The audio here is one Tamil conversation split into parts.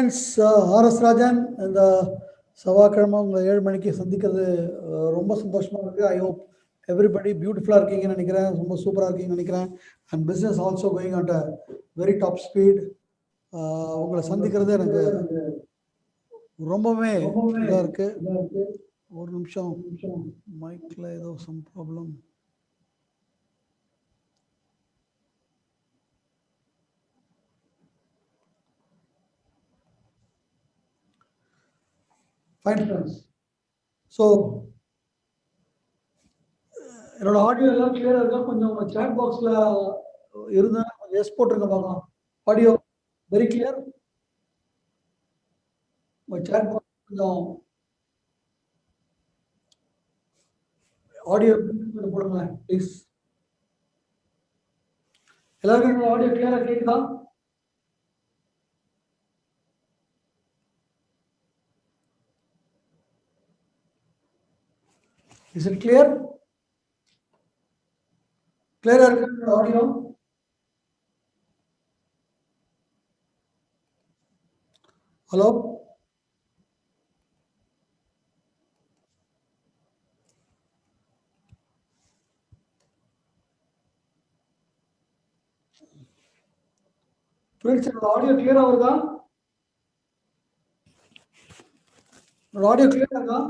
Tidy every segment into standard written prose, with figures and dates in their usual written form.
ஃப்ரெண்ட்ஸ், ஆர்எஸ் ராஜன் இந்த செவ்வாய்க்கிழமை உங்களை 7 மணிக்கு சந்திக்கிறது ரொம்ப சந்தோஷமாக இருக்குது. ஐ ஹோப் எவ்ரிபடி பியூட்டிஃபுல்லாக இருக்கீங்கன்னு நினைக்கிறேன், ரொம்ப சூப்பராக இருக்கீங்கன்னு நினைக்கிறேன். And business also going at a very top speed. உங்களை சந்திக்கிறது எனக்கு ரொம்பவே இதாக இருக்குது. ஒரு நிமிஷம், மைக்கில் ஏதோ some problem. Fine friends, so என்னோட ஆடியோ எல்லாம் கிளியராக இருக்கா? கொஞ்சம் உங்கள் சேட் பாக்ஸில் இருந்தால் கொஞ்சம் எஸ் போட்டுருங்க பார்க்கலாம். Audio very clear. உங்கள் சேட் பாக்ஸ் கொஞ்சம் ஆடியோ கொஞ்சம் போடுங்களேன் ப்ளீஸ். எல்லாருக்கும் என்னோட ஆடியோ கிளியராக கேட்குதா? Is it clear? Clear audio? Hello? Friends, audio clear ஆகுதா? audio clear ஆகுதா?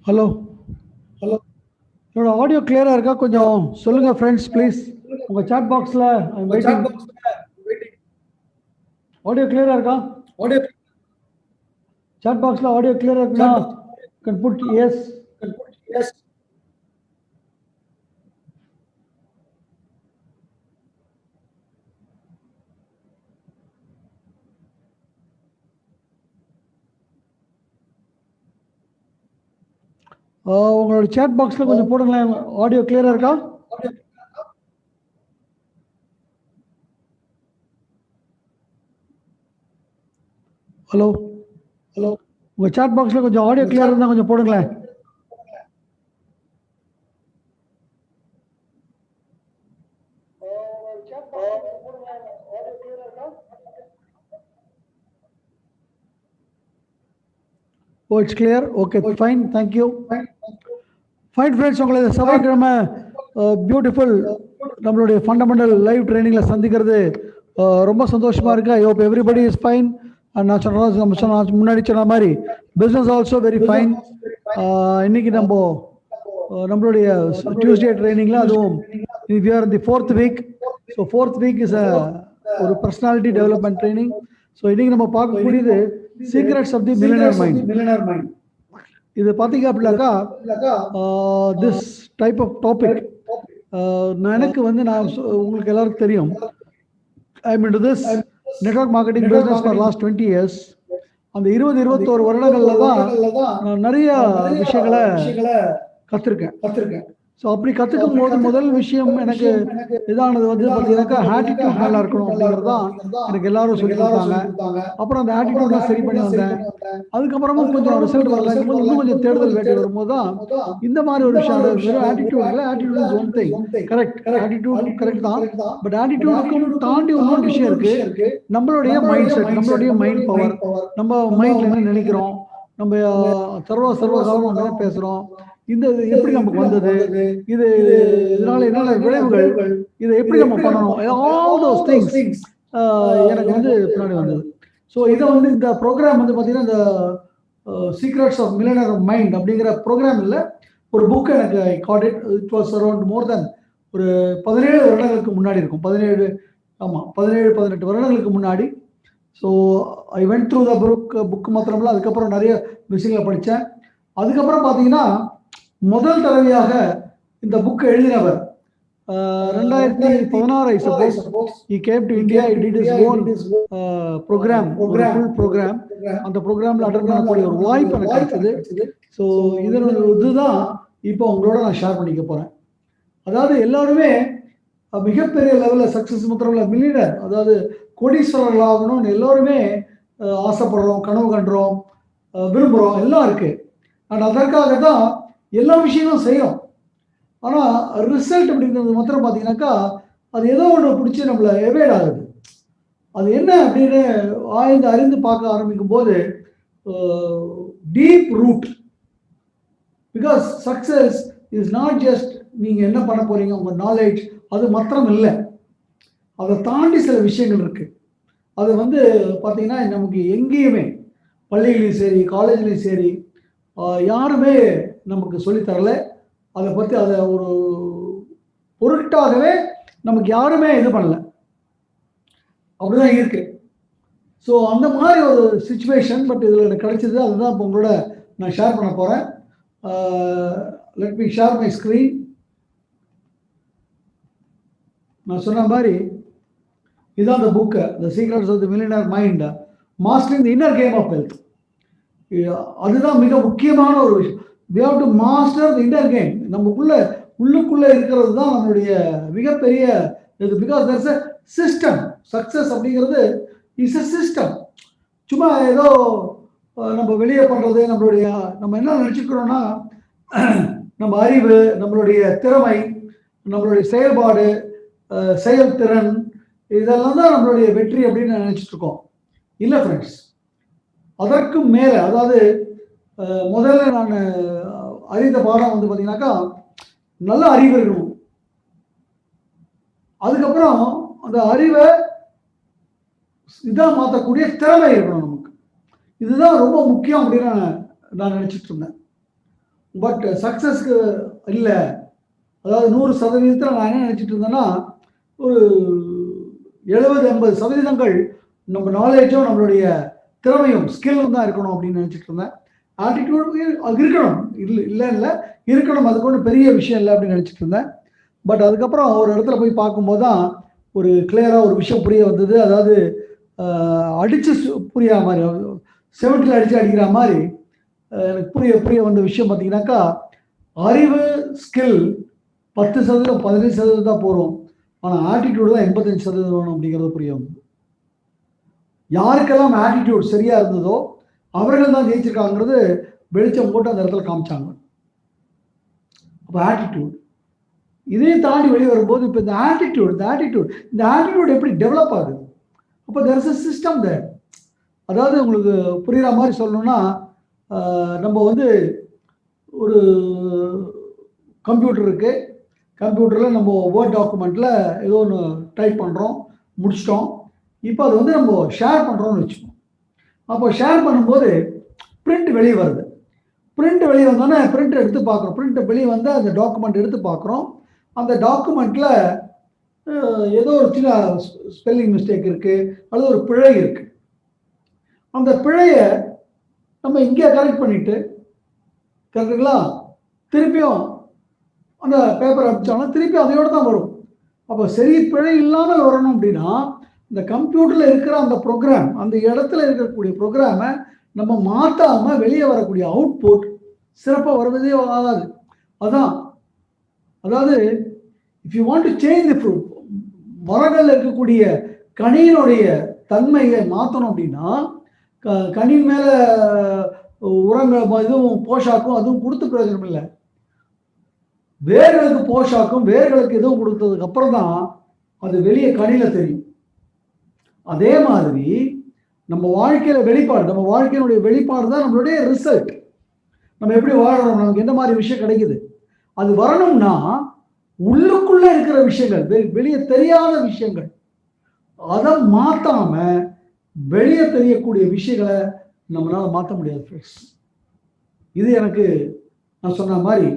ஹலோ ஹலோ, என்னோட ஆடியோ கிளியராக இருக்கா? கொஞ்சம் சொல்லுங்க ஃப்ரெண்ட்ஸ் ப்ளீஸ். உங்கள் சாட் பாக்ஸில் ஆடியோ கிளியராக இருக்கா? ஆடியோ சாட் பாக்ஸில் ஆடியோ கிளியராக இருக்குன்னா can put yes. உங்களோட சேட் பாக்ஸில் கொஞ்சம் போடுங்களேன். ஆடியோ கிளியராக இருக்கா? ஹலோ ஹலோ, உங்கள் சேட் பாக்ஸில் கொஞ்சம் ஆடியோ கிளியர் இருந்தால் கொஞ்சம் போடுங்களேன். Oh, it's clear. Okay, fine, thank you. Fine friends, உங்களை செவ்வாய்க்கிழமை பியூட்டிஃபுல் நம்மளுடைய ஃபண்டமெண்டல் லைவ் ட்ரைனிங்கில் சந்திக்கிறது ரொம்ப சந்தோஷமாக இருக்குது. I hope everybody is fine. And நான் முன்னாடி சொன்ன மாதிரி பிஸ்னஸ் ஆல்சோ வெரி ஃபைன். இன்னைக்கு நம்மளுடைய டியூஸ்டே ட்ரைனிங்கில் அதுவும் we are the 4th week. So 4th week is ஒரு பர்சனாலிட்டி டெவலப்மெண்ட் ட்ரைனிங். ஸோ இன்னைக்கு நம்ம பார்க்கக்கூடியது secrets of the millionaire mind. இது பார்த்தீங்க அப்படின்னாக்கா திஸ் டைப் ஆஃப் டாபிக் எனக்கு நான் உங்களுக்கு எல்லாருக்கும் தெரியும். I mean to this network marketing business for last 20 years. அந்த 20-21 வருடங்களில் தான் நான் நிறைய விஷயங்களை கற்றுருக்கேன். ஸோ அப்படி கற்றுக்கும் போது முதல் விஷயம் எனக்கு இதானது பார்த்தீங்கன்னாக்கா ஆட்டிடியூட் நல்லா இருக்கணும் அப்படிங்கிறது தான் எனக்கு எல்லாரும் சொல்லி கொடுத்தாங்க. அப்புறம் அந்த ஆட்டிடியூட்லாம் சரி பண்ணி வந்தேன். அதுக்கப்புறமும் கொஞ்சம் ரிசல்ட் வரலைங்கும் போது இன்னும் கொஞ்சம் தேடுதல் வேட்டி வரும்போது தான் இந்த மாதிரி ஒரு விஷயம். வெறும் ஆட்டிடியூட் இல்லை, attitude is one thing, correct, attitude correct தான். பட் ஆட்டிடியூடுக்கும் தாண்டி இன்னொரு விஷயம் இருக்கு. நம்மளுடைய மைண்ட் செட், நம்மளுடைய மைண்ட் பவர், நம்ம மைண்ட்ல என்ன நினைக்கிறோம், நம்ம சர்வகாலம் நம்ம என்ன பேசுறோம், இந்த எப்படி நமக்கு வந்தது, இதனால என்னென்ன விளைவுகள், இதை எப்படி நம்ம பண்ணணும், ஆல் தோஸ் திங்ஸ் எனக்கு பின்னாடி வந்தது. ஸோ இதை இந்த ப்ரோக்ராம் பார்த்தீங்கன்னா இந்த சீக்ரெட்ஸ் ஆஃப் மில்லியனர் மைண்ட் அப்படிங்கிற ப்ரோக்ராம் இல்லை, ஒரு புக் எனக்கு I got it. It was around more than ஒரு 17 வருடங்களுக்கு முன்னாடி இருக்கும். 17 18 வருடங்களுக்கு முன்னாடி. So I went through the book மாத்திரமில்ல, அதுக்கப்புறம் நிறைய விஷயங்களை படித்தேன். அதுக்கப்புறம் பார்த்தீங்கன்னா முதல் தடவையாக இந்த புக் எழுதினவர் 2016 I suppose he came to India. He did his own program, full program. அந்த ப்ரோக்ராமில் அட்டன் பண்ணக்கூடிய ஒரு வாய்ப்பு எனக்கு கிடைச்சது. ஸோ இதுதான் இப்போ உங்களோட நான் ஷேர் பண்ணிக்க போகிறேன். அதாவது எல்லாருமே மிகப்பெரிய லெவலில் சக்ஸஸ் மாத்திரம் மில்லியனர், அதாவது கோடீஸ்வரர்கள் ஆகணும்னு எல்லோருமே ஆசைப்படுறோம், கனவு கண்டுறோம், விரும்புகிறோம், எல்லாம் இருக்குது. அண்ட் அதற்காக தான் எல்லா விஷயங்களும் செய்கிறோம். ஆனால் ரிசல்ட் அப்படிங்கிறது மாத்திரம் பார்த்தீங்கன்னாக்கா அது ஏதோ ஒன்று பிடிச்சி நம்மளை எவேட் ஆகுது. அது என்ன அப்படின்னு ஆய்ந்து அறிந்து பார்க்க ஆரம்பிக்கும் போது deep root. Because success is not just நீங்கள் என்ன பண்ண போகிறீங்க, உங்கள் நாலேஜ் அது மாத்திரம் இல்லை, அதை தாண்டி சில விஷயங்கள் இருக்குது. அது பார்த்தீங்கன்னா நமக்கு எங்கேயுமே பள்ளிகளையும் சரி காலேஜ்லேயும் சரி யாருமே நமக்கு சொல்லித்தரல. அதை பற்றி அதை ஒரு பொருட்டாகவே நமக்கு யாருமே இது பண்ணல, அப்படிதான் இருக்கு. ஸோ அந்த மாதிரி ஒரு சுச்சுவேஷன் பட் இதில் எனக்கு கிடைச்சது. அதுதான் இப்போ உங்களோட நான் ஷேர் பண்ண போகிறேன். Let me share my screen. நான் சொன்ன மாதிரி இதுதான் அந்த book, the secrets of the millionaire mind, mastering the inner game of wealth. அதுதான் மிக முக்கியமான ஒரு விஷயம். we have to master the inner game. உள்ளுக்குள்ளே இருக்கிறது தான் நம்மளுடைய மிகப்பெரிய இது. Because there's a system. Success அப்படிங்கிறது இஸ் a system. சும்மா ஏதோ நம்ம வெளியே பண்ணுறது நம்ம என்ன நினச்சிக்கிறோன்னா நம்ம அறிவு, நம்மளுடைய திறமை, நம்மளுடைய செயல்பாடு, செயல்திறன், இதெல்லாம் தான் நம்மளுடைய வெற்றி அப்படின்னு நினச்சிட்டு இருக்கோம். இல்லை ஃப்ரெண்ட்ஸ், அதற்கும் மேலே, அதாவது முதல்ல நான் அறிந்த பாடம் பார்த்தீங்கன்னாக்கா நல்ல அறிவு இருக்கணும். அதுக்கப்புறம் அந்த அறிவை இதாக மாற்றக்கூடிய திறமை இருக்கணும் நமக்கு. இதுதான் ரொம்ப முக்கியம் அப்படின்னு நான் நினச்சிட்டு இருந்தேன். பட் சக்ஸஸ்க்கு இல்லை, அதாவது 100% நான் என்ன நினச்சிட்டு இருந்தேன்னா ஒரு 70-80% நம்ம நாலேஜும் நம்மளுடைய திறமையும் ஸ்கில்லும் தான் இருக்கணும் அப்படின்னு நினச்சிட்டு இருந்தேன். ஆட்டிடியூட் இருக்கணும், இல்லை இருக்கணும், அதுக்கு ஒன்றும் பெரிய விஷயம் இல்லை அப்படின்னு நினச்சிட்டு இருந்தேன். பட் அதுக்கப்புறம் ஒரு இடத்துல போய் பார்க்கும்போது தான் ஒரு கிளியராக ஒரு விஷயம் புரிய வந்தது. அதாவது அடித்து புரியாத மாதிரி, செவட்டில் அடிக்கிற மாதிரி எனக்கு புரிய வந்த விஷயம் பார்த்தீங்கன்னாக்கா, அறிவு ஸ்கில் 10% 15% தான் போகிறோம், ஆனால் ஆட்டிடியூடு தான் 85% வேணும் அப்படிங்கிறது புரிய வந்தது. யாருக்கெல்லாம் ஆட்டிடியூட் சரியாக இருந்ததோ அவர்கள் தான் ஜெயிச்சிருக்காங்கிறது வெளிச்சம் போட்டு அந்த இடத்துல காமிச்சாங்க. அப்போ ஆட்டிடியூட் இதையும் தாண்டி வெளியே வரும்போது இப்போ இந்த ஆட்டிடியூட் எப்படி டெவலப் ஆகுது? அப்போ there is a system there. அதாவது உங்களுக்கு புரிகிற மாதிரி சொல்லணும்னா, நம்ம ஒரு கம்ப்யூட்டர் இருக்குது, கம்ப்யூட்டரில் நம்ம வேர்ட் டாக்குமெண்ட்டில் ஏதோ ஒன்று டைப் பண்ணுறோம், முடிச்சிட்டோம். இப்போ அது நம்ம ஷேர் பண்ணுறோம்னு வச்சுக்கோம். அப்போ ஷேர் பண்ணும்போது பிரிண்ட் வெளியே வருது. பிரிண்ட் வெளியே வந்தோன்னே பிரிண்ட் எடுத்து பார்க்குறோம். பிரிண்ட் வெளியே வந்தால் அந்த டாக்குமெண்ட் எடுத்து பார்க்குறோம். அந்த டாக்குமெண்ட்டில் ஏதோ ஒரு சின்ன ஸ்பெல்லிங் மிஸ்டேக் இருக்குது, அல்லது ஒரு பிழை இருக்குது. அந்த பிழையை நம்ம இங்கே கரெக்ட் பண்ணிவிட்டு, கரெக்டுங்களா, திருப்பியும் அந்த பேப்பர் அடித்தாலும் திருப்பி அதையோடு தான் வரும். அப்போ சரி பிழை இல்லாமல் வரணும் அப்படின்னா இந்த கம்ப்யூட்டரில் இருக்கிற அந்த ப்ரோக்ராம், அந்த இடத்துல இருக்கக்கூடிய ப்ரோக்ராமை நம்ம மாற்றாமல் வெளியே வரக்கூடிய அவுட்புட் சிறப்பாக வருவதே ஆகாது. அதாவது if you want to change the fruit, மரங்களில் இருக்கக்கூடிய கனியினுடைய தன்மையை மாற்றணும் அப்படின்னா கனியின் மேலே உரங்கள் இதுவும் போஷாக்கும் அதுவும் கொடுத்து பிரயோஜனம் இல்லை. வேர்களுக்கு போஷாக்கும் வேர்களுக்கு எதுவும் கொடுத்ததுக்கு அப்புறம் தான் அது வெளியே கனியில் தெரியும். அதே மாதிரி நம்ம வாழ்க்கையில் வெளிப்பாடு, நம்ம வாழ்க்கையினுடைய வெளிப்பாடு தான் நம்மளுடைய ரிசல்ட். நம்ம எப்படி வாழறோம், நமக்கு எந்த மாதிரி விஷயம் கிடைக்குது, அது வரணும்னா உள்ளுக்குள்ள இருக்கிற விஷயங்கள், வெளியே தெரியாத விஷயங்கள், அதை மாற்றாம வெளியே தெரியக்கூடிய விஷயங்களை நம்மளால மாற்ற முடியாது ஃப்ரெண்ட்ஸ். இது எனக்கு நான் சொன்ன மாதிரி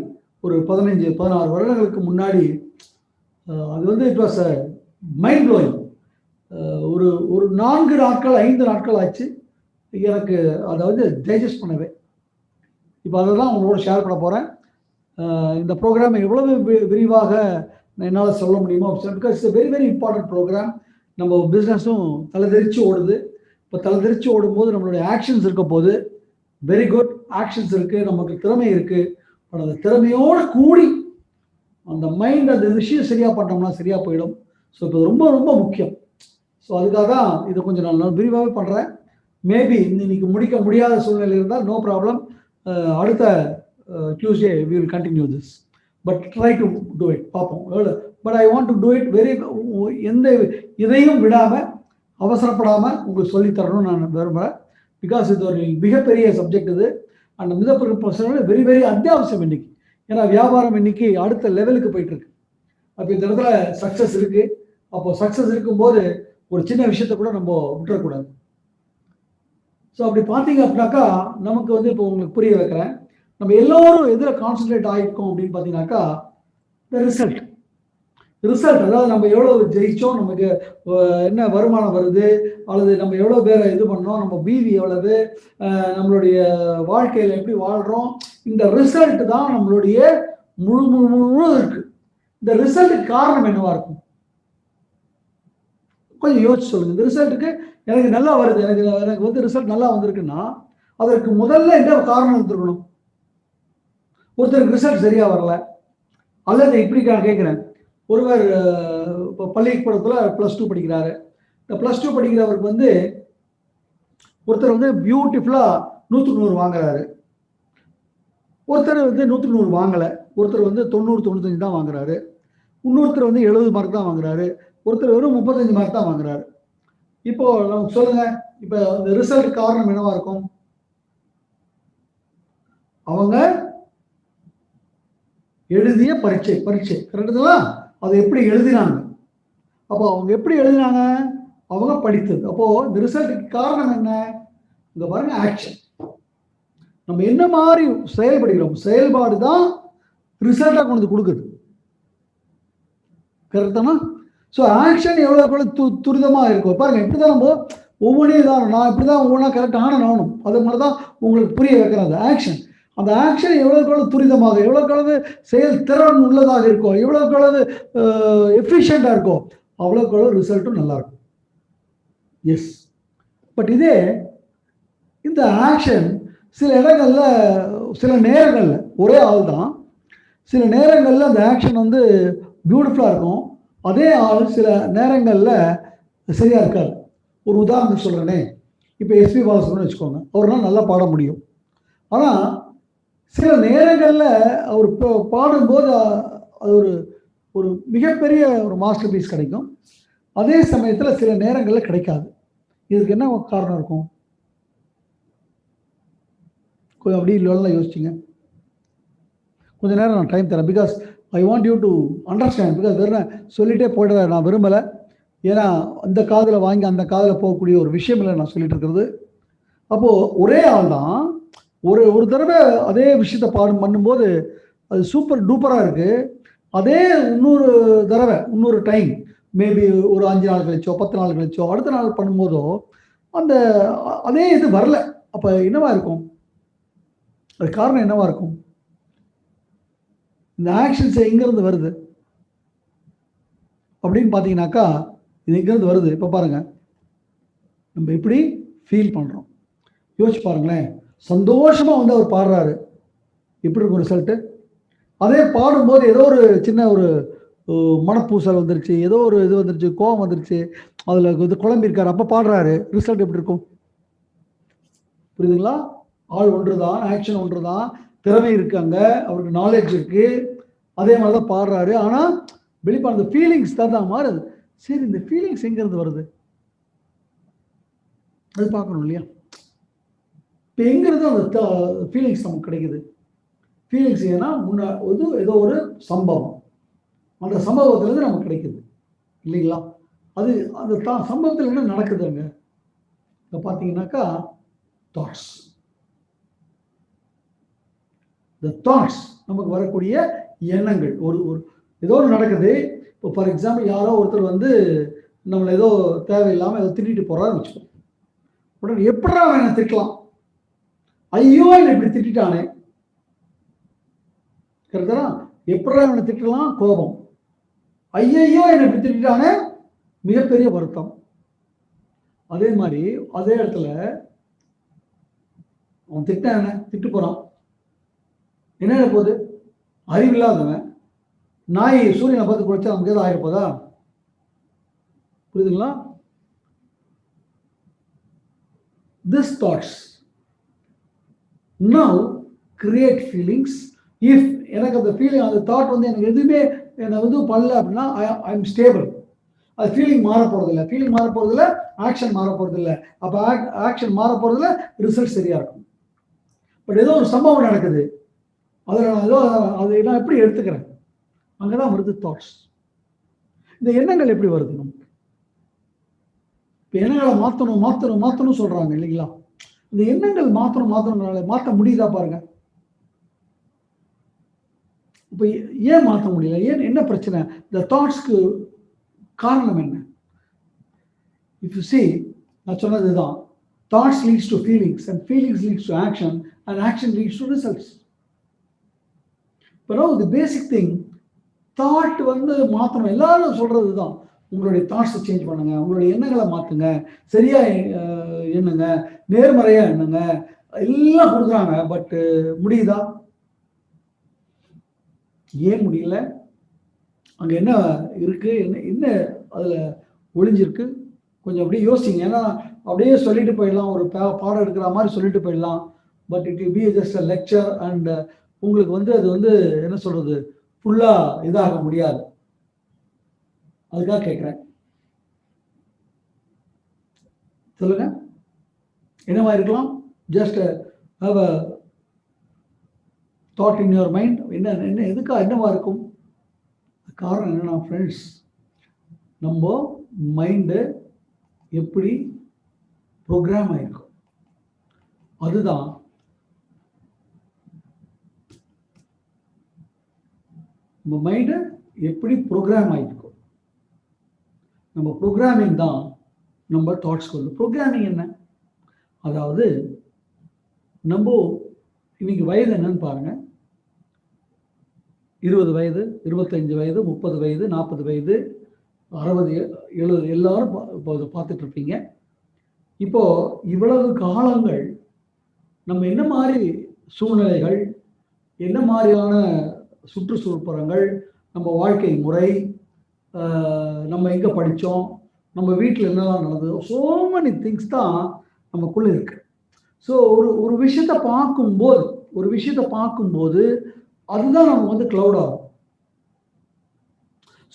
ஒரு 15-16 வருடங்களுக்கு முன்னாடி அது வந்து இட் வாஸ் மைண்ட் ப்ளோயிங். ஒரு ஒரு 4 நாட்கள் 5 நாட்கள் ஆச்சு எனக்கு அதை வந்து டைஜஸ்ட் பண்ணவே. இப்போ அதை தான் உங்களோட ஷேர் பண்ண போகிறேன். இந்த ப்ரோக்ராம் எவ்வளவு விரிவாக என்னால் சொல்ல முடியுமோ, because it's very very important programme. நம்ம பிஸ்னஸும் தலைதெரிச்சு ஓடுது. இப்போ தலைதெரிச்சு ஓடும்போது நம்மளுடைய ஆக்ஷன்ஸ் இருக்க போது வெரி குட் ஆக்ஷன்ஸ் இருக்குது, நமக்கு திறமை இருக்குது. பட் அந்த திறமையோடு கூடி அந்த மைண்ட் அந்த விஷயம் சரியாக பண்ணோம்னா சரியாக போயிடும். ஸோ இப்போ ரொம்ப ரொம்ப முக்கியம். ஸோ அதுக்காக தான் இதை கொஞ்சம் நான் விரிவாகவே பண்ணுறேன். மேபி இன்னைக்கு முடிக்க முடியாத சூழ்நிலை இருந்தால் நோ ப்ராப்ளம், அடுத்த Tuesday we will continue this. But try to do it, பார்ப்போம். But I want to do it very, எந்த இதையும் விடாமல் அவசரப்படாமல் உங்களுக்கு சொல்லித்தரணும்னு நான் விரும்புகிறேன். பிகாஸ் இது ஒரு மிகப்பெரிய சப்ஜெக்ட் இது. அந்த மிகப்பெரிய வெரி வெரி அத்தியாவசியம் இன்னைக்கு. ஏன்னா வியாபாரம் இன்னைக்கு அடுத்த லெவலுக்கு போயிட்டுருக்கு. அப்போ இந்த இடத்துல சக்ஸஸ் இருக்குது. அப்போ சக்ஸஸ் இருக்கும்போது ஒரு சின்ன விஷயத்த கூட நம்ம விட்டுறக்கூடாது. ஸோ அப்படி பார்த்தீங்க அப்படின்னாக்கா நமக்கு வந்து இப்போ உங்களுக்கு புரிய வைக்கிறேன். நம்ம எல்லோரும் எதில் கான்சன்ட்ரேட் ஆகிருக்கோம் அப்படின்னு பார்த்தீங்கன்னாக்கா இந்த ரிசல்ட், அதாவது நம்ம எவ்வளோ ஜெயிச்சோம், நமக்கு என்ன வருமானம் வருது, அல்லது நம்ம எவ்வளோ பேரை இது பண்ணோம், நம்ம வீதி எவ்வளவு, நம்மளுடைய வாழ்க்கையில் எப்படி வாழ்கிறோம், இந்த ரிசல்ட் தான் நம்மளுடைய முழு இருக்கு. இந்த ரிசல்ட்டுக்கு காரணம் என்னவா இருக்கும்? கொஞ்சம் யோசிச்சு சொல்லுங்க. இந்த ரிசல்ட்டுக்கு எனக்கு நல்லா வருது, எனக்கு வந்து ரிசல்ட் நல்லா வந்திருக்குன்னா அதற்கு முதல்ல என்ன காரணம் இருந்திருக்கணும்? ஒருத்தருக்கு ரிசல்ட் சரியா வரல, அல்லது இப்படி நான் கேட்குறேன், ஒருவர் இப்போ பள்ளிக்கூடத்தில் +2 படிக்கிறாரு. இந்த +2 படிக்கிறவருக்கு வந்து ஒருத்தர் வந்து பியூட்டிஃபுல்லாக 100க்கு 100 வாங்குறாரு, ஒருத்தர் வந்து 100க்கு 100 வாங்கலை, ஒருத்தர் வந்து 90-95 தான் வாங்குறாரு, இன்னொருத்தர் வந்து 70 மார்க் தான் வாங்குறாரு, ஒருத்தர் வெறும் 35 மார்க் தான் வாங்குறாரு. இப்போ நமக்கு சொல்லுங்க, இப்போ இந்த ரிசல்ட் காரணம் என்னவா இருக்கும்? அவங்க எழுதிய பரீட்சை கரெக்டுங்களா? அதை எப்படி எழுதினாங்க? அப்போ அவங்க எப்படி எழுதினாங்க? அவங்க படித்தது. அப்போ இந்த ரிசல்ட்டுக்கு காரணம் என்ன? இங்க பாருங்க, ஆக்ஷன். நம்ம என்ன மாதிரி செயல்படுகிறோம், செயல்பாடு தான் ரிசல்ட்டா கொண்டு வந்து கொடுக்குது. கரெக்டானா? ஸோ ஆக்ஷன் எவ்வளோ துரிதமாக இருக்கும் பாருங்க. இப்படி தான் நம்ம ஒவ்வொன்றையும் தான் நான் இப்படி தான் ஒவ்வொன்றா கரெக்டாக ஆனணும். அது மாதிரி தான் உங்களுக்கு புரிய வைக்கிறது. ஆக்ஷன், அந்த ஆக்ஷன் எவ்வளோக்கு துரிதமாக, எவ்வளோக்கு செயல் திறன் உள்ளதாக இருக்கோ, எவ்வளோக்கு எஃபிஷியண்டாக இருக்கோ, அவ்வளோக்கு ரிசல்ட்டும் நல்லாயிருக்கும். எஸ். பட் இதே இந்த ஆக்ஷன் சில இடங்களில், சில நேரங்களில் ஒரே ஆள் தான், சில நேரங்களில் அந்த ஆக்ஷன் வந்து பியூட்டிஃபுல்லாக இருக்கும், அதே ஆள் சில நேரங்களில் சரியாக இருக்காது. ஒரு உதாரணத்துக்கு சொல்கிறேனே, இப்போ எஸ்பி பாலசுப்ரமணியன் வச்சுக்கோங்க, அவர்னால் நல்லா பாட முடியும். ஆனால் சில நேரங்களில் அவர் பாடும்போது அது ஒரு மிகப்பெரிய ஒரு மாஸ்டர் பீஸ் கிடைக்கும், அதே சமயத்தில் சில நேரங்களில் கிடைக்காது. இதுக்கு என்ன காரணம் இருக்கும்? கொஞ்சம் அப்படி இல்லைன்னா யோசிச்சிங்க. கொஞ்சம் நேரம் நான் டைம் தரேன். Because I want you to understand. Because வேறு சொல்லிகிட்டே போய்ட நான் விரும்பலை. ஏன்னா அந்த காதில் வாங்கி அந்த காதில் போகக்கூடிய ஒரு விஷயம் இல்லை நான் சொல்லிட்டு இருக்கிறது. அப்போது ஒரே ஆள் தான் ஒரு தடவை அதே விஷயத்தை பண்ணும்போது அது சூப்பர் டூப்பராக இருக்குது. அதே இன்னொரு தடவை இன்னொரு டைம் மேபி ஒரு 5 நாள் கழிச்சோ 10 நாள் கழிச்சோ அடுத்த நாள் பண்ணும்போதோ அந்த அதே இது வரல. அப்போ என்னவா இருக்கும்? அது காரணம் என்னவா இருக்கும்? இந்த ஆக்ஷன்ஸ் எங்கேருந்து வருது அப்படின்னு பார்த்தீங்கன்னாக்கா, இது எங்கேருந்து வருது? இப்போ பாருங்கள், நம்ம எப்படி ஃபீல் பண்ணுறோம் யோசிச்சு பாருங்களேன். சந்தோஷமாக வந்து அவர் பாடுறாரு, எப்படி இருக்கும் ரிசல்ட்டு? அதே பாடும்போது ஏதோ ஒரு சின்ன ஒரு மனப்பூசல் வந்துருச்சு, ஏதோ ஒரு இது வந்துருச்சு, கோபம் வந்துருச்சு, அதில் இது குழம்பிருக்காரு, அப்போ பாடுறாரு, ரிசல்ட் எப்படி இருக்கும்? புரியுதுங்களா? ஆள் ஒன்று தான், ஆக்ஷன் ஒன்று தான், திறமை இருக்காங்க, அவருக்கு நாலேஜ் இருக்குது, அதே மாதிரி தான் பாடுறாரு. ஆனால் வெளிப்பாடு அந்த ஃபீலிங்ஸ் தான் மாறுது. சரி, இந்த ஃபீலிங்ஸ் எங்கேருந்து வருது அது பார்க்கணும் இல்லையா? இப்போ எங்கேருந்து அந்த ஃபீலிங்ஸ் நமக்கு கிடைக்குது? ஃபீலிங்ஸ் ஏன்னா ஏதோ ஒரு சம்பவம், அந்த சம்பவத்திலேருந்து நமக்கு கிடைக்குது இல்லைங்களா? அது அந்த சம்பவத்தில் என்ன நடக்குதுங்க இப்போ பார்த்தீங்கன்னாக்கா தாட்ஸ். த தாட்ஸ், நமக்கு வரக்கூடிய எண்ணங்கள். ஒரு ஒரு ஏதோ ஒன்று நடக்குது. இப்போ ஃபார் எக்ஸாம்பிள் யாரோ ஒருத்தர் வந்து நம்மளை ஏதோ தேவையில்லாமல் ஏதோ திட்டிட்டு போகிறாருன்னு வச்சுக்கோம். உடனே எப்படா அவனை திட்டலாம், ஐயோ என்னை இப்படி திட்டானே, கரெக்டா? எப்படா அவனை திட்டலாம், கோபம். ஐயையோ என்னை இப்படி திட்டானே, மிகப்பெரிய வருத்தம். அதே மாதிரி அதே இடத்துல அவன் திட்டு போறான், என்ன போகுது, அறிவில்லாதவன் நாய் சூரியனை பார்த்து குறைச்சா நமக்கு எதாவது ஆகிருப்போதா? புரியுதுங்களா? This thoughts now create feelings. If எனக்கு அந்த ஃபீலிங், அந்த தாட் வந்து எனக்கு எதுவுமே என்னை வந்து பண்ணல அப்படின்னா ஐ எம் ஸ்டேபிள். அது ஃபீலிங் மாற போகிறதில்ல, ஃபீலிங் மாற போகிறதில்ல, ஆக்ஷன் மாற போகிறதில்ல. அப்போ ஆக்ஷன் மாற போகிறதில்ல, ரிசல்ட் சரியாக இருக்கும். பட் ஏதோ ஒரு சம்பவம் நடக்குது, அதில் நான் ஏதோ அதை நான் எப்படி எடுத்துக்கிறேன், அங்கே தான் வருது தாட்ஸ். இந்த எண்ணங்கள் எப்படி வருது நமக்கு? இப்போ எண்ணங்களை மாற்றணும் சொல்கிறாங்க இல்லைங்களா? இந்த எண்ணங்கள் மாற்றணுங்கிறனால மாற்ற முடியுதா பாருங்க. இப்போ ஏன் மாற்ற முடியல, ஏன், என்ன பிரச்சனை? இந்த தாட்ஸ்க்கு காரணம் என்ன? இஃப் யூ see, நான் சொன்னது தான், thoughts leads to feelings and feelings leads to action and action leads to results. இப்போ தி பேசிக் திங், தாட் வந்து மாற்றணும். எல்லாரும் சொல்றது தான், உங்களுடைய தாட்ஸை சேஞ்ச் பண்ணுங்க, உங்களுடைய எண்ணங்களை மாற்றுங்க, சரியா எண்ணுங்க, நேர்மறையா எண்ணுங்க, எல்லாம் கொடுக்குறாங்க. பட் முடியுதா? ஏன் முடியல? அங்கே என்ன இருக்கு, என்ன அதில் ஒளிஞ்சிருக்கு? கொஞ்சம் அப்படியே யோசிங்க. ஏன்னா அப்படியே சொல்லிட்டு போயிடலாம், ஒரு பாடம் எடுக்கிற மாதிரி சொல்லிட்டு போயிடலாம். But it will be just a lecture and உங்களுக்கு வந்து அது வந்து என்ன சொல்றது, ஃபுல்லாக இதாக முடியாது. அதுக்காக கேட்குறேன், சொல்லுங்க, என்னவா இருக்கலாம்? Just have a thought in your mind. என்ன எதுக்காக என்னவா இருக்கும்? காரணம் என்னன்னா ஃப்ரெண்ட்ஸ், நம்ம மைண்டு எப்படி ப்ரோக்ராம் ஆயிருக்கும், அதுதான் நம்ம மைண்டு எப்படி ப்ரோக்ராம் ஆயிருக்கும். நம்ம ப்ரோக்ராமிங் தான் நம்ம தாட்ஸ் கொண்டு. ப்ரோக்ராமிங் என்ன? அதாவது நம்ம இன்னைக்கு வயது என்னன்னு பாருங்க. 20 வயது, 25 வயது, 30 வயது, 40 வயது, 60, 70 எல்லாரும் இப்போ பார்த்துட்டு இருப்பீங்க. இப்போ இவ்வளவு காலங்கள் நம்ம என்ன மாதிரி சூழ்நிலைகள், என்ன மாதிரியான சுற்றுச்சூழல், நம்ம வாழ்க்கை முறை, நம்ம எங்கே படித்தோம், நம்ம வீட்டில் என்னெல்லாம் நடந்தது, ஸோ மெனி திங்ஸ் தான் நமக்குள்ளே இருக்கு. ஸோ ஒரு விஷயத்தை பார்க்கும்போது அதுதான் நம்ம வந்து க்ளவுட் ஆகும்.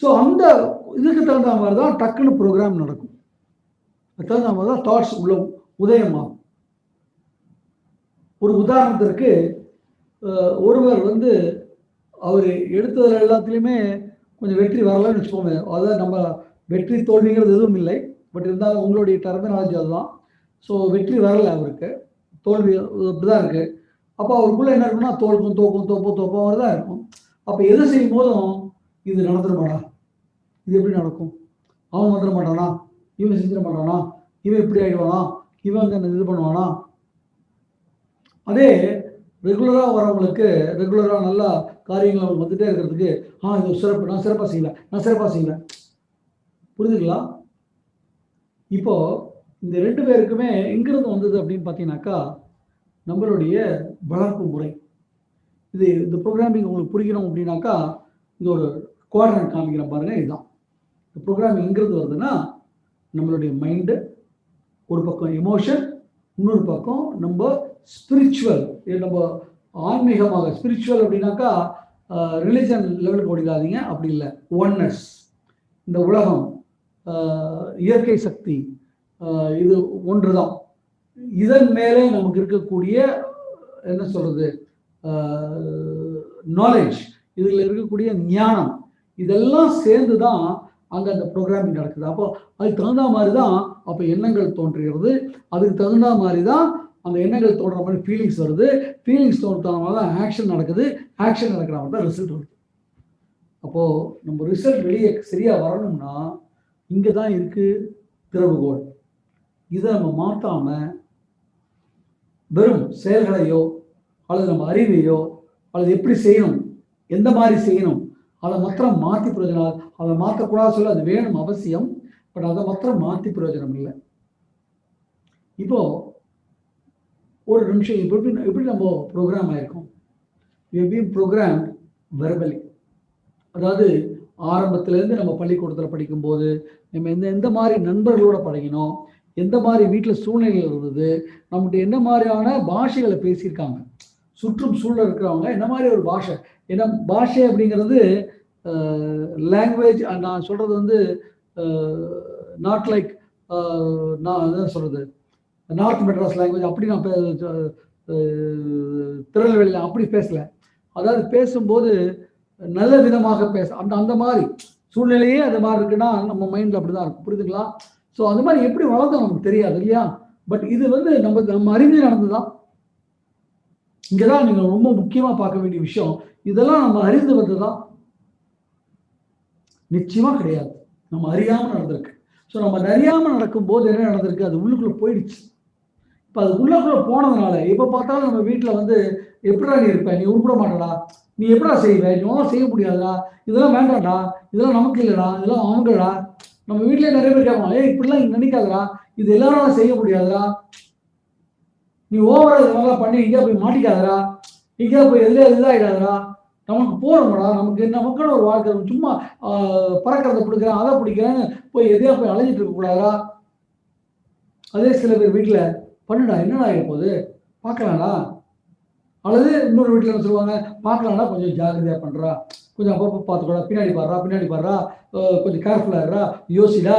ஸோ அந்த இதுக்கு தகுந்த மாதிரி தான் டக்குன்னு ப்ரோக்ராம் நடக்கும். அதுக்கு தகுந்த மாதிரி தான் தாட்ஸ் உள்ள உதயமாகும். ஒரு உதாரணத்திற்கு, ஒருவர் வந்து அவர் எடுத்ததில் எல்லாத்துலேயுமே கொஞ்சம் வெற்றி வரலன்னு வச்சுக்கோங்க. அதாவது நம்ம வெற்றி தோல்விங்கிறது எதுவும் இல்லை, பட் இருந்தாலும் உங்களுடைய டெர்மினாலஜி அதுதான். ஸோ வெற்றி வரலை அவருக்கு, தோல்வி அப்படிதான் இருக்குது. அப்போ அவருக்குள்ளே என்ன இருக்குன்னா தோப்பம் தான் இருக்கும். அப்போ எது செய்யும் போதும் இது நடந்துட மாட்டா, இது எப்படி நடக்கும், அவன் வந்துட மாட்டானா, இவன் செஞ்சிட மாட்டானா, இவன் இப்படி ஆகிடுவானா, இவன் இது பண்ணுவானா. அதே ரெகுலராக வரவங்களுக்கு, ரெகுலராக நல்லா காரியங்கள் அவங்க வந்துட்டே இருக்கிறதுக்கு, இது சிறப்பு, நான் சிறப்பாக செய்வேன். புரியுதுங்களா? இப்போ இந்த 2 பேருக்குமே எங்கிருந்து வந்தது அப்படின்னு பார்த்தீங்கன்னாக்கா, நம்மளுடைய வளர்ப்பு முறை. இந்த ப்ரோக்ராமிங் உங்களுக்கு புரியணும் அப்படின்னாக்கா, இந்த ஒரு குவாட்ரண்ட் காமிக்கிறேன் பாருங்க. இதுதான் இந்த ப்ரோக்ராமிங் எங்கிருந்து வருதுன்னா, நம்மளுடைய மைண்டு ஒரு பக்கம், எமோஷன் இன்னொரு பக்கம், நம்ம ஸ்பிரிச்சுவல், நம்ம ஆன்மீகமாக. ஸ்பிரிச்சுவல் அப்படின்னாக்கா ரிலிஜன் லெவலுக்கு ஓடிடாதீங்க, அப்படி இல்லை. ஒன்னஸ், இந்த உலகம், இயற்கை சக்தி, இது ஒன்று தான். இதன் மேலே நமக்கு இருக்கக்கூடிய என்ன சொல்றது, நாலேஜ், இதில் இருக்கக்கூடிய ஞானம், இதெல்லாம் சேர்ந்து தான் அங்கே அந்த ப்ரோக்ராமிங் நடக்குது. அப்போ அதுக்கு தகுந்த மாதிரி தான் அப்போ எண்ணங்கள் தோன்றுகிறது, அதுக்கு தகுந்த மாதிரி தான் அந்த எண்ணங்கள் தோன்ற மாதிரி ஃபீலிங்ஸ் வருது, ஃபீலிங்ஸ் தோன்றதுனால தான் ஆக்ஷன் நடக்குது, ஆக்ஷன் நடக்கிற மாதிரி தான் ரிசல்ட் வருது. அப்போது நம்ம ரிசல்ட் வெளியே சரியாக வரணும்னா இங்கே தான் இருக்குது திறவுகோல். இதை நம்ம மாற்றாமல் வெறும் செயல்களையோ அல்லது நம்ம அறிவையோ அல்லது எப்படி செய்யணும், எந்த மாதிரி செய்யணும், அதை மாத்திரம் மாற்றி பிரயோஜனம், அதை மாற்றக்கூடாது சொல்ல அது வேணும் அவசியம், பட் அதை மாத்திரம் மாற்றி பிரயோஜனம் இல்லை. இப்போ ஒரு நிமிஷம் எப்படி நம்ம ப்ரோக்ராம் ஆயிருக்கோம், ப்ரோக்ராம் வெர்பலி. அதாவது ஆரம்பத்திலேருந்து நம்ம பள்ளிக்கூடத்தில் படிக்கும்போது நம்ம எந்த மாதிரி நண்பர்களோட பழகினோம், எந்த மாதிரி வீட்டில் சூழ்நிலைகள் இருந்தது, நம்மகிட்ட என்ன மாதிரியான பாஷைகளை பேசியிருக்காங்க, சுற்றும் சூழல் இருக்கிறவங்க என்ன மாதிரி ஒரு பாஷை. ஏன்னா பாஷை அப்படிங்கிறது லாங்குவேஜ், நான் சொல்கிறது வந்து நாட் லைக் நான் என்ன சொல்கிறது நார்த் மெட்ராஸ் லாங்குவேஜ் அப்படி நான் திருநெல்வேலியில் அப்படி பேசலை. அதாவது பேசும்போது நல்ல விதமாக பேச அந்த மாதிரி சூழ்நிலையே அது மாதிரி இருக்குன்னா நம்ம மைண்டில் அப்படி தான் இருக்கும். புரியுதுங்களா? ஸோ அந்த மாதிரி எப்படி வளர்ந்தோம் நமக்கு தெரியாது இல்லையா? பட் இது வந்து நம்ம அறிவியல் நடந்துதான். இங்கே தான் நீங்கள் ரொம்ப முக்கியமாக பார்க்க வேண்டிய விஷயம், இதெல்லாம் நம்ம அறிந்து வந்ததுதான் நிச்சயமாக கிடையாது, நம்ம அறியாமல் நடந்திருக்கு. ஸோ நம்ம அறியாமல் நடக்கும்போது என்ன நடந்திருக்கு, அது உள்ளுக்குள்ளே போயிடுச்சு. இப்போ அது உள்ளுக்குள்ளே போனதுனால எப்போ பார்த்தாலும் நம்ம வீட்டில் வந்து எப்படா நீ இருப்ப, நீ உருப்பிட மாட்டடா, நீ எப்படா செய்வ, நீ செய்ய முடியாதா, இதெல்லாம் வேண்டாம்டா, இதெல்லாம் நமக்கு இல்லைடா, இதெல்லாம் அவங்கடா. நம்ம வீட்டிலே நிறைய பேர் கேட்பாங்க, இப்படிலாம் நினைக்காதடா, இது எல்லாரும் செய்ய முடியாதுடா, நீ ஓவரா இதெல்லாம் பண்ணி எங்கேயா போய் மாட்டிக்காதடா, எங்கேயா போய் எதுல இதாகிடாதடா, நமக்கு போறோம்டா, நமக்கான ஒரு வாழ்க்கை, சும்மா பறக்கிறத பிடிக்கிறேன் அதை பிடிக்கிறேன்னு போய் எதையா போய் அலைஞ்சிட்டு இருக்கக்கூடாதா. அதே சில பேர் வீட்டில் பண்ணுடா, என்னடா போகுது பார்க்கலாம்டா, அல்லது இன்னொரு வீட்டில் என்ன சொல்லுவாங்க, பார்க்கலாம்டா, கொஞ்சம் ஜாகிரதையாக பண்ணுறா, கொஞ்சம் அப்பப்போ பார்த்துக்கூடா, பின்னாடி பாடுறா, கொஞ்சம் கேர்ஃபுல்லாகிறா, யோசிடா.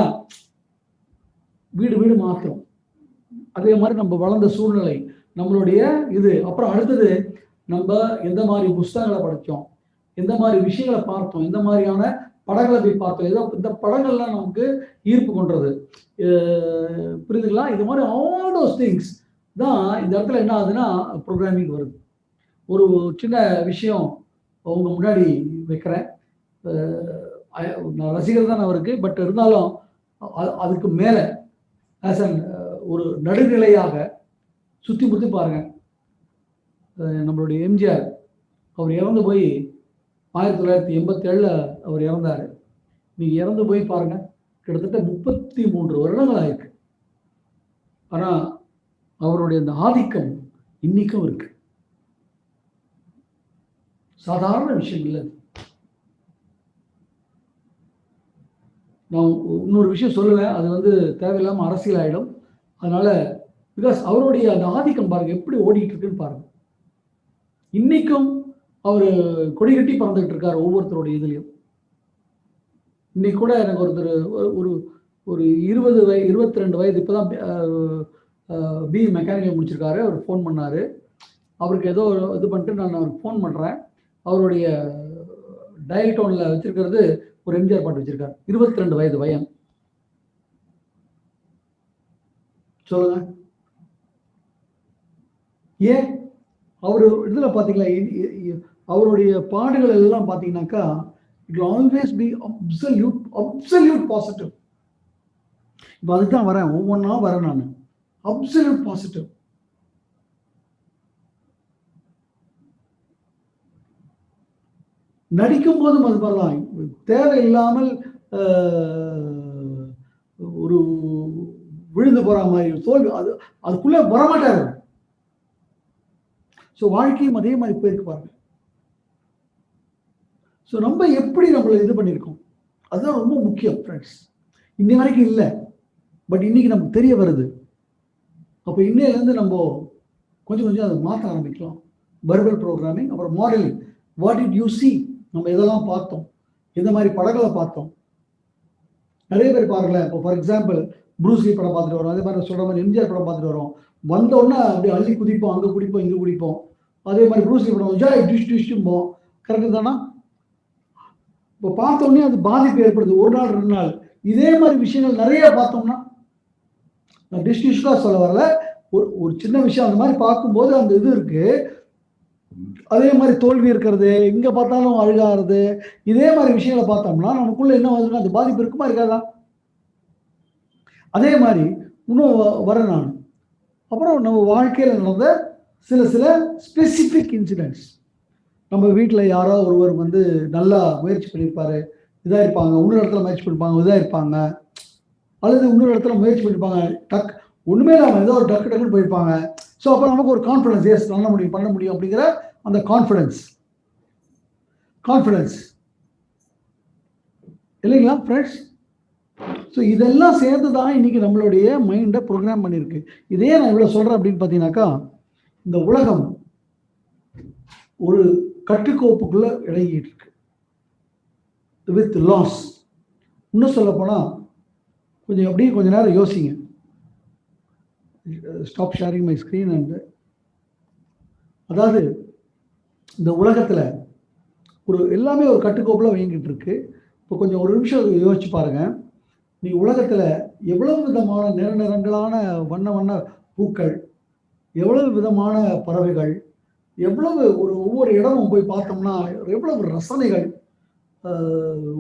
வீடு மாற்றும். அதே மாதிரி நம்ம வளர்ந்த சூழ்நிலை, நம்மளுடைய இது. அப்புறம் அடுத்தது நம்ம எந்த மாதிரி புஸ்தகங்களை படித்தோம், எந்த மாதிரி விஷயங்களை பார்த்தோம், எந்த மாதிரியான படங்களை போய் பார்த்தோம், ஏதோ இந்த படங்கள்லாம் நமக்கு ஈர்ப்பு கொண்டது. புரியுதுங்களா? இது மாதிரி ஆல் தோஸ் திங்ஸ் தான் இந்த இடத்துல என்ன ஆகுதுன்னா ப்ரோக்ராமிங் வருது. ஒரு சின்ன விஷயம் அவங்க முன்னாடி வைக்கிறேன். நான் ரசிகர் தான் அவருக்கு, பட் இருந்தாலும் அதுக்கு மேலே ஆஸ் அன் ஒரு நடுநிலையாக சுற்றி முற்றி பாருங்க. நம்மளுடைய எம்ஜிஆர் அவர் இறந்து போய் 1987 அவர் இறந்தார். நீங்கள் இறந்து போய் பாருங்க, கிட்டத்தட்ட 33 வருடங்கள் ஆயிருக்கு. ஆனால் அவருடைய அந்த ஆதிக்கம் இன்னைக்கும் இருக்கு. சாதாரண விஷயம் இல்லை. நான் இன்னொரு விஷயம் சொல்லுவேன், அது வந்து தேவையில்லாமல் அரசியல் ஆகிடும். அதனால பிகாஸ் அவருடைய அந்த ஆதிக்கம் பாருங்க எப்படி ஓடிட்டு இருக்குன்னு பாருங்க. இன்னைக்கும் அவர் கொடி கட்டி பறந்துகிட்டு இருக்காரு ஒவ்வொருத்தருடைய இதுலையும். இன்னைக்கு கூட எனக்கு ஒருத்தர் ஒரு 22 வயது இப்போதான் பி மெக்கானிக்கல் முடிச்சிருக்காரு. அவர் ஃபோன் பண்ணார். அவருக்கு ஏதோ இது பண்ணிட்டு நான் அவருக்கு ஃபோன் பண்ணுறேன். அவருடைய டயல் டோனில் வச்சிருக்கிறது ஒரு எம்ஜிஆர் பாட்டு வச்சிருக்காரு. 22 வயது பையன். சொல்லுங்க, ஏன்? அவர் இதில் பார்த்தீங்களா, அவருடைய பாடுகள் எல்லாம் பார்த்தீங்கன்னாக்கா it will always be absolute positive. இப்போ அதுதான் வரேன், ஒவ்வொன்றா வரேன் நான். Absolute positive. நடிக்கும் போதும் அது வரலாம். தேவையில்லாமல் ஒரு விழுந்து போற மாதிரி தோல்வி அதுக்குள்ள வரமாட்டாரு. ஸோ வாழ்க்கையும் அதே மாதிரி போயிருக்கு பாருங்க. ஸோ நம்ம எப்படி நம்மளை இது பண்ணியிருக்கோம் அதுதான் ரொம்ப முக்கியம் ஃப்ரெண்ட்ஸ். இன்னை வரைக்கும் இல்லை, பட் இன்னைக்கு நமக்கு தெரிய வருது. அப்போ இன்னையிலேருந்து நம்ம கொஞ்சம் அதை மாற்ற ஆரம்பிக்கலாம். வெர்பல் ப்ரோக்ராமிங், அப்புறம் modelling. What did you see? நம்ம இதெல்லாம் பார்த்தோம், எந்த மாதிரி படங்களை பார்த்தோம். நிறைய பேர் பாருங்களேன், இப்போ ஃபார் எக்ஸாம்பிள் ப்ரூஸ்லி படம் பார்த்துட்டு வரோம், அதே மாதிரி சொல்கிற மாதிரி எம்ஜிஆர் படம் பார்த்துட்டு வரோம். வந்தோடனே அப்படியே அள்ளி குதிப்போம், அங்கே குடிப்போம், இங்கே குடிப்போம். அதே மாதிரி ப்ரூஸ்லி படம் ஜாய் டிஷ்டும்போம். கரெக்டு தானா? இப்போ பார்த்தோன்னே அது பாதிப்பு ஏற்படுது, ஒரு நாள் 2 நாள். இதே மாதிரி விஷயங்கள் நிறைய பார்த்தோம்னா, நான் டிஷ்டாக சொல்ல வரல, ஒரு சின்ன விஷயம் அந்த மாதிரி பார்க்கும்போது அந்த இது இருக்கு. அதே மாதிரி தோல்வி இருக்கிறது, எங்க பார்த்தாலும் அழுகாறது, இதே மாதிரி விஷயங்களை பார்த்தோம்னா நமக்குள்ள என்ன வருதுன்னா அது பாதிப்பு இருக்குமா இருக்காதா? அதே மாதிரி இன்னும் வரேன் நான். அப்புறம் நம்ம வாழ்க்கையில் நடந்த சில ஸ்பெசிஃபிக் இன்சிடென்ட்ஸ். நம்ம வீட்டில் யாரோ ஒருவர் வந்து நல்லா முயற்சி பண்ணியிருப்பாரு, இதாக இருப்பாங்க. இன்னொரு இடத்துல முயற்சி பண்ணிருப்பாங்க, இதாக இருப்பாங்க. அல்லது இன்னொரு இடத்துல முயற்சி பண்ணியிருப்பாங்க, ஒன்றுமே இல்லாமல் ஏதோ ஒரு டக்குன்னு போயிருப்பாங்க. ஸோ அப்போ நமக்கு ஒரு கான்ஃபிடன்ஸ், எஸ் பண்ண முடியும் அப்படிங்கிற அந்த கான்ஃபிடன்ஸ் இல்லைங்களா ஃப்ரெண்ட்ஸ்? ஸோ இதெல்லாம் சேர்ந்து தான் இன்னைக்கு நம்மளுடைய மைண்டை ப்ரோக்ராம் பண்ணியிருக்கு. இதே நான் இவ்வளோ சொல்கிறேன் அப்படின்னு பார்த்தீங்கன்னாக்கா, இந்த உலகம் ஒரு கட்டுக்கோப்புக்குள்ள இறங்கிட்டு இருக்கு வித் லாஸ். இன்னும் சொல்ல போனால் கொஞ்ச நேரம் யோசிங்க. Stop sharing my screen. And அதாவது இந்த உலகத்தில் எல்லாமே ஒரு கட்டுக்கோப்பில் இயங்கிட்டு இருக்கு. இப்போ கொஞ்சம் ஒரு நிமிஷம் யோசிச்சு பாருங்க. நீ உலகத்தில் எவ்வளவு விதமான நிறங்களான வண்ண பூக்கள், எவ்வளவு விதமான பறவைகள், எவ்வளவு ஒவ்வொரு இடமும் போய் பார்த்தோம்னா எவ்வளவு ரசனைகள்.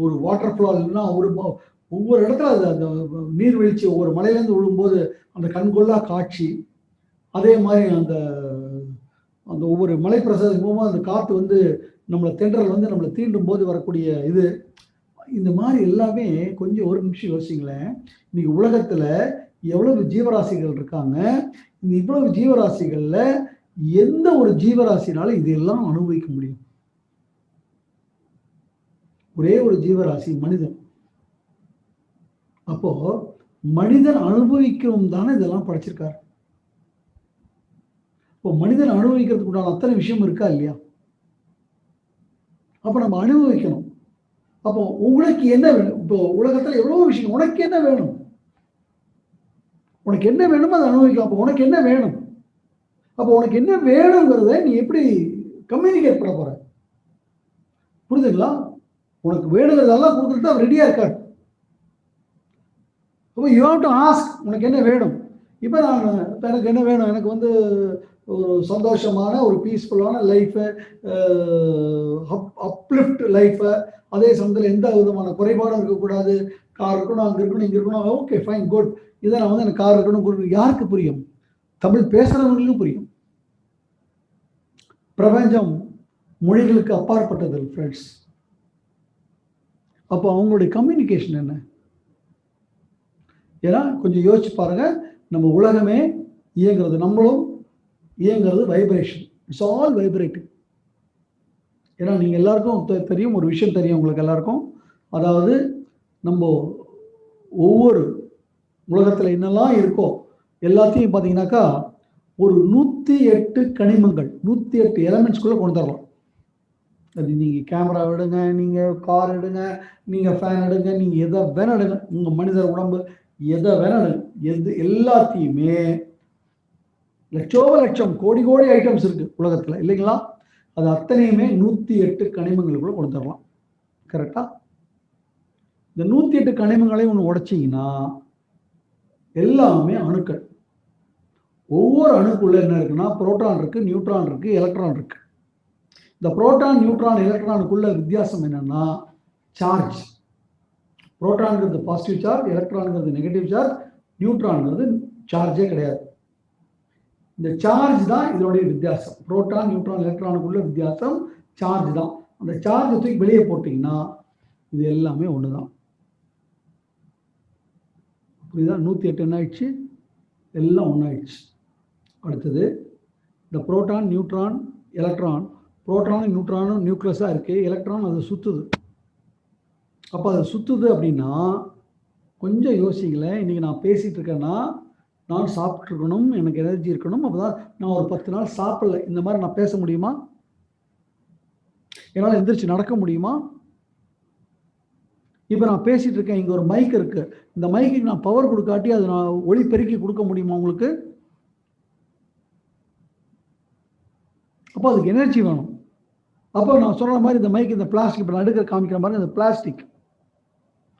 ஒரு வாட்டர் ஃபால்னா ஒவ்வொரு இடத்துல அந்த நீர்வீழ்ச்சி ஒவ்வொரு மலையிலேருந்து விழும்போது அந்த கண்கொள்ளா காட்சி. அதே மாதிரி அந்த ஒவ்வொரு மலை பிரசாதம் மூலமாக அந்த காற்று வந்து நம்மளை தென்றல் வந்து நம்மளை தீண்டும் போது வரக்கூடிய இது. இந்த மாதிரி எல்லாமே கொஞ்சம் ஒரு நிமிஷம் யோசிங்களேன். இன்னைக்கு உலகத்தில் எவ்வளவு ஜீவராசிகள் இருக்காங்க. இந்த இவ்வளவு ஜீவராசிகளில் எந்த ஒரு ஜீவராசினால இதெல்லாம் அனுபவிக்க முடியும்? ஒரே ஒரு ஜீவராசி மனிதன். அப்போ மனிதன் அனுபவிக்கிறோம் தானே இதெல்லாம் படைச்சிருக்காரு. இப்போ மனிதன் அனுபவிக்கிறதுக்கு உண்டான அத்தனை விஷயம் இருக்கா இல்லையா? அப்போ நம்ம அனுபவிக்கணும். அப்போ உங்களுக்கு என்ன வேணும்? இப்போ உலகத்தில் எவ்வளவு விஷயம். உனக்கு என்ன வேணும்? உனக்கு என்ன வேணுமோ அதை அனுபவிக்கலாம். அப்போ உனக்கு என்ன வேணும்? அப்போ உனக்கு என்ன வேணுங்கிறத நீ எப்படி கம்யூனிகேட் பண்ண போற? புரியுதுங்களா? உனக்கு வேணுங்கிறதெல்லாம் கொடுத்துட்டு தான் ரெடியா இருக்காரு. அப்போ யூ ஹேவ் டு ஆஸ்க், உனக்கு என்ன வேணும்? இப்போ எனக்கு என்ன வேணும்? எனக்கு வந்து ஒரு சந்தோஷமான ஒரு பீஸ்ஃபுல்லான லைஃபை, அப்லிஃப்ட் லைஃபை, அதே சமயத்தில் எந்த விதமான குறைபாடும் இருக்கக்கூடாது. கார் இருக்கணும், அங்கே இருக்கணும், இங்கே இருக்கணும். Okay fine good. இதை நான் வந்து எனக்கு கார் இருக்கணும். யாருக்கு புரியும்? தமிழ் பேசுகிறவங்களுக்கு புரியும். பிரபஞ்சம் மொழிகளுக்கு அப்பாற்பட்டது ஃப்ரெண்ட்ஸ். அப்போ அவங்களுடைய கம்யூனிகேஷன் என்ன? ஏன்னா கொஞ்சம் யோசிச்சு பாருங்க. நம்ம உலகமே இயங்குறது, நம்மளும் இயங்குறது வைப்ரேஷன். It's all vibrating. ஏன்னா நீங்கள் எல்லாருக்கும் தெரியும், ஒரு விஷயம் தெரியும் உங்களுக்கு எல்லாருக்கும். அதாவது நம்ம ஒவ்வொரு உலகத்தில் என்னெல்லாம் இருக்கோ எல்லாத்தையும் பார்த்தீங்கன்னாக்கா ஒரு 108 கனிமங்கள், 108 எலமெண்ட்ஸ்குள்ளே கொண்டு தரலாம். அது நீங்கள் கேமரா எடுங்க, நீங்கள் கார் எடுங்க, நீங்கள் ஃபேன் எடுங்க, நீங்கள் எதை வேணால் எடுங்க, உங்கள் மனிதர் உடம்பு எதை வேணால் எடுங்க, எல்லாத்தையுமே லட்சம் கோடி ஐட்டம்ஸ் இருக்குது உலகத்தில் இல்லைங்களா? அது அத்தனையுமே 108 கனிமங்களுக்குள்ள கொண்டு தரலாம். கரெக்டா? இந்த 108 கனிமங்களையும் ஒன்று உடைச்சிங்கன்னா எல்லாமே அணுக்கள். ஒவ்வொரு அணுக்குள்ள என்ன இருக்குன்னா புரோட்டான் இருக்கு, நியூட்ரான் இருக்கு, எலக்ட்ரான் இருக்கு. இந்த புரோட்டான், நியூட்ரான், எலக்ட்ரானுக்குள்ள வித்தியாசம் என்னன்னா சார்ஜ். புரோட்டான்ங்கிறது பாசிட்டிவ் சார்ஜ், எலக்ட்ரான்ங்கிறது நெகட்டிவ் சார்ஜ், நியூட்ரான்ங்கிறது சார்ஜே கிடையாது. இந்த சார்ஜ் தான் இதனுடைய வித்தியாசம். புரோட்டான், நியூட்ரான், எலக்ட்ரானுக்குள்ள வித்தியாசம் சார்ஜ் தான். அந்த சார்ஜ் தூக்கி வெளியே போட்டிங்கன்னா இது எல்லாமே ஒன்று தான். புரியுதா? 108 என்ன ஆயிடுச்சு? எல்லாம் ஒன்றாயிடுச்சு. அடுத்தது இந்த புரோட்டான், நியூட்ரான், எலக்ட்ரான். புரோட்டானும் நியூட்ரானும் நியூக்ளியஸாக இருக்குது, எலக்ட்ரான் அது சுற்றுது. அப்போ அது சுற்றுது அப்படின்னா கொஞ்சம் யோசிங்களேன். இன்றைக்கி நான் பேசிகிட்டு இருக்கேன்னா நான் சாப்பிட்ருக்கணும், எனக்கு எனர்ஜி இருக்கணும். அப்போ தான் நான் ஒரு 10 நாள் சாப்பிடல, இந்த மாதிரி நான் பேச முடியுமா? என்னால் எந்திரிச்சு நடக்க முடியுமா? இப்போ நான் பேசிகிட்டு இருக்கேன், இங்கே ஒரு மைக் இருக்குது. இந்த மைக்கு நான் பவர் கொடுக்காட்டி அது நான் ஒளி பெருக்கி கொடுக்க முடியுமா உங்களுக்கு? அப்போ அதுக்கு எனர்ஜி வேணும். அப்போ நான் சொல்கிற மாதிரி இந்த மைக், இந்த பிளாஸ்டிக், இப்போ நான் எடுக்கிற காமிக்கிற மாதிரி இந்த பிளாஸ்டிக்,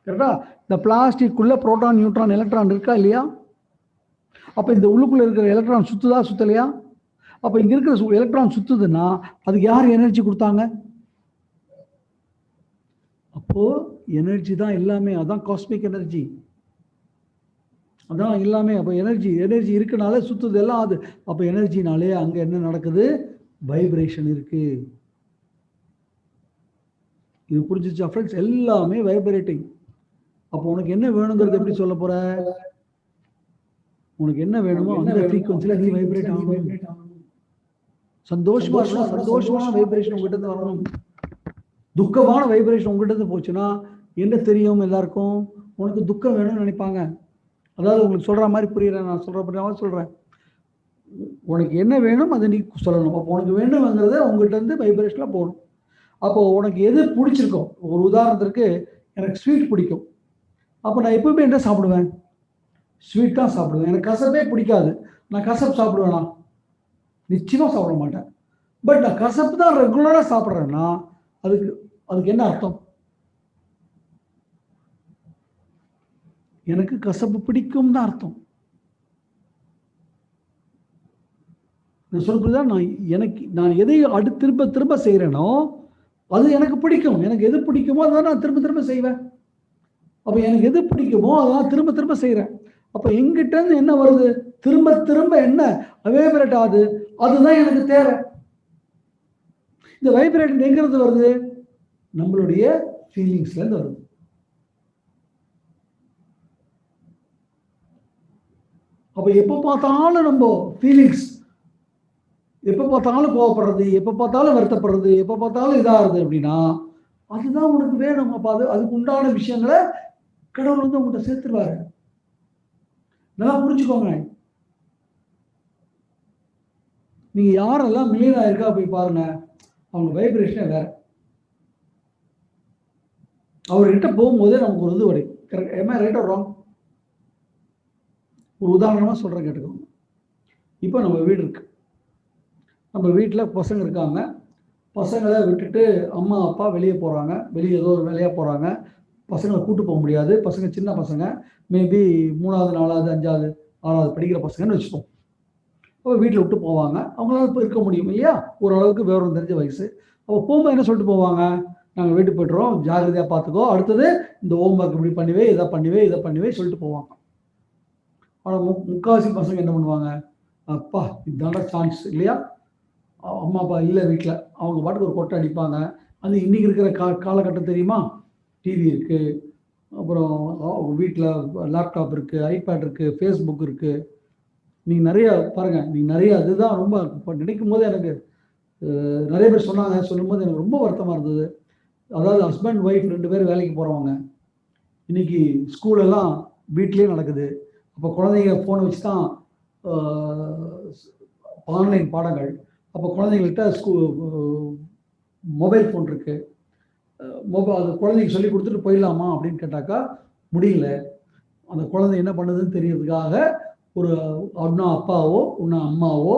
கரெக்டா? இந்த பிளாஸ்டிக்குள்ளே புரோட்டான், நியூட்ரான், எலக்ட்ரான் இருக்கா இல்லையா? அப்போ இந்த உள்ளுக்குள்ளே இருக்கிற எலக்ட்ரான் சுற்றுதா சுற்றலையா? அப்போ இங்கே இருக்கிற எலக்ட்ரான் சுற்றுதுன்னா அதுக்கு யார் எனர்ஜி கொடுத்தாங்க? அப்போது எனர்ஜி தான் எல்லாமே. அதான் காஸ்மிக் எனர்ஜி, அதான் எல்லாமே. அப்போ எனர்ஜி இருக்குனாலே சுற்றுது எல்லாம் அது. அப்போ எனர்ஜினாலே அங்கே என்ன நடக்குது? வைப்ரேஷன் இருக்குது. இது புரிஞ்சிச்சா ஃப்ரெண்ட்ஸ்? எல்லாமே வைப்ரேட்டிங். அப்போ உனக்கு என்ன வேணுங்கிறது எப்படி சொல்ல போற? உனக்கு என்ன வேணுமோ அந்த ஃப்ரீக்வன்சியில் நீ வைப்ரேட் ஆகணும். சந்தோஷமா இருக்கணும், சந்தோஷமான வைப்ரேஷன் உங்ககிட்ட இருந்து வரணும். துக்கமான வைப்ரேஷன் உங்ககிட்ட இருந்து போச்சுன்னா என்ன தெரியும் எல்லாருக்கும்? உனக்கு துக்கம் வேணும்னு நினைப்பாங்க. அதாவது உங்களுக்கு சொல்ற மாதிரி புரியல, நான் சொல்ற சொல்றேன். உனக்கு என்ன வேணும் அதை நீ சொல்லணும். அப்போ உனக்கு வேணுங்கிறத உங்ககிட்ட இருந்து வைப்ரேஷன்ல போகணும். அப்போ உனக்கு எது பிடிச்சிருக்கோம்? ஒரு உதாரணத்திற்கு எனக்கு ஸ்வீட் பிடிக்கும். அப்போ நான் எப்பவுமே என்ன சாப்பிடுவேன்? ஸ்வீட் தான் சாப்பிடுவேன். எனக்கு கசப்பே பிடிக்காது. நான் கசப்பு சாப்பிடுவேனா? நிச்சயமாக சாப்பிட மாட்டேன். பட் நான் கசப்பு தான் ரெகுலராக சாப்பிட்றேன்னா அதுக்கு என்ன அர்த்தம்? எனக்கு கசப்பு பிடிக்கும் தான் அர்த்தம். நான் சொல்றதுதான், நான் எதை திரும்ப திரும்ப செய்கிறேனோ அது எனக்கு பிடிக்கும். எனக்கு எது பிடிக்குமோ அதான் நான் திரும்ப திரும்ப செய்வேன். அப்போ எனக்கு எது பிடிக்குமோ அதான் திரும்ப திரும்ப செய்கிறேன். அப்போ எங்கிட்ட இருந்து என்ன வருது? திரும்ப திரும்ப என்ன வைப்ரேட் ஆகுது? அதுதான் எனக்கு தேவை. இந்த வைப்ரேட் எங்கிருந்து வருது? நம்மளுடைய ஃபீலிங்ஸ்ல இருந்து வருது. அப்போ எப்போ பார்த்தாலும் நம்ம ஃபீலிங்ஸ், எப்போ பார்த்தாலும் கோவப்படுறது, எப்போ பார்த்தாலும் வருத்தப்படுறது, எப்போ பார்த்தாலும் இதாகுது அப்படின்னா அதுதான் உனக்கு வேணும். அப்போ அதுக்கு உண்டான விஷயங்களை கடவுள் வந்து உங்கள்கிட்ட சேர்த்துருவாரு. நல்லா புரிஞ்சுக்கோங்க. நீங்க யாரெல்லாம் மில்லியன் ஆயிருக்கா போய் பாருங்க, அவங்க வைப்ரேஷனே வேற. அவர்கிட்ட போகும்போதே நமக்கு ஒரு இது வரும். கரெக்ட்? ஏமா ரைட் ஆர் ராங்? ஒரு உதாரணமா சொல்றேன், கேட்டுக்கோங்க. இப்போ நம்ம வீடு இருக்கு. நம்ம வீட்டில் பசங்க இருக்காங்க. பசங்களை விட்டுட்டு அம்மா அப்பா வெளியே போகிறாங்க. வெளியே ஏதோ ஒரு வேலையாக போகிறாங்க. பசங்களை கூட்டு போக முடியாது. பசங்க சின்ன பசங்க, மேபி 3வது 4வது 5வது 6வது படிக்கிற பசங்கன்னு வச்சுப்போம். அப்போ வீட்டில் விட்டு போவாங்க. அவங்களால இப்போ இருக்க முடியும் இல்லையா? ஓரளவுக்கு விவரம் தெரிஞ்ச வயசு. அப்போ போகும்போது என்ன சொல்லிட்டு போவாங்க? நாங்கள் வீட்டுக்கு போய்ட்டுறோம், ஜாகிரதையாக பார்த்துக்கோ, அடுத்தது இந்த ஹோம்ஒர்க் இப்படி பண்ணிவே, இதை பண்ணிவே சொல்லிட்டு போவாங்க. ஆனால் முக்கால்வாசி பசங்க என்ன பண்ணுவாங்க? அப்பா இதான சான்ஸ் இல்லையா? அம்மா அப்பா இல்லை வீட்டில், அவங்க பாட்டுக்கு ஒரு கொட்டை அடிப்பாங்க. அது இன்றைக்கி இருக்கிற காலகட்டம் தெரியுமா? டிவி இருக்குது, அப்புறம் வீட்டில் லேப்டாப் இருக்குது, ஐபேட் இருக்குது, ஃபேஸ்புக் இருக்குது. நீங்கள் நிறைய பாருங்கள், நீங்கள் நிறைய அதுதான் ரொம்ப இப்போ நினைக்கும் போது எனக்கு நிறைய பேர் சொன்னாங்க. சொல்லும்போது எனக்கு ரொம்ப வருத்தமாக இருந்தது. அதாவது ஹஸ்பண்ட் ஒய்ஃப் 2 பேரும் வேலைக்கு போகிறவங்க. இன்றைக்கி ஸ்கூலெல்லாம் வீட்லேயே நடக்குது. அப்போ குழந்தைங்க ஃபோனை வச்சு தான் ஆன்லைன் பாடங்கள். அப்போ குழந்தைங்கள்கிட்ட மொபைல் ஃபோன் இருக்குது. அது குழந்தைங்க சொல்லி கொடுத்துட்டு போயிடலாமா அப்படின்னு கேட்டாக்கா முடியல. அந்த குழந்தை என்ன பண்ணுதுன்னு தெரியறதுக்காக ஒரு ஒன்றா அப்பாவோ ஒன்றா அம்மாவோ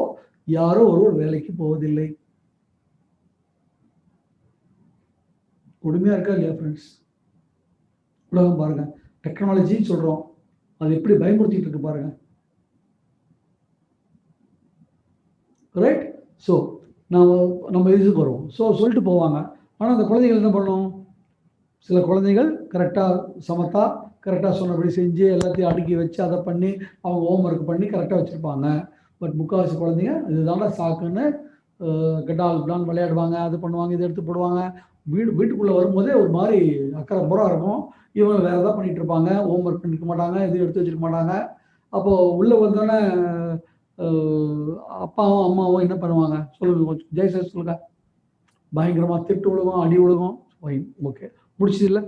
யாரோ ஒருவர் வேலைக்கு போவதில்லை. கொடுமையாக இருக்கா இல்லையா ஃப்ரெண்ட்ஸ்? உலகம் பாருங்க, டெக்னாலஜின்னு சொல்கிறோம், அது எப்படி பயன்படுத்திட்டு இருக்கு பாருங்க. ரைட்? ஸோ நம்ம இதுக்கு வருவோம். ஸோ சொல்லிட்டு போவாங்க. ஆனால் அந்த குழந்தைகள் என்ன பண்ணும்? சில குழந்தைகள் கரெக்டாக சமத்தா கரெக்டாக சொன்னபடி செஞ்சு எல்லாத்தையும் அடுக்கி வச்சு அதை பண்ணி அவங்க ஹோம்ஒர்க் பண்ணி கரெக்டாக வச்சுருப்பாங்க. பட் முக்கால்வாசி குழந்தைங்க இதுதான சாக்குன்னு கெட்டால் விளையாடுவாங்க, அது பண்ணுவாங்க, இதை எடுத்து போடுவாங்க. வீட்டுக்குள்ளே வரும்போதே ஒரு மாதிரி அக்கறை புறம் இருக்கும். இவங்க வேறு எதாவது பண்ணிகிட்டு இருப்பாங்க, ஹோம்ஒர்க் பண்ணிக்க மாட்டாங்க, எதுவும் எடுத்து வச்சுருக்க மாட்டாங்க. அப்போது உள்ளே வந்தோடனே அப்பாவும் அம்மாவும் என்ன பண்ணுவாங்க சொல்லுங்க, கொஞ்சம் ஜெயசேஷ் சொல்லுங்க. பயங்கரமாக திட்டு விழுகும், அடி விழுகும். ஓகே, முடிச்சது இல்லை,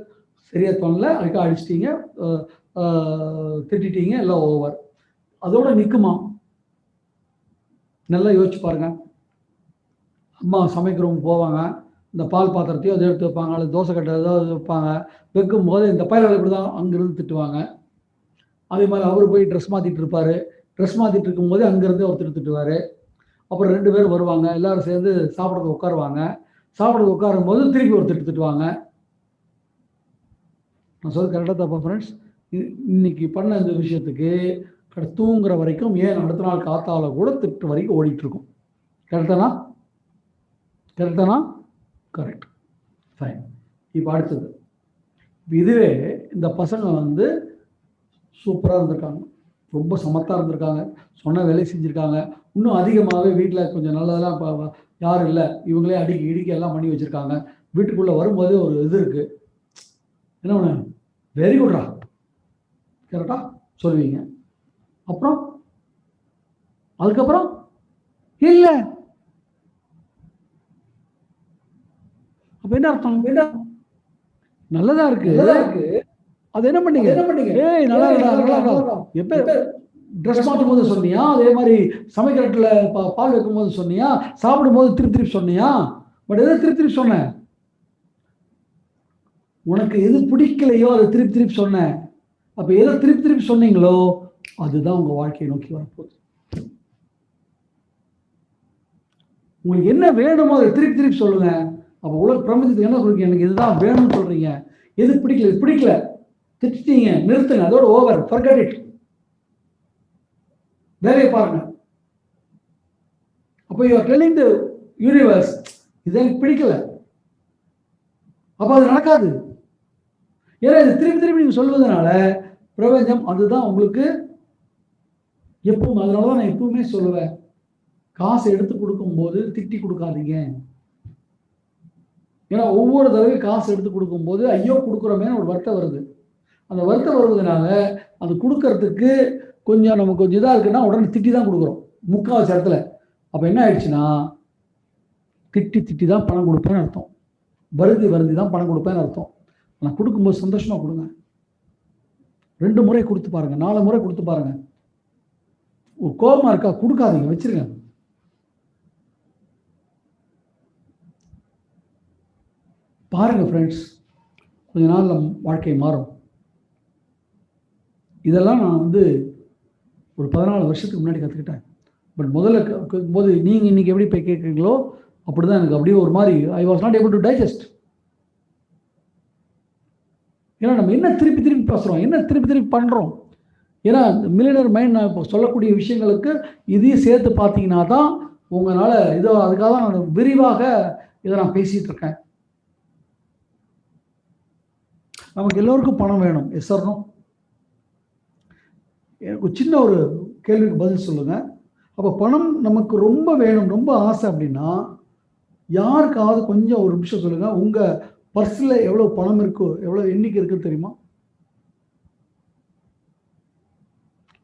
சரியா தோணல, அதுக்காக அடிச்சிட்டீங்க, திட்டிட்டீங்க, எல்லாம் ஓவர். அதோட நிற்குமா? நல்லா யோசிச்சு பாருங்க. அம்மா சமைக்கிறவங்க போவாங்க, இந்த பால் பாத்திரத்தையும் அதை எடுத்து வைப்பாங்க, அல்லது தோசை கட்டை ஏதாவது வைப்பாங்க. வைக்கும் போது இந்த பயிர்கள் இப்படி தான் அங்கிருந்து திட்டுவாங்க. அதே மாதிரி அவர் போய் ட்ரெஸ் மாற்றிட்டு இருப்பார். ட்ரெஸ் மாற்றிட்டு இருக்கும்போது அங்கேருந்து ஒருத்தர் திட்டுவார். அப்புறம் 2 பேர் வருவாங்க, எல்லோரும் சேர்ந்து சாப்பிட்றதுக்கு உட்காருவாங்க. சாப்பிட்றதுக்கு உட்காரும் போது திருப்பி ஒருத்தர் திட்டுவாங்க. நான் சொல்றது கரெக்டாக தப்பா ஃப்ரெண்ட்ஸ்? இன்னைக்கு பண்ண இந்த விஷயத்துக்கு தூங்குற வரைக்கும், ஏன் அடுத்த நாள் காத்தால கூட திட்டு வரைக்கும் ஓடிட்டு இருக்கும். கரெக்டானா? கரெக்ட். ஃபைன். இப்போ அடுத்தது, இதுவே இந்த பசங்க வந்து சூப்பராக இருந்திருக்காங்க, ரொம்ப சமத்தாக இருந்திருக்காங்க, சொன்ன வேலையை செஞ்சுருக்காங்க, இன்னும் அதிகமாகவே வீட்டில் கொஞ்சம் நல்லதெல்லாம் இப்போ யாரும் இல்லை, இவங்களே இடிக்க எல்லாம் பண்ணி வச்சுருக்காங்க. வீட்டுக்குள்ளே வரும்போது ஒரு இது இருக்குது, என்ன ஒன்று, வெரி குட்ரா, கரெக்டாக சொல்லுவீங்க. அப்புறம் அதுக்கப்புறம் இல்லை, அப்போ என்ன அர்த்தம்? நல்லதா இருக்கு. அது என்ன பண்ணீங்க? ஏய் நல்லா எப்ப ட்ரெஸ் மாற்றும் போது சொன்னியா? அதே மாதிரி சமைக்கிறதுல பால் வைக்கும் போது சொன்னியா? சாப்பிடும் போது திருப்பி சொன்னியா? பட் எதை திருப்பி சொன்ன? உனக்கு எது பிடிக்கலையோ அதை திருப்பி சொன்ன. அப்ப எதை திருப்பி சொன்னீங்களோ அதுதான் உங்க வாழ்க்கையை நோக்கி வரப்போகுது. உங்களுக்கு என்ன வேணுமோ அதை திருப்பி சொல்லுங்க. அப்ப உலக பிரபஞ்சத்துக்கு என்ன சொல்றீங்க? எனக்கு இதுதான் வேணும்னு சொல்றீங்க. எது பிடிக்கல திட்டீங்க, நிறுத்துங்க, அதோட ஓவர், ஃபர்கெட் இட், வேலையை பாருங்க. அப்போ you are telling the universe, இது எனக்கு பிடிக்கல, அப்ப அது நடக்காது. ஏன்னா இது திருப்பி நீங்க சொல்வதனால பிரபஞ்சம் அதுதான் உங்களுக்கு எப்பவும். அதனாலதான் நான் எப்பவுமே சொல்லுவேன், காசை எடுத்து கொடுக்கும் போது திட்டி கொடுக்காதீங்க. ஏன்னா ஒவ்வொரு தடவையும் காசு எடுத்து கொடுக்கும்போது ஐயோ கொடுக்குறோமே ஒரு வருத்தம் வருது. அந்த வருத்தம் வருவதனால அது கொடுக்கறதுக்கு கொஞ்சம் நமக்கு கொஞ்சம் இதாக இருக்குன்னா உடனே திட்டி தான் கொடுக்குறோம் முக்கால்வாசி இடத்துல. அப்போ என்ன ஆயிடுச்சுன்னா, திட்டி தான் பணம் கொடுப்பேன்னு அர்த்தம், வருந்தி தான் பணம் கொடுப்பேன்னு அர்த்தம். ஆனால் கொடுக்கும்போது சந்தோஷமாக கொடுங்க. 2 முறை கொடுத்து பாருங்க, 4 முறை கொடுத்து பாருங்க. ஒரு கோபமாக இருக்கா, கொடுக்காதீங்க, வச்சிருங்க. பாருங்க ஃப்ரெண்ட்ஸ், கொஞ்ச நாள்ல வாழ்க்கை மாறும். இதெல்லாம் நான் வந்து ஒரு 14 வருஷத்துக்கு முன்னாடி கற்றுக்கிட்டேன். பட் முதல்ல போது நீங்கள் இன்னைக்கு எப்படி போய் கேட்குறீங்களோ அப்படிதான் எனக்கு அப்படியே ஒரு மாதிரி I was not able to digest. ஏன்னா நம்ம என்ன திருப்பி பேசுகிறோம், என்ன திருப்பி பண்ணுறோம். ஏன்னா மில்லியனர் மைண்ட் நான் இப்போ சொல்லக்கூடிய விஷயங்களுக்கு இதையும் சேர்த்து பார்த்தீங்கன்னா தான் உங்களால் இதோ, அதுக்காக தான் நான் விரிவாக இதை நான் பேசிகிட்டு இருக்கேன். நமக்கு எல்லோருக்கும் பணம் வேணும், எஸ் ஆர் நோ? எனக்கு சின்ன ஒரு கேள்விக்கு பதில் சொல்லுங்க. அப்போ பணம் நமக்கு ரொம்ப வேணும், ரொம்ப ஆசை அப்படின்னா யாருக்காவது கொஞ்சம் ஒரு நிமிஷம் சொல்லுங்க, உங்க பர்ஸ்ல எவ்வளவு பணம் இருக்கோ, எவ்வளவு எண்ணிக்கை இருக்குன்னு தெரியுமா?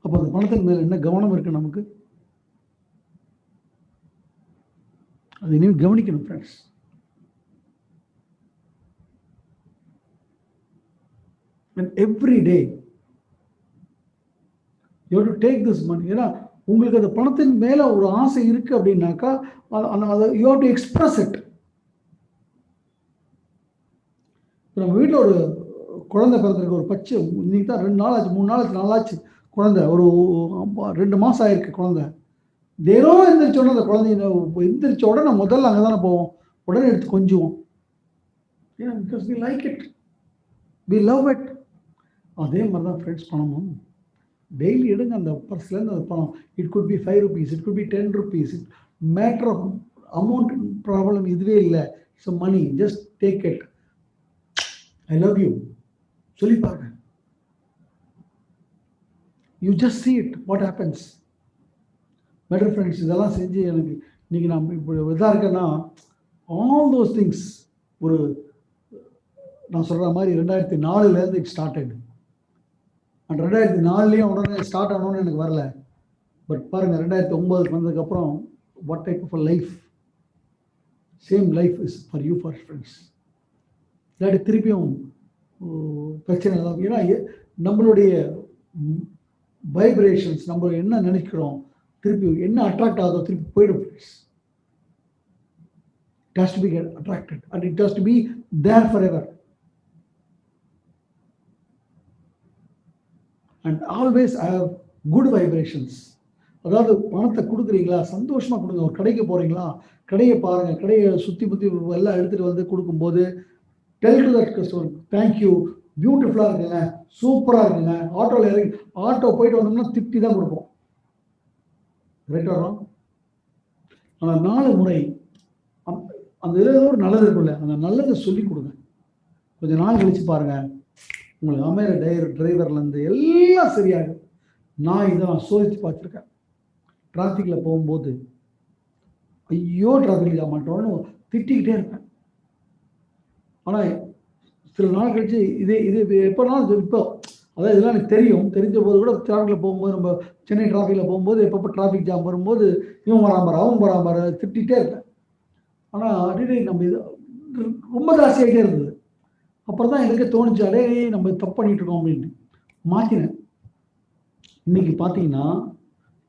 அப்போ அந்த பணத்தின் மேல என்ன கவனம் இருக்கு நமக்கு? அது இனிமே கவனிக்கணும் friends. And every day you have to take this money. ஏன்னா உங்களுக்கு அந்த பணத்தின் மேல ஒரு ஆசை இருக்கு அப்படின்னாக்கா you have to express it. நம்ம வீட்டில் ஒரு குழந்தை பிறந்திருக்கு, ஒரு பச்சை, இன்னைக்கு தான் 2 நாள் ஆச்சு, 3 நாள் ஆச்சு, 4 ஆச்சு குழந்தை, ஒரு 2 மாதம் ஆயிருக்கு குழந்தை. தினம் எந்திரிச்சோடனே அந்த குழந்தைய எந்திரிச்ச உடனே முதல்ல அங்கே தானே போவோம், உடனே எடுத்து கொஞ்சுவோம். ஏன்னா because we like it, we love it. அதே மாதிரி தான் ஃப்ரெண்ட்ஸ் பணமும். டெய்லி எடுங்க அந்த பர்ஸ்லேருந்து அந்த பணம். It could be 5 rupees, it could be 10 rupees. Matter of amount problem இதுவே இல்லை. So money, just take it. I love you சொல்லி பாருங்க. You just see it, what happens. Matter friends, இதெல்லாம் செஞ்சு எனக்கு இன்னைக்கு நான் இப்போ இதாக இருக்கேன்னா ஆல் தோஸ் திங்ஸ் ஒரு நான் சொல்கிற மாதிரி 2004 இட் ஸ்டார்டட். அண்ட் 2004 உடனே ஸ்டார்ட் ஆகணும்னு எனக்கு வரல. பட் பாருங்கள் 2009 வந்ததுக்கப்புறம் what type of a life, same life is for you, for friends. இல்லாட்டி திருப்பியும் பிரச்சனை தான். ஏன்னா நம்மளுடைய வைப்ரேஷன்ஸ், நம்ம என்ன நினைக்கிறோம், திருப்பி என்ன அட்ராக்ட் ஆகுதோ திருப்பி போயிடும் friends. It has to be attracted and it has to be there forever. And always have good vibrations. அதாவது பணத்தை கொடுக்குறீங்களா, சந்தோஷமாக கொடுங்க. ஒரு கடைக்கு போகிறீங்களா, கடையை பாருங்கள், கடையை சுற்றி எல்லாம் எடுத்துகிட்டு வந்து கொடுக்கும்போது tell to that customer, thank you, பியூட்டிஃபுல்லாக இருக்குங்க, சூப்பராக இருக்குங்க. ஆட்டோவில் இறங்கி ஆட்டோ போயிட்டு வந்தோம்னா திட்டி தான் கொடுப்போம். ரைட்டாக வரும். ஆனால் 4 முறை அந்த ஏதோ ஒரு நல்லது இருக்குல்ல, அந்த நல்லதை சொல்லி கொடுங்க. கொஞ்சம் நாள் கழிச்சு பாருங்க, உங்களுக்கு அமையிற டிரைவர்லேருந்து எல்லாம் சரியாகும். நான் இதை சோதித்து பார்த்துருக்கேன். டிராஃபிக்கில் போகும்போது ஐயோ டிராஃபிக் ஜாம் மாட்டோன்னு திட்டிக்கிட்டே இருப்பேன். ஆனால் சில நாள் கழிச்சு இது எப்போனாலும் இப்போ அதாவது இதெல்லாம் எனக்கு தெரிஞ்ச போது கூட டிராஃபிக்கில் போகும்போது, நம்ம சென்னை டிராஃபிக்கில் போகும்போது எப்பப்போ டிராஃபிக் ஜாம் வரும்போது இவன் வராமர் அவன் வராமர் திட்டிகிட்டே இருப்பேன். ஆனால் அடிக்கடி நம்ம இது ரொம்ப ஜாஸ்தியாகிட்டே இருந்தது. அப்புறம் தான் எனக்கு தோணுச்சு, அடே நம்ம தப்பு பண்ணிட்டு இருக்கோம் அப்படின்ட்டு மாற்றினேன். இன்னைக்கு பார்த்தீங்கன்னா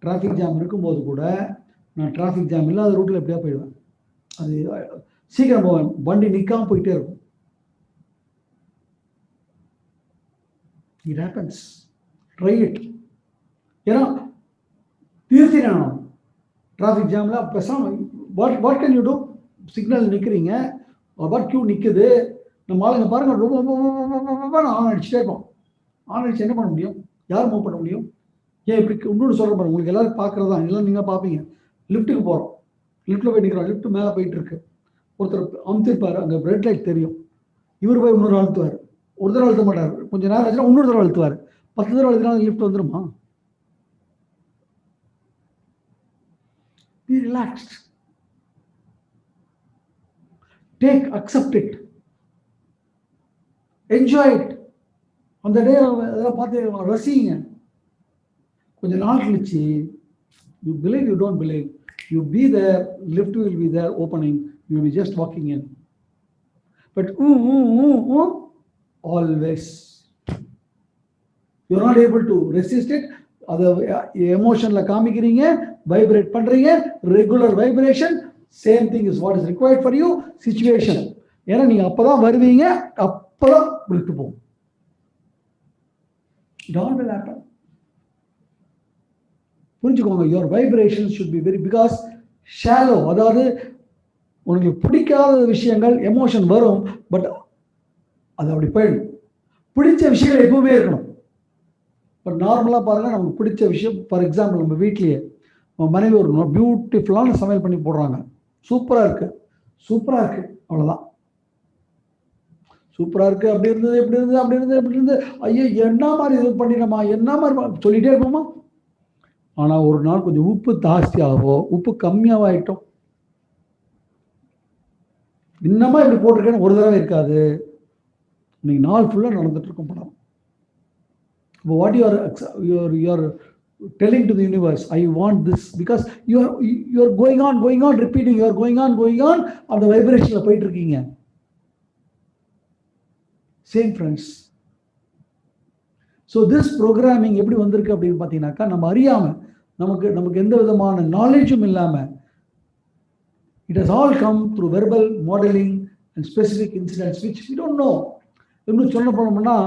டிராஃபிக் ஜாம் இருக்கும்போது கூட நான் டிராஃபிக் ஜாம் இல்லாத ரூட்டில் எப்படியா போயிடுவேன். அது சீக்கிரம் போவேன், வண்டி நிற்காம போயிட்டே இருக்கும். It happens, try it. ஏன்னா தீர்த்தினானோ டிராஃபிக் ஜாமில் பேசாமல் what can you do? Signal நிற்கிறீங்க, வாட் கியூ நிற்குது, நம்ம ஆளுங்க பாருங்கள் ரொம்ப ஆன் அடிச்சுட்டே இருப்போம். ஆன் அடிச்சு என்ன பண்ண முடியும்? யார் மூவ் பண்ண முடியும்? ஏன் இப்படி இன்னொன்று சொல்கிற பாருங்க, உங்களுக்கு எல்லாரும் பார்க்குறது தான், எல்லாம் நீங்கள் பார்ப்பீங்க. லிஃப்ட்டுக்கு போகிறோம், லிஃப்ட்டில் போய் நிற்கிறோம், லிஃப்ட் மேலே போயிட்டு இருக்கு, ஒருத்தர் அமுத்திருப்பார், அங்கே ரெட் லைட் தெரியும், இவர் போய் இன்னொரு அழுத்துவார், ஒரு தடவை அழுத்த மாட்டார், கொஞ்சம் நேரம் ஆச்சுன்னா இன்னொரு தடவை அழுத்துவார், 10 தடவை அழுத்தினா லிஃப்ட் வந்துடுமா? Be relaxed. Accept it. Enjoy it. அந்த டே அதெல்லாம் பார்த்து ரசிங்க. கொஞ்சம் நாள் கழிச்சு you believe, you don't believe, you be there, lift will be there opening, you will be just walking in. But always you are not able to resist it. அதை எமோஷன்ல காமிக்கிறீங்க, வைப்ரேட் பண்றீங்க, regular vibration. Same thing is what is required for you situation. ஏன்னா நீங்க அப்பதான் வருவீங்க, அப்பதான் விட்டு போகும். It all will happen. புரிஞ்சுக்கோங்க, your vibrations should be very, because shallow. அதாவது உங்களுக்கு பிடிக்காத விஷயங்கள் எமோஷன் வரும், பட் அது அப்படி போயிடும். பிடிச்ச விஷயங்கள் எப்பவுமே இருக்கணும். பட் நார்மலாக பாருங்கள், நமக்கு பிடிச்ச விஷயம், ஃபார் எக்ஸாம்பிள் நம்ம வீட்லேயே நம்ம மனைவி ஒரு பியூட்டிஃபுல்லான சமையல் பண்ணி போடுறாங்க, சூப்பராக இருக்குது, அவ்வளோதான். சூப்பராக இருக்குது, அப்படி இருந்தது, ஐயோ என்ன மாதிரி இது பண்ணிடமா, என்ன மாதிரி சொல்லிகிட்டே இருப்போமா. ஆனால் ஒரு நாள் கொஞ்சம் உப்பு ஜாஸ்தியாகவோ உப்பு கம்மியாகிட்டோம், இன்னமா இப்படி போட்டிருக்கேன்னு ஒரு தடவை இருக்காது, இன்னைக்கு நாள் ஃபுல்லாக நடந்துட்டு இருக்கும் படம். What you are telling to the universe, I want this, because you are going on repeating, you are going on அந்த வைப்ரேஷன்ல போயிட்டு இருக்கீங்க. Same friends. So this programming எப்படி வந்திருக்கு அப்படின்னு பார்த்தீங்கன்னாக்கா, நம்ம அறியாம நமக்கு எந்த விதமான நாலேஜும் இல்லாம, it has all come through verbal modeling and specific incidents which we don't know. இன்னும் சொல்ல போனோம்னா,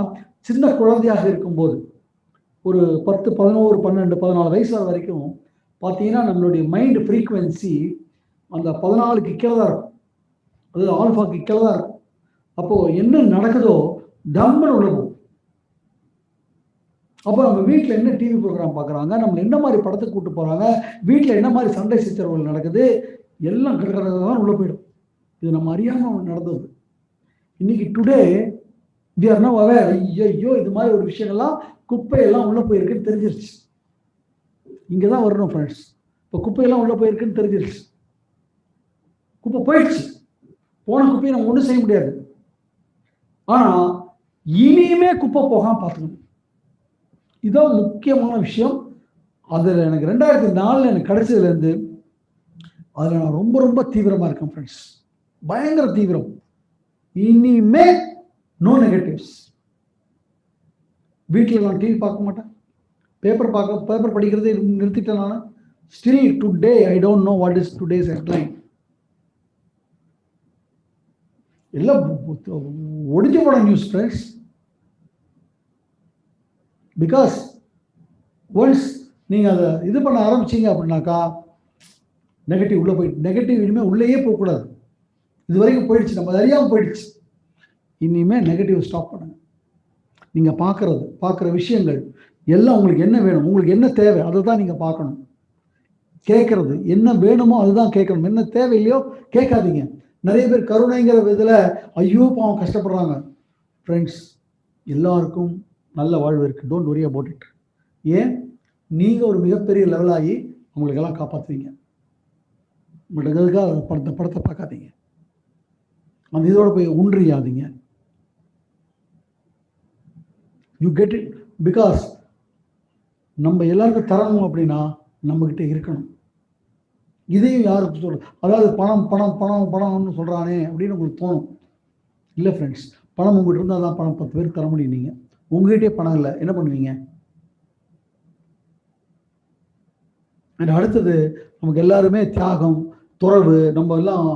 சின்ன குழந்தையாக இருக்கும்போது ஒரு 10, 11, 12, 14 வயசு வரைக்கும் பார்த்தீங்கன்னா நம்மளுடைய மைண்ட் ஃப்ரீக்குவென்சி அந்த 14க்கு கீழே தான் இருக்கும், அதாவது ஆல்ஃபாக்கு கீழே தான் இருக்கும். அப்போது என்ன நடக்குதோ டம்னு உள்ள போகும். அப்போ நம்ம வீட்டில் என்ன டிவி ப்ரோக்ராம் பார்க்குறாங்க, நம்மளை என்ன மாதிரி படத்துக்கு கூப்பிட்டு போகிறாங்க, வீட்டில் என்ன மாதிரி சண்டை சச்சரவுகள் நடக்குது, எல்லாம் கிடக்கிறதான் உள்ளே போயிடும். இது நம்ம அறியாமல் நடந்தது. இன்னைக்கு today we are now aware, ஐயோ இது மாதிரி ஒரு விஷயங்கள்லாம் குப்பையெல்லாம் உள்ளே போயிருக்குன்னு தெரிஞ்சிருச்சு. இங்கே தான் வரணும் ஃப்ரெண்ட்ஸ். இப்போ குப்பையெல்லாம் உள்ளே போயிருக்குன்னு தெரிஞ்சிருச்சு. குப்பை போயிடுச்சு, போன குப்பையை நம்ம ஒன்றும் செய்ய முடியாது. ஆனால் இனிமே குப்பை போகாமல் பார்த்துக்கணும், இதுதான் முக்கியமான விஷயம். அதில் எனக்கு 2004 எனக்கு கிடைச்சதுலேருந்து அதில் நான் ரொம்ப தீவிரமாக இருக்கேன் ஃப்ரெண்ட்ஸ், பயங்கர தீவிரம். இனிமே நோ நெகட்டிவ்ஸ். வீட்டில் நான் டிவி பார்க்க மாட்டேன், பேப்பர் படிக்கிறதே நிறுத்திட்டேன் நான். Still today I don't know what is today's headline. எல்லாம் ஒடிஞ்சு போன நியூஸ் ஃப்ரெண்ட்ஸ். பிகாஸ் ஒன்ஸ் நீங்கள் அதை இது பண்ண ஆரம்பிச்சிங்க அப்படின்னாக்கா நெகட்டிவ் உள்ளே போயிட்டு, நெகட்டிவ் இனிமேல் உள்ளேயே போகக்கூடாது. இது வரைக்கும் போயிடுச்சு, நம்ம அறியாமல் போயிடுச்சு. இனிமேல் நெகட்டிவ் ஸ்டாப் பண்ணுங்க. நீங்கள் பார்க்குற விஷயங்கள் எல்லாம் உங்களுக்கு என்ன வேணும், உங்களுக்கு என்ன தேவை, அதை தான் நீங்கள் பார்க்கணும். கேட்கறது என்ன வேணுமோ அதுதான் கேட்கணும். என்ன தேவையில்லையோ கேட்காதீங்க. நிறைய பேர் கருணைங்கிற விதத்தில் ஐயோ பாவம் கஷ்டப்படுறாங்க. ஃப்ரெண்ட்ஸ், எல்லாருக்கும் நல்ல வாழ்வு இருக்குது. Don't worry about it. ஏன் நீங்கள் ஒரு மிகப்பெரிய லெவலாகி உங்களுக்கெல்லாம் காப்பாற்றுவீங்க. உங்களுக்காக படத்தை பார்க்காதீங்க. அந்த இதோட போய் ஒன்றியாதீங்க. You get it. பிகாஸ் நம்ம எல்லாருக்கும் தரணும் அப்படின்னா நம்மக்கிட்ட இருக்கணும். இதையும் யாருக்கு சொல்ற, அதாவது பணம் பணம் பணம் பணம்னு சொல்கிறானே அப்படின்னு உங்களுக்கு தோணும். இல்லை ஃப்ரெண்ட்ஸ், பணம் உங்கள்கிட்ட இருந்தால் தான் பணம் 10 பேருக்கு தர முடியும். நீங்கள் உங்ககிட்டே பணம் இல்லை, என்ன பண்ணுவீங்க? அடுத்தது, நமக்கு எல்லாருமே தியாகம், துறவு, நம்ம எல்லாம்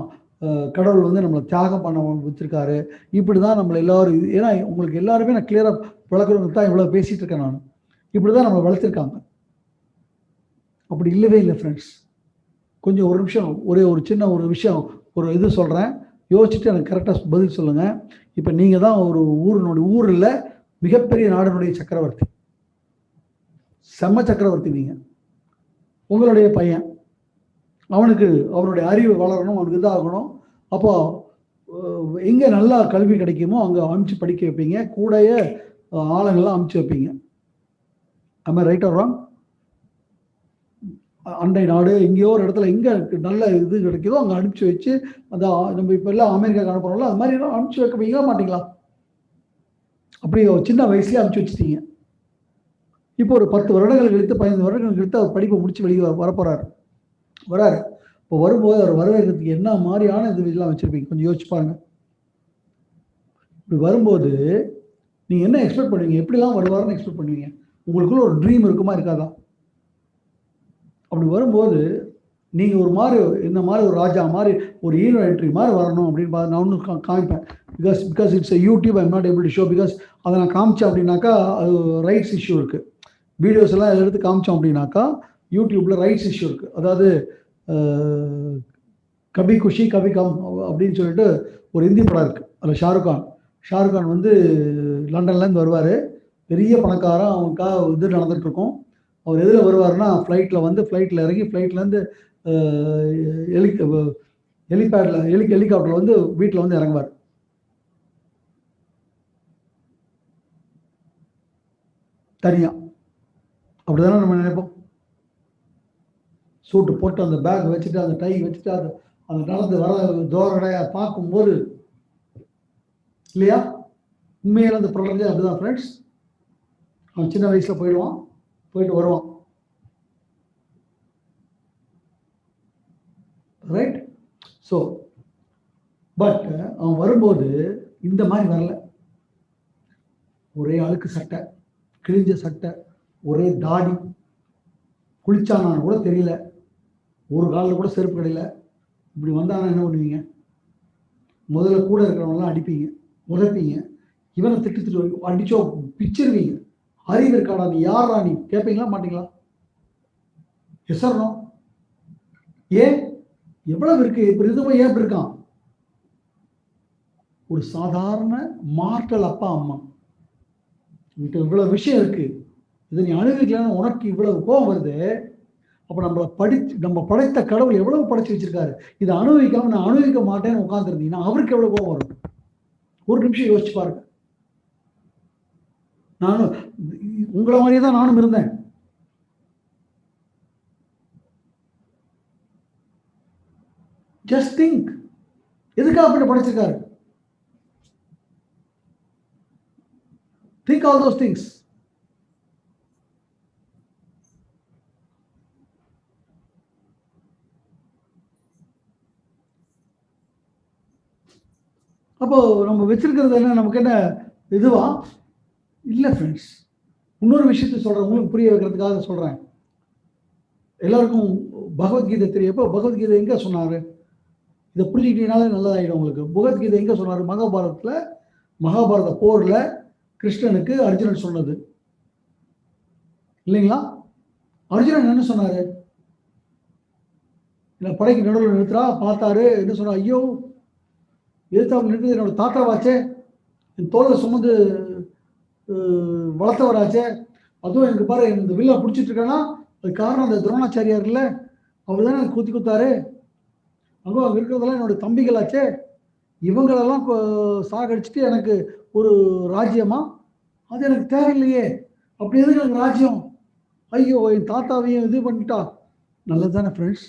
கடவுள் வந்து நம்மளை தியாகம் பண்ண வச்சிருக்காரு. இப்படி தான் நம்மளை எல்லாரும், ஏன்னா உங்களுக்கு எல்லாருமே நான் கிளியராக வளர்க்குறவங்க தான் இவ்வளோ பேசிகிட்டு இருக்கேன் நான். இப்படி தான் நம்மளை வளர்த்துருக்காங்க. அப்படி இல்லவே இல்லை ஃப்ரெண்ட்ஸ். கொஞ்சம் ஒரு நிமிஷம், ஒரு சின்ன ஒரு விஷயம், ஒரு இது சொல்கிறேன், யோசிச்சுட்டு எனக்கு கரெக்டாக பதில் சொல்லுங்கள். இப்போ நீங்கள் தான் ஒரு ஊரில் மிகப்பெரிய நாடனுடைய சக்கரவர்த்தி, செம்ம சக்கரவர்த்தி. நீங்கள் உங்களுடைய பையன், அவனுக்கு அவனுடைய அறிவு வளரணும், அவனுக்கு இதாகணும். அப்போ எங்கே நல்லா கல்வி கிடைக்குமோ அங்கே அனுப்பிச்சு படிக்க வைப்பீங்க, கூடைய ஆளுங்கள்லாம் அனுப்பிச்சு வைப்பீங்க. ஆமாம், ரைட் ஆர் ராங்? அண்டை நாடு எங்கேயோ ஒரு இடத்துல எங்கே நல்ல இது கிடைக்குதோ அங்கே அனுப்பிச்சு வச்சு, அந்த நம்ம இப்போ எல்லாம் அமெரிக்காவுக்கு அனுப்புகிறோம்ல, அது மாதிரி எல்லாம் அனுப்பிச்சு வைக்க மாட்டீங்களா? அப்படி சின்ன வயசுலேயே அனுப்பிச்சு வச்சுட்டீங்க. இப்போ ஒரு 10 வருடங்கள் கழித்து 15 வருடங்கள் கழித்து அவர் படிப்பை முடிச்சு வெளியே வரப்போறாரு. இப்போ வரும்போது அவர் வரவேற்கிறதுக்கு என்ன மாதிரியான இதெல்லாம் வச்சிருப்பீங்க, கொஞ்சம் யோசிச்சு பாருங்க. இப்படி வரும்போது நீங்கள் என்ன எக்ஸ்பெக்ட் பண்ணுவீங்க? எப்படிலாம் வருவாருன்னு எக்ஸ்பெக்ட் பண்ணுவீங்க? உங்களுக்குள்ள ஒரு ட்ரீம் இருக்குமா, இருக்காதா? அப்படி வரும்போது நீங்கள் ஒரு மாதிரி, இந்த மாதிரி ஒரு ராஜா மாதிரி, ஒரு ஹீரோ என்ட்ரி மாதிரி வரணும் அப்படின்னு நான் ஒன்றும் காமிப்பேன். Because it's YouTube, I am not able to show. Because அதை நான் காமிச்சேன் அப்படின்னாக்கா அது ரைட்ஸ் இஷ்யூ இருக்குது. வீடியோஸ் எல்லாம் எடுத்து காமிச்சோம் அப்படின்னாக்கா யூடியூப்பில் ரைட்ஸ் இஷ்யூ இருக்குது. அதாவது கபி குஷி கபி கம் அப்படின்னு சொல்லிட்டு ஒரு ஹிந்தி படம் இருக்குது. அதில் ஷாருக் கான் வந்து லண்டன்லேருந்து வருவார், பெரிய பணக்காரன், அவனுக்காக இது நடந்துகிட்ருக்கோம். அவர் எதில் வருவார்னா ஃப்ளைட்டில் இறங்கி ஃப்ளைட்லேருந்து ஹெலிகாப்டரில் வந்து வீட்டில் வந்து இறங்குவார். தனியாக. அப்படி தானே நம்ம நினைப்போம். சூட்டு போட்டு அந்த பேக் வச்சுட்டு அந்த டை வச்சுட்டு அந்த நடந்து வர தோரணையாக பார்க்கும்போது, இல்லையா? உண்மையில அந்த ப்ராடக்டே அப்படிதான் ஃப்ரெண்ட்ஸ். அவன் சின்ன வயசில் போயிட்டு வருவான், ரைட்? ஸோ பட் அவன் வரும்போது இந்த மாதிரி வரல. ஒரே அழுக்கு சட்டை, கிழிஞ்ச சட்டை, ஒரே தாடி, குளிச்சானான்னு கூட தெரியல, ஒரு காலில் கூட செருப்பு கிடையில. இப்படி வந்தானா என்ன பண்ணுவீங்க? முதல்ல கூட இருக்கிறவங்களாம் அடிப்பீங்க, உதைப்பீங்க, இவனை திட்டு அடிச்சோ பிச்சிருவீங்க. அறிவு இருக்காடா, நீ யாரா நீ கேட்பீங்களா மாட்டீங்களா? எசரணும். ஏன் எவ்வளவு இருக்கு இப்ப இதுவும், ஏன் இப்படி இருக்கான்? ஒரு சாதாரண மார்டல் அப்பா அம்மா கிட்ட இவ்வளவு விஷயம் இருக்கு, இதை நீ அனுபவிக்கலன்னு உனக்கு இவ்வளவு கோபம் வருது. அப்ப நம்ம படைத்த கடவுள் எவ்வளவு படைச்சு வச்சிருக்காரு, இதை அனுபவிக்காம நான் அனுபவிக்க மாட்டேன்னு உட்கார்ந்துருந்தீங்கன்னா அவருக்கு எவ்வளவு கோபம் வரும்? ஒரு நிமிஷம் யோசிச்சு பாருங்க. நானும் உங்களை மாதிரியே தான் நானும் இருந்தேன். ஜஸ்ட் திங்க், எதுக்காக அப்படி படைச்சிருக்காரு? Think all those things. அப்போ நம்ம வச்சிருக்கிறது என்ன, நமக்கு என்ன இதுவா? இல்லை ஃப்ரெண்ட்ஸ், இன்னொரு விஷயத்த சொல்கிறேன், உங்களுக்கு புரிய வைக்கிறதுக்காக சொல்கிறேன். எல்லாருக்கும் பகவத்கீதை தெரியப்போ, பகவத்கீதை எங்கே சொன்னார்? இதை புரிஞ்சுக்கிட்டீங்கனாலே நல்லதாகிடும் உங்களுக்கு. பகவத்கீதை எங்கே சொன்னார்? மகாபாரத போரில் கிருஷ்ணனுக்கு அர்ஜுனன் சொன்னது இல்லைங்களா? அர்ஜுனன் என்ன சொன்னார்? இல்லை, படைக்கு நடுவில் நிறுத்துறா, பார்த்தாரு, என்ன சொன்னார்? ஐயோ, எதிர்த்தாப்புல நிறுத்துறது என்னோட தாத்தாவாச்சே, என் தோலை சுமந்து வளர்த்தவராச்சே. அதுவும் எனக்கு பாரு இந்த வில்ல பிடிச்சிட்டு இருக்கேன்னா அது காரணம் அந்த துரோணாச்சாரியார் இல்லை, அவர் தானே குத்தி குத்தாரு. அங்கே அங்கே இருக்கிறதெல்லாம் என்னோட தம்பிகளாச்சே, இவங்களெல்லாம் சாகடிச்சிட்டு எனக்கு ஒரு ராஜ்யமா? அது எனக்கு தேவையில்லையே. அப்படி எதுக்கு எனக்கு ராஜ்யம்? ஐயோ என் தாத்தாவையும் இது பண்ணிட்டா. நல்லது தானே ஃப்ரெண்ட்ஸ்?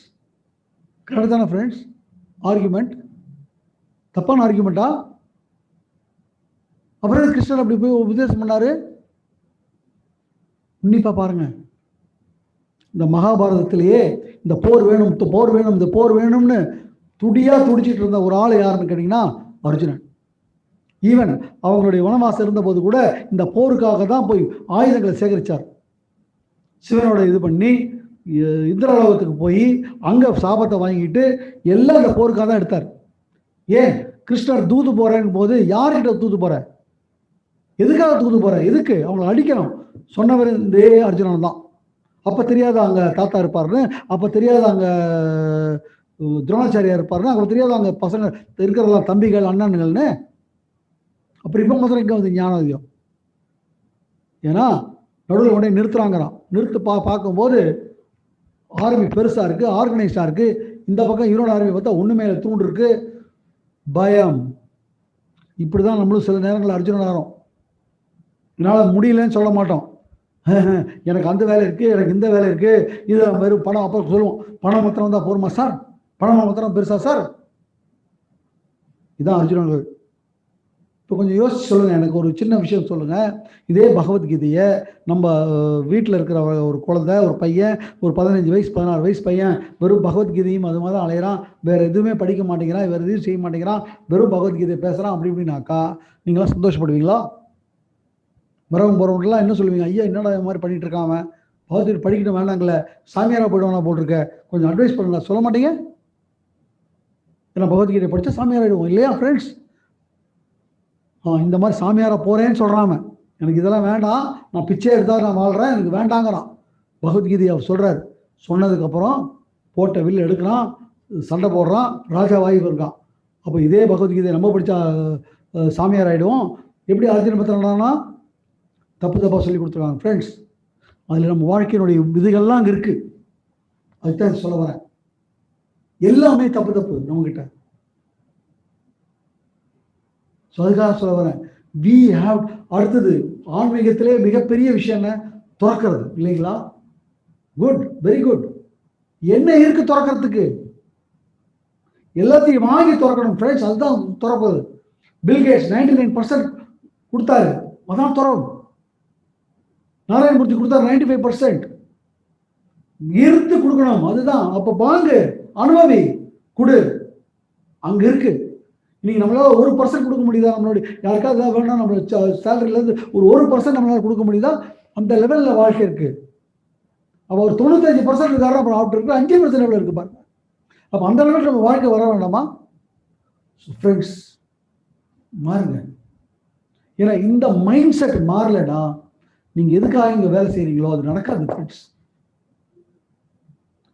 கரெக்ட் தானே ஃப்ரெண்ட்ஸ்? ஆர்குமெண்ட் தப்பான ஆர்குமெண்ட்டா? அப்புறம் கிருஷ்ணன் அப்படி போய் உபதேசம் பண்ணாரு. உன்னிப்பா பாருங்க, இந்த மகாபாரதத்திலேயே இந்த போர் வேணும், இந்த போர் வேணும், இந்த போர் வேணும்னு துடியா துடிச்சிட்டு இருந்த ஒரு ஆள் யாருன்னு கேட்டீங்கன்னா அர்ஜுனன். ஈவன் அவங்களுடைய வனவாசம் இருந்த போது கூட இந்த போருக்காக தான் போய் ஆயுதங்களை சேகரிச்சார். சிவனோட இது பண்ணி இந்திரலோகத்துக்கு போய் அங்க சாபத்தை வாங்கிட்டு எல்லாம் இந்த போருக்காக தான் எடுத்தார். ஏன் கிருஷ்ணர் தூது போறேன் போது யார்கிட்ட தூது போற, எதுக்காக தூது போற, எதுக்கு அவங்களை அடிக்கணும் சொன்னவர் இந்த அர்ஜுனன் தான். அப்ப தெரியாத அங்க தாத்தா இருப்பாருன்னு, அப்ப தெரியாத அங்க துரோணாச்சாரியா இருப்பாருன்னு, அப்ப தெரியாத அங்க பசங்க இருக்கிறதெல்லாம் தம்பிகள் அண்ணன்கள்னு. அப்புறம் இப்ப மாத்திரம் இங்க வந்து ஞானம் அதிகம். ஏன்னா நடுவில் உடனே நிறுத்துறாங்கிறான். நிறுத்து பார்க்கும்போது ஆர்மி பெருசா இருக்கு, ஆர்கனைஸ்டா இருக்கு. இந்த பக்கம் இவரோட ஆர்மி பார்த்தா ஒண்ணு மேல தூண்டு இருக்கு, பயம். இப்படிதான் நம்மளும் சில நேரங்கள் அர்ஜுனன் ஆகிறோம். என்னால் முடியலன்னு சொல்ல மாட்டோம். எனக்கு அந்த வேலை இருக்கு, எனக்கு இந்த வேலை இருக்கு, இது வெறும் பணம். அப்போ சொல்லுவோம் பணம் மாத்திரம் தான் போருமா சார், பணம் மாத்திரம் பெருசா சார். இதான் அர்ஜுனர்கள். இப்போ கொஞ்சம் யோசிச்சு சொல்லுங்க, எனக்கு ஒரு சின்ன விஷயம் சொல்லுங்க. இதே பகவத்கீதையை நம்ம வீட்டில் இருக்கிற ஒரு குழந்தை, ஒரு பையன், ஒரு 15 வயசு 16 வயசு பையன் வெறும் பகவத்கீதையும் அது மாதிரி தான் அலையிறான், வேற எதுவுமே படிக்க மாட்டேங்கிறான், வேற எதுவும் செய்ய மாட்டேங்கிறான், வெறும் பகவத்கீதை பேசுறான் அப்படி இப்படின்னாக்கா நீங்களாம் சந்தோஷப்படுவீங்களா? வரவங்க போறவங்கலாம் என்ன சொல்லுவீங்க? ஐயா என்னடா இந்த மாதிரி பண்ணிட்டு இருக்கான், பகவத்கீதை படிக்கிட்டு வேண்டாங்களே, சாமியாரா போயிடுவானா போட்டிருக்க, கொஞ்சம் அட்வைஸ் பண்ணுங்க. சொல்ல மாட்டீங்க? ஏன்னா பகவத்கீதை படித்தா சாமியார் ஆயிடுவோம் இல்லையா ஃப்ரெண்ட்ஸ்? இந்த மாதிரி சாமியாரா போறேன்னு சொல்றாம, எனக்கு இதெல்லாம் வேண்டாம், நான் பிச்சை எடுத்தா நான் வாழ்றேன், எனக்கு வேண்டாங்கிறான். பகவத்கீதை அவர் சொல்றாரு. சொன்னதுக்கு அப்புறம் போட்ட வில் எடுக்கிறான், சண்டை போடுறான், ராஜாவாகி இருக்கான். அப்போ இதே பகவத்கீதை நம்ம படித்தா சாமியார் ஆகிடுவோம். எப்படி அர்ஜுன பத்திரம்னா தப்பு தப்பாக சொல்லி கொடுத்துருக்காங்க ஃப்ரெண்ட்ஸ். அதில் நம்ம வாழ்க்கையினுடைய விதிகள்லாம் அங்கே இருக்குது. அதுதான் சொல்ல வரேன். எல்லாமே தப்பு தப்பு நம்மகிட்ட. ஸோ அதுக்காக சொல்ல வரேன். We have. அடுத்தது ஆன்மீகத்திலே மிகப்பெரிய விஷயம் என்ன? துறக்கிறது இல்லைங்களா? Good, very good. என்ன இருக்கு துறக்கிறதுக்கு? எல்லாத்தையும் வாங்கி துறக்கணும் ஃப்ரெண்ட்ஸ். அதுதான் துறப்பது. பில்கேட்ஸ் 99% கொடுத்தாரு, அதான் துறவு. நாராயணமூர்த்தி கொடுத்தாரு 95%. இருந்து கொடுக்கணும், அதுதான். அப்ப வாங்கு, அனுபவி, கொடு. அங்க இருக்கு. இன்னைக்கு நம்மளால 1% கொடுக்க முடியுதா? நம்மளுடைய யாருக்காவது ஏதாவது வேணும், நம்மளோட சேலரியில இருந்து ஒரு 1% நம்மளால கொடுக்க முடியுதா? அந்த லெவல்ல வாழ்க்கை இருக்கு. அப்ப ஒரு 95% இருக்காரு, அப்புறம் ஆப்டர் இருக்கு 5% லெவல் இருக்கு பாருங்க. அப்ப அந்த லெவலில் நம்ம வாழ்க்கை வர வேண்டாமா ஃப்ரெண்ட்ஸ்? மாறுங்க. ஏன்னா இந்த மைண்ட் செட் மாறலைன்னா நீங்க எதுக்காக இங்க வேலை செய்றீங்களோ அது நடக்காது ஃப்ரெண்ட்ஸ்.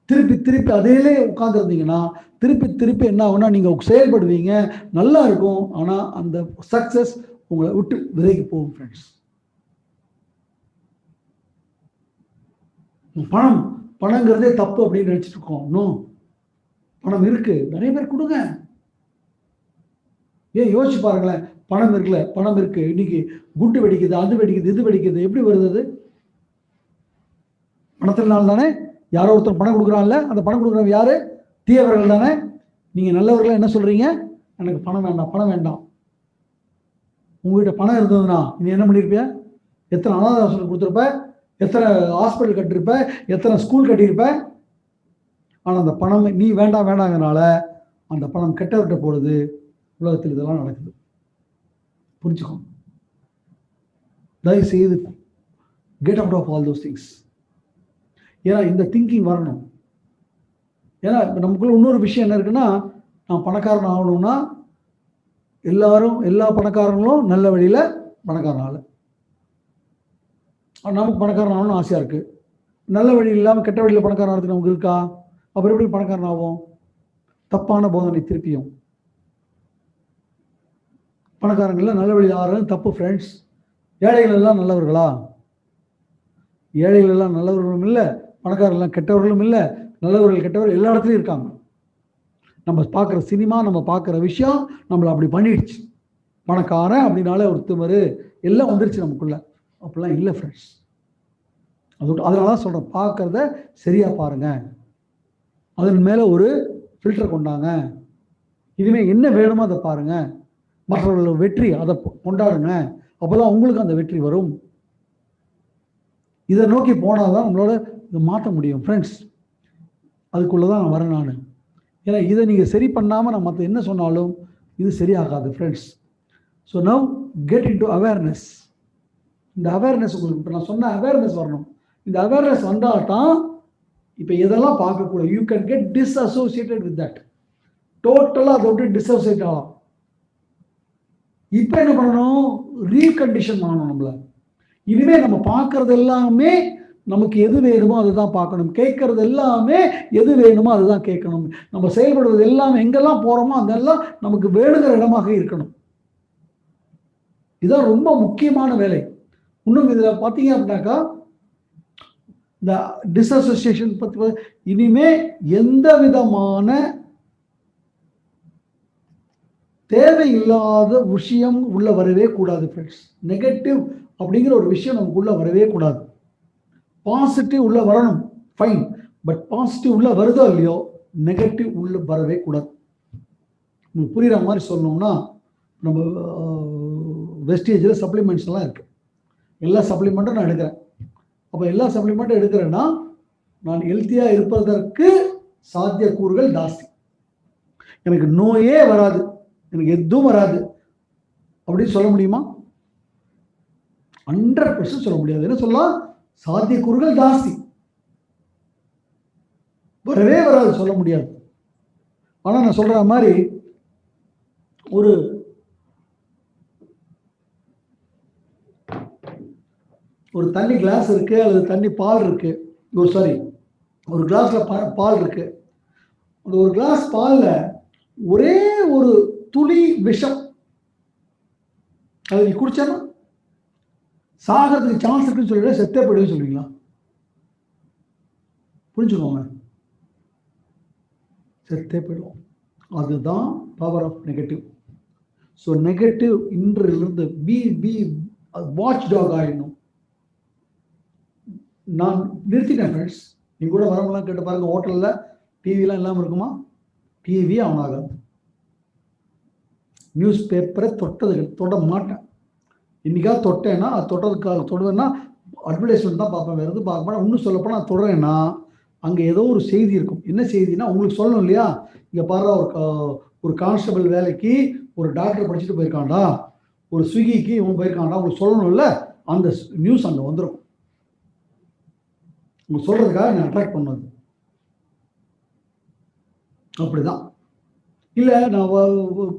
திருப்பி திருப்பி அதையிலே உட்கார்ந்துருந்தீங்கன்னா திருப்பி திருப்பி என்ன ஆகும்னா நீங்க செயல்படுவீங்க, நல்லா இருக்கும். ஆனா அந்த சக்சஸ் உங்களை விட்டு விலகி போகும் ஃப்ரெண்ட்ஸ். பணங்கிறதே தப்பு அப்படின்னு நினைச்சிட்டு இருக்கோம். இன்னும் பணம் இருக்கு, நிறைய பேர் கொடுங்க. ஏன் யோசிச்சு பாருங்களேன். பணம் இருக்குல்ல, பணம் இருக்கு. இன்னைக்கு குண்டு வெடிக்குது, அது வெடிக்குது, இது வெடிக்குது. எப்படி வருது? பணத்தினால தானே. யாரோ ஒருத்தர் பணம் கொடுக்குறான்ல, அந்த பணம் கொடுக்குறவங்க யாரு? தீயவர்கள் தானே. நீங்க நல்லவர்கள் என்ன சொல்றீங்க? எனக்கு பணம் வேண்டாம், பணம் வேண்டாம். உங்ககிட்ட பணம் இருந்ததுன்னா நீ என்ன பண்ணிருப்பிய? எத்தனை அனாதை ஆசிரமம் கொடுத்துருப்ப, எத்தனை ஹாஸ்பிட்டல் கட்டிருப்ப, எத்தனை ஸ்கூல் கட்டியிருப்ப. ஆனா அந்த பணம் நீ வேண்டாம் வேண்டாங்கனால அந்த பணம் கெட்டவர்கிட்ட போடுது. உலகத்தில் இதெல்லாம் நடக்குது. புரிஞ்சுக்கோ. தயவு செய்து get out of all those things. ஏன்னா இந்த திங்கிங் வரணும். ஏன்னா நமக்குள்ள இன்னொரு விஷயம் என்ன இருக்குன்னா, நான் பணக்காரன் ஆகணும்னா எல்லா பணக்காரங்களும் நல்ல வழியில பணக்காரன் ஆகல. நமக்கு பணக்காரன் ஆகணும்னு ஆசையா இருக்கு. நல்ல வழி இல்லாமல் கெட்ட வழியில் பணக்காரன் ஆகிறதுக்கு நமக்கு இருக்கா? அப்புறம் எப்படி பணக்காரன் ஆகும்? தப்பான போதனை. திருப்பியும் பணக்காரங்கள நல்ல வழியில் ஆகிறது தப்பு ஃப்ரெண்ட்ஸ். ஏழைகள் எல்லாம் நல்லவர்களா? ஏழைகள் எல்லாம் நல்லவர்களும் இல்லை, பணக்காரர்கள் எல்லாம் கெட்டவர்களும் இல்லை. நல்லவர்கள் கெட்டவர்கள் எல்லா இடத்துலையும் இருக்காங்க. நம்ம பார்க்குற சினிமா, நம்ம பார்க்குற விஷயம் நம்மளை அப்படி பண்ணிடுச்சு. பணக்காரன் அப்படின்னாலே ஒரு திமிரு எல்லாம் வந்துருச்சு நமக்குள்ள. அப்படிலாம் இல்லை ஃப்ரெண்ட்ஸ். அதனால தான் சொல்கிறேன், பார்க்குறத சரியாக பாருங்கள். அதன் மேலே ஒரு ஃபில்டர் கொண்டாங்க. இனிமேல் என்ன வேணுமோ அதை பாருங்கள். மற்றவர்கள் வெற்றி அதை கொண்டாடுங்க. அப்போ தான் உங்களுக்கு அந்த வெற்றி வரும். இதை நோக்கி போனால் தான் நம்மளோட இதை மாற்ற முடியும் ஃப்ரெண்ட்ஸ். அதுக்குள்ளே தான் நான் வரேன் நான். ஏன்னா இதை நீங்கள் சரி பண்ணாமல் நான் மற்ற என்ன சொன்னாலும் இது சரியாகாது friends. So now get in to awareness. இந்த அவேர்னஸ் உங்களுக்கு இப்போ நான் சொன்ன அவேர்னஸ் வரணும். இந்த அவேர்னஸ் வந்தால் தான் இப்போ இதெல்லாம் பார்க்கக்கூடாது. You can get disassociated with that. டோட்டலாக அதை விட்டு டிஸ்அசோசியேட் ஆகலாம். இப்போ என்ன பண்ணணும்? ரீகண்டிஷன் பண்ணணும் நம்மளை. இனிமேல் நம்ம பார்க்கறது எல்லாமே நமக்கு எது வேணுமோ அதை தான் பார்க்கணும். கேட்கறது எல்லாமே எது வேணுமோ அதை தான் கேட்கணும். நம்ம செயல்படுவது எல்லாமே எங்கெல்லாம் போகிறோமோ அதெல்லாம் நமக்கு வேணுங்கிற இடமாக இருக்கணும். இதுதான் ரொம்ப முக்கியமான வேலை. இன்னும் இதில் பார்த்தீங்க அப்படின்னாக்கா இந்த டிஸ்அசோசியேஷன் பற்றி இனிமே எந்த விதமான தேவையில்லாத விஷயம் உள்ள வரவே கூடாது ஃப்ரெண்ட்ஸ். நெகட்டிவ் அப்படிங்கிற ஒரு விஷயம் நமக்குள்ள வரவே கூடாது. பாசிட்டிவ் உள்ள வரணும், ஃபைன். பட் பாசிட்டிவ் உள்ள வருதோ இல்லையோ, நெகட்டிவ் உள்ள வரவே கூடாது. உங்களுக்கு புரிகிற மாதிரி சொல்லணும்னா, நம்ம வெஸ்டேஜில் சப்ளிமெண்ட்ஸ் எல்லாம் இருக்கு. எல்லா சப்ளிமெண்ட்டும் நான் எடுக்கிறேன். அப்போ எல்லா சப்ளிமெண்ட்டும் எடுக்கிறேன்னா நான் ஹெல்த்தியாக இருப்பதற்கு சாத்தியக்கூறுகள் ஜாஸ்தி. எனக்கு நோயே வராது, எனக்கு எதுவும் வராது அப்படின்னு சொல்ல முடியுமா? 100% சொல்ல முடியாது. என்ன சொல்லலாம்? சாத்தியக்கூறுகள் ஜாஸ்தி, வரவே வராது சொல்ல முடியாது. ஆனால் நான் சொல்ற மாதிரி ஒரு தண்ணி கிளாஸ் இருக்கு, அல்லது தண்ணி பால் இருக்கு, ஒரு கிளாஸ்ல பால் இருக்கு. அந்த ஒரு கிளாஸ் பால்ல ஒரே ஒரு துளி விஷம் அதை நீ குடிச்சேன்னா சாகிறதுக்கு சான்ஸ் இருக்குன்னு சொல்லிட்டு செத்தே போயிடுன்னு சொல்லுவீங்களா? புரிஞ்சுக்கோங்க, செத்தே போயிடுவோம். அதுதான் power of negative. So negative இன்றிலிருந்து பி வாட்ச் டாக் ஆயிடணும். நான் நிறுத்திட்டேன் ஃப்ரெண்ட்ஸ். நீங்க கூட வரவங்களாம் கேட்டு பாருங்க, ஹோட்டலில் டிவிலாம் இல்லாமல் இருக்குமா? டிவி ஆன் ஆகாது. நியூஸ் பேப்பரை தொட மாட்டேன். இன்னைக்காவது தொட்டேன்னா அது தொடுவேன்னா அட்வர்டைஸ்மெண்ட் தான் பார்ப்பேன், வேறு எதுவும் பார்க்க மாட்டேன். இன்னும் சொல்லப்போனால் நான் தொடறேன்னா அங்கே ஏதோ ஒரு செய்தி இருக்கும். என்ன செய்தினா உங்களுக்கு சொல்லணும் இல்லையா? இங்கே பாரு, ஒரு கான்ஸ்டபிள் வேலைக்கு ஒரு டாக்டர் படிச்சுட்டு போயிருக்காண்டா, ஒரு ஸ்விக்கிக்கு இவன் போயிருக்காண்டா, உங்களுக்கு சொல்லணும்ல. அந்த நியூஸ் அங்கே வந்துடும். உங்களுக்கு சொல்றதுக்காக நான் அட்ராக்ட் பண்ணது அப்படிதான். இல்லை, நான்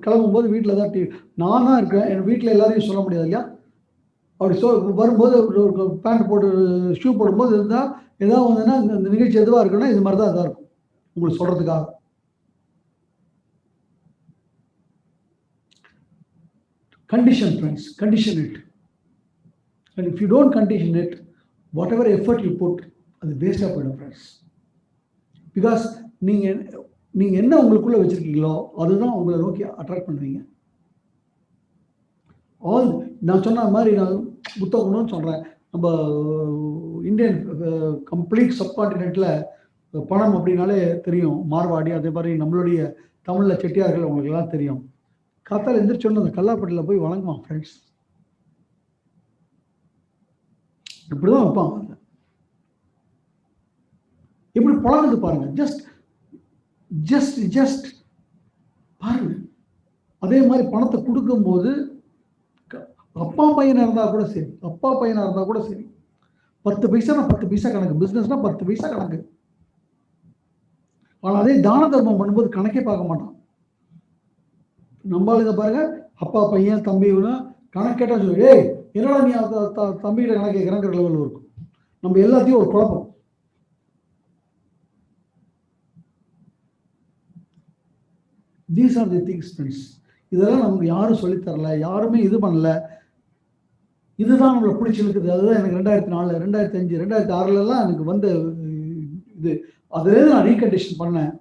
கிளம்பும்போது வீட்டில் தான் நான் தான் இருக்கேன். என் வீட்டில் எல்லாரையும் சொல்ல முடியாது இல்லையா? அப்படி வரும்போது ஒரு பேண்ட் போட்டு ஷூ போடும்போது இருந்தால் ஏதாவது வந்ததுன்னா இந்த நிகழ்ச்சி எதுவாக இருக்குன்னா இது மாதிரி தான் இதாக இருக்கும் உங்களுக்கு சொல்கிறதுக்காக. Condition friends, condition it. And if you don't condition it, whatever effort you put, அது வேஸ்டாக போயிடும் ஃப்ரெண்ட்ஸ். பிகாஸ் நீங்கள் என்ன உங்களுக்குள்ளே வச்சுருக்கீங்களோ அதுதான் உங்களை நோக்கி அட்ராக்ட் பண்ணுவீங்க. நான் சொன்ன மாதிரி நான் புத்தகம்னு சொல்கிறேன். நம்ம இந்தியன் கம்ப்ளீட் சப்கான்டினென்ட்டில் பணம் அப்படின்னாலே தெரியும், மார்வாடி. அதே மாதிரி நம்மளுடைய தமிழில் செட்டியார்கள் உங்களுக்கு எல்லாம் தெரியும். காத்தால் எந்திரிச்சோன்னு அந்த கல்லாப்பட்டியில் போய் வணங்குவான் ஃப்ரெண்ட்ஸ். இப்படிதான் வைப்பான். எப்படி பழகுது பாருங்க. ஜஸ்ட் பாருங்க. அதே மாதிரி பணத்தை கொடுக்கும்போது அப்பா பையனா இருந்தா கூட சரி, 10 பைசானா 10 பைசா கணக்கு, பிசினஸ்னா 10 பைசா கணக்கு. ஆனால் அதே தான தர்மம் பண்ணும்போது கணக்கே பார்க்க மாட்டான். நம்மளுங்க பாருங்க, அப்பா பையன் தம்பினா கணக்கு கேட்டா சொல்லி, ஏய் என்னடா நீ தம்பிகிட்ட கணக்கு கேட்குறங்கிற லெவலில் இருக்கும். நம்ம எல்லாத்தையும் ஒரு குழப்பம். These are the things friends. இதெல்லாம் நமக்கு யாரும் சொல்லித்தரல, யாருமே இது பண்ணல. இதுதான் நம்மளை பிடிச்சிருக்குது. அதுதான் எனக்கு 2004, 2005, 2006 எனக்கு வந்த இது. அதுலேருந்து நான் ரீகண்டிஷன் பண்ணேன்.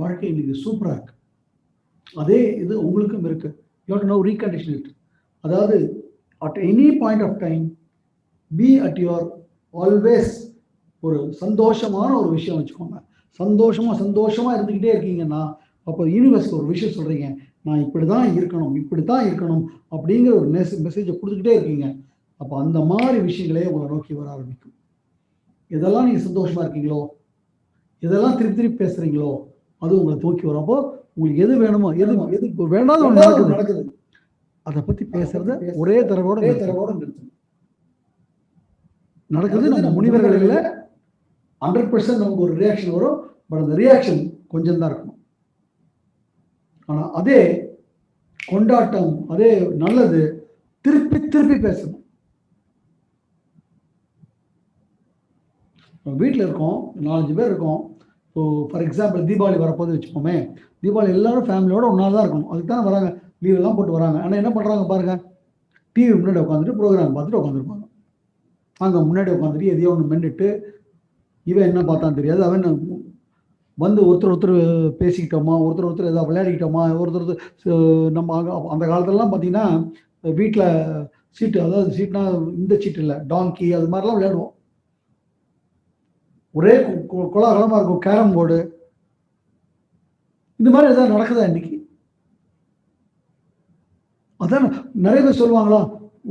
வாழ்க்கை இன்னைக்கு சூப்பராக இருக்கு. அதே இது உங்களுக்கும் இருக்கு. You have to know recondition it. அதாவது at any point of time be at your always ஒரு சந்தோஷமான ஒரு விஷயம் வச்சுக்கோங்க. சந்தோஷமா இருந்துக்கிட்டே இருக்கீங்கன்னா அப்போ யூனிவர்ஸ்க்கு ஒரு விஷயம் சொல்கிறீங்க, நான் இப்படி தான் இருக்கணும் அப்படிங்கிற ஒரு மெசேஜை கொடுத்துக்கிட்டே இருக்கீங்க. அப்போ அந்த மாதிரி விஷயங்களே உங்களை நோக்கி வர ஆரம்பிக்கும். எதெல்லாம் நீங்கள் சந்தோஷமாக இருக்கீங்களோ, எதெல்லாம் திருப்பி பேசுகிறீங்களோ அது உங்களை தூக்கி வரும். அப்போ உங்களுக்கு எது வேணுமோ, எது வேண்டாத ஒன்று நடக்குது, அதை பற்றி பேசுறத ஒரே தடவோட நிறுத்தணும். நடக்குது நம்ம முனிவர்கள் இல்லை, 100% நமக்கு ஒரு ரியாக்ஷன் வரும். பட் அந்த ரியாக்ஷன் கொஞ்சம் தான் இருக்கணும். ஆனால் அதே கொண்டாட்டம், அதே நல்லது திருப்பி பேசணும். வீட்டில் இருக்கோம், 4-5 பேர் இருக்கோம். ஸோ ஃபார் எக்ஸாம்பிள் தீபாவளி வரப்போது வச்சுப்போமே, தீபாவளி எல்லாரும் ஃபேமிலியோட ஒன்றா தான் இருக்கணும். அதுக்கு தான் வராங்க, லீவெல்லாம் போட்டு வராங்க. ஆனால் என்ன பண்ணுறாங்க பாருங்கள், டிவி முன்னாடி உட்காந்துட்டு ப்ரோக்ராம் பார்த்துட்டு உட்காந்துருப்பாங்க. அங்கே முன்னாடி உட்காந்துட்டு எதையோ ஒன்று மென்னுட்டு, இவன் என்ன பார்த்தான்னு தெரியாது, அவன் வந்து ஒருத்தர் பேசிக்கிட்டோமா, ஒருத்தர் ஏதாவது விளையாடிக்கிட்டோமா, நம்ம அந்த காலத்துலலாம் பார்த்தீங்கன்னா வீட்டில் சீட்டு, அதாவது சீட்னா இந்த சீட்டு இல்லை, டாங்கி அது மாதிரிலாம் விளையாடுவோம். ஒரே கோலாகலமாக இருக்கும். கேரம் போர்டு, இந்த மாதிரி எதாவது நடக்குதா இன்னைக்கு? அதான் நிறைய பேர் சொல்லுவாங்களா,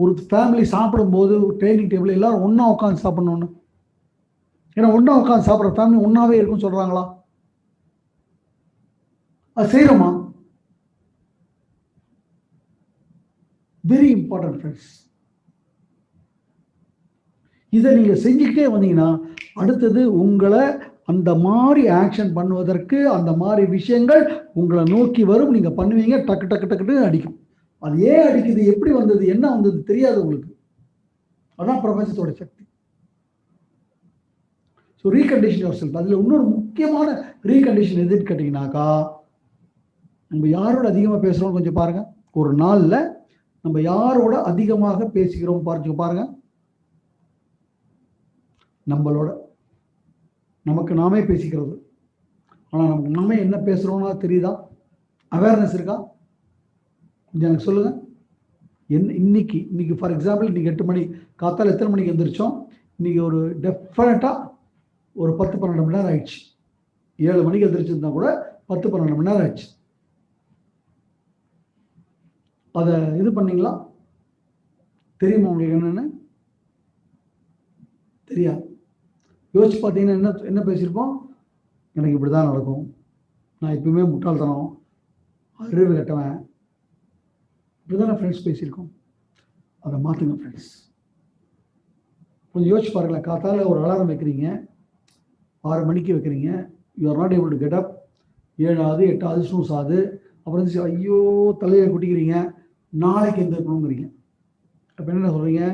ஒரு ஃபேமிலி சாப்பிடும்போது ட்ரைனிங் டேபிள் எல்லாரும் ஒன்றா உட்காந்து சாப்பிடணும்னு. ஏன்னா ஒன்றா உட்காந்து சாப்பிட்ற ஃபேமிலி ஒன்றாவே இருக்குன்னு சொல்கிறாங்களா? அது செய்கிறோமா? Very important friends. இதை நீங்கள் செஞ்சுக்கிட்டே வந்தீங்கன்னா அடுத்தது உங்களை அந்த மாதிரி ஆக்ஷன் பண்ணுவதற்கு, அந்த மாதிரி விஷயங்கள் உங்களை நோக்கி வரும். நீங்கள் பண்ணுவீங்க, டக்கு டக்கு டக்குன்னு அடிக்கும். அது ஏன் அடிக்குது, எப்படி வந்தது, என்ன வந்தது தெரியாது உங்களுக்கு. அதான் பிரபஞ்சத்தோட சக்தி. So recondition yourself. அதில் இன்னொரு முக்கியமான ரீகண்டிஷன் எதுன்னு கேட்டிங்கனாக்கா, நம்ம யாரோட அதிகமாக பேசுகிறோம் கொஞ்சம் பாருங்கள். ஒரு நாளில் நம்ம யாரோட அதிகமாக பேசிக்கிறோம் பாருங்க. நம்மளோட நமக்கு நாமே பேசிக்கிறது. ஆனால் நமக்கு நாமே என்ன பேசுகிறோம்னா தெரியுதா? அவேர்னஸ் இருக்கா? கொஞ்சம் எனக்கு சொல்லுங்கள். இன்னைக்கு ஃபார் எக்ஸாம்பிள், இன்னைக்கு 8 மணி காத்தால் எத்தனை மணிக்கு எழுந்திரிச்சோம்? இன்னைக்கு ஒரு டெஃபினட்டாக ஒரு 10-12 மணி நேரம் ஆயிடுச்சு. 7 மணிக்கு எழுந்திரிச்சிருந்தா கூட 10-12 மணி நேரம் ஆயிடுச்சு. அதை இது பண்ணீங்களா? தெரியுமா உங்களுக்கு என்னென்னு? தெரியாது. யோசிச்சு பார்த்தீங்கன்னா என்ன பேசியிருப்போம்? எனக்கு இப்படி தான் நடக்கும், நான் எப்பவுமே முட்டாள்தனம், அறிவு கட்டவன், இப்படி தான் ஃப்ரெண்ட்ஸ் பேசியிருக்கோம். அதை மாற்றுங்க ஃப்ரெண்ட்ஸ். கொஞ்சம் யோசிச்சு பாருங்களேன். காத்தால் ஒரு அலாரம் வைக்கிறீங்க, 6 மணிக்கு வைக்கிறீங்க, you are not able to get up. 7 ஆகுது, 8 ஆகுது, ஸ்னூஸ் ஆகுது. அப்புறம் ஐயோ தலையை குட்டிக்கிறீங்க, நாளைக்கு எந்திருக்கணுங்கிறீங்க. அப்போ என்ன சொல்கிறீங்க?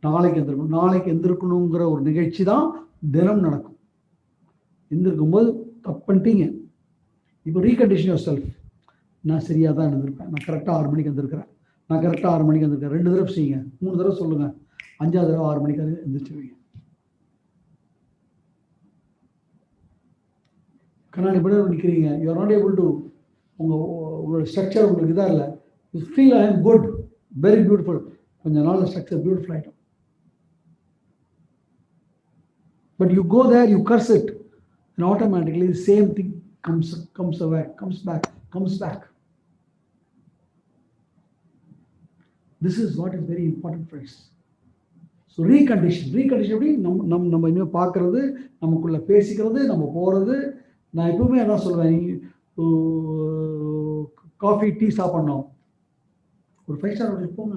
நாளைக்கு எந்திருக்கணுங்கிற ஒரு நிகழ்ச்சி தான் தினம் நடக்கும். எந்திருக்கும்போது தப்பு பண்ணிட்டீங்க. இப்போ ரீகண்டிஷன் யுவர் செல்ஃப். நான் சரியாக தான் இருந்திருப்பேன், நான் கரெக்டாக 6 மணிக்கு வந்திருக்கிறேன், 2 தடவை செய்யுங்க, 3 தடவை சொல்லுங்கள், 5ஆவது தடவை 6 மணிக்கு எந்திரிச்சிருவீங்க. கண்ணாடி படி நிற்கிறீங்க, you are not able to, உங்களோட ஸ்ட்ரக்சர் உங்களுக்கு இதாக இல்லை, you feel I am good, very beautiful. கொஞ்ச நாள் ஸ்ட்ரக்சர் பியூட்டிஃபுல் ஆகிடும். But you go there, you curse it, and automatically the same thing comes back. This is what is very important, friends. So recondition எப்படி நம்ம இன்னும் பார்க்கறது, நமக்குள்ள பேசிக்கிறது, நம்ம போகிறது. நான் எப்பவுமே அதான் சொல்லுவேன், காஃபி டீ சாப்பிடணும், ஒரு 5 ஸ்டார் ஹோட்டலுக்கு போங்க,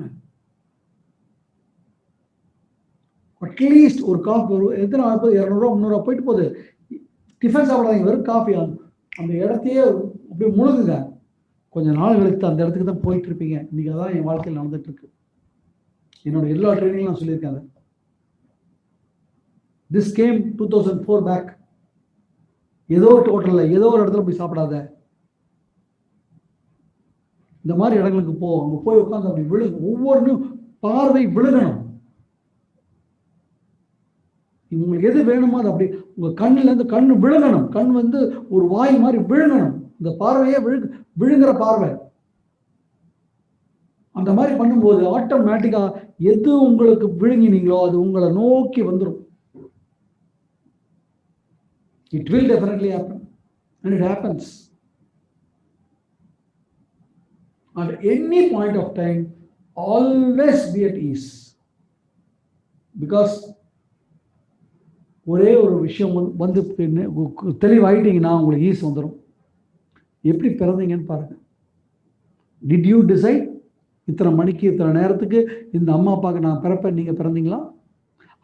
அட்லீஸ்ட் ஒரு காஃபி, ஒரு எத்தனை 200 300 போயிட்டு போகுது, டிஃபன் சாப்பிடாதீங்க, வெறும் காஃபி. அந்த இடத்தையே அப்படியே முழுகுங்க. கொஞ்சம் நாள் கழித்து அந்த இடத்துக்கு தான் போயிட்டு இருப்பீங்க. இன்னைக்கு அதான் என் வாழ்க்கையில் நடந்துட்டு இருக்கு. என்னோட எல்லா ட்ரைனிங்கும் நான் சொல்லியிருக்கேன். This came 2004 back. ஏதோ ஒரு ஹோட்டலில் ஏதோ ஒரு இடத்துல போய் சாப்பிடாத, இந்த மாதிரி இடங்களுக்கு போ, அங்கே போய் உட்காந்து அப்படி விழுகு. ஒவ்வொன்றும் பார்வை விழுகணும். உங்களுக்கு எது வேணுமோ அது அப்படி உங்க கண்ணுல இருந்து கண்ணு விழுங்கணும். கண் வந்து ஒரு வாய் மாதிரி விழுங்கணும். இந்த பார்வையே விழுங்குற பார்வை. அந்த மாதிரி பண்ணும்போது ஆட்டோமேட்டிக்கா எது உங்களுக்கு விழுங்கினீங்களோ அது உங்களை நோக்கி வந்துடும். It will definitely happen, and it happens. At any point of time, always be at ease. Because ஒரே ஒரு விஷயம் வந்து தெளிவாயிட்டீங்கன்னா உங்களுக்கு ஈஸ் வந்துடும். எப்படி பிறந்தீங்கன்னு பாருங்க. டிட் யூ டிசைட் இத்தனை மணிக்கு இத்தனை நேரத்துக்கு இந்த அம்மா அப்பாவுக்கு நான் பிறப்பேன் நீங்க பிறந்தீங்களா?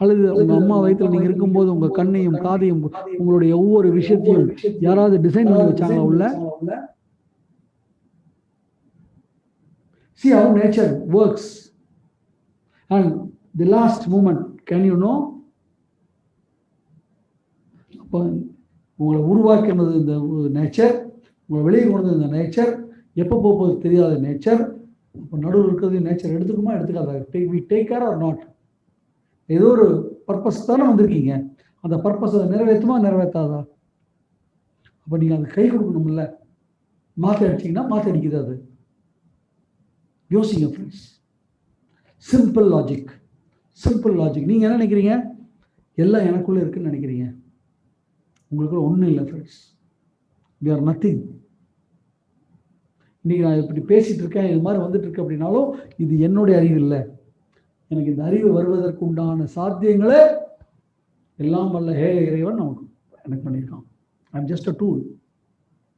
அல்லது உங்க அம்மா வயிற்றுல நீங்க இருக்கும்போது உங்க கண்ணையும் காதையும் உங்களுடைய ஒவ்வொரு விஷயத்தையும் யாராவது டிசைன் பண்ணி வச்சாங்களா உள்ள? See how nature works. And the last moment, can you know? அப்போ உங்களை உருவாக்கினது இந்த நேச்சர், உங்களை வெளியே கொண்டது இந்த நேச்சர், எப்போ போகுது தெரியாத நேச்சர். இப்போ நடுவில் இருக்கிறது நேச்சர் எடுத்துக்குமா எடுத்துக்காத? We take care or not? ஏதோ ஒரு பர்பஸ் தானே வந்திருக்கீங்க. அந்த பர்பஸ் அதை நிறைவேற்றுமா நிறைவேற்றாதா? அப்போ நீங்கள் அது கை கொடுக்கணும்ல. மாற்றி அடிச்சிங்கன்னா மாற்றி அடிக்குது. அது யோசிங்க friends. Simple logic, simple logic. நீங்கள் என்ன நினைக்கிறீங்க? எல்லாம் எனக்குள்ளே இருக்குன்னு நினைக்கிறீங்க. உங்களுக்குள்ள ஒன்றும் இல்லை ஃப்ரெண்ட்ஸ். We are nothing. இன்றைக்கி நான் இப்படி பேசிகிட்டு இருக்கேன், இது மாதிரி வந்துட்டு இருக்கு அப்படின்னாலும் இது என்னுடைய அறிவு இல்லை. எனக்கு இந்த அறிவு வருவதற்கு உண்டான சாத்தியங்களே எல்லாம் வல்ல இறைவன் நமக்கு எனக்கு பண்ணியிருக்கான். I am just a tool.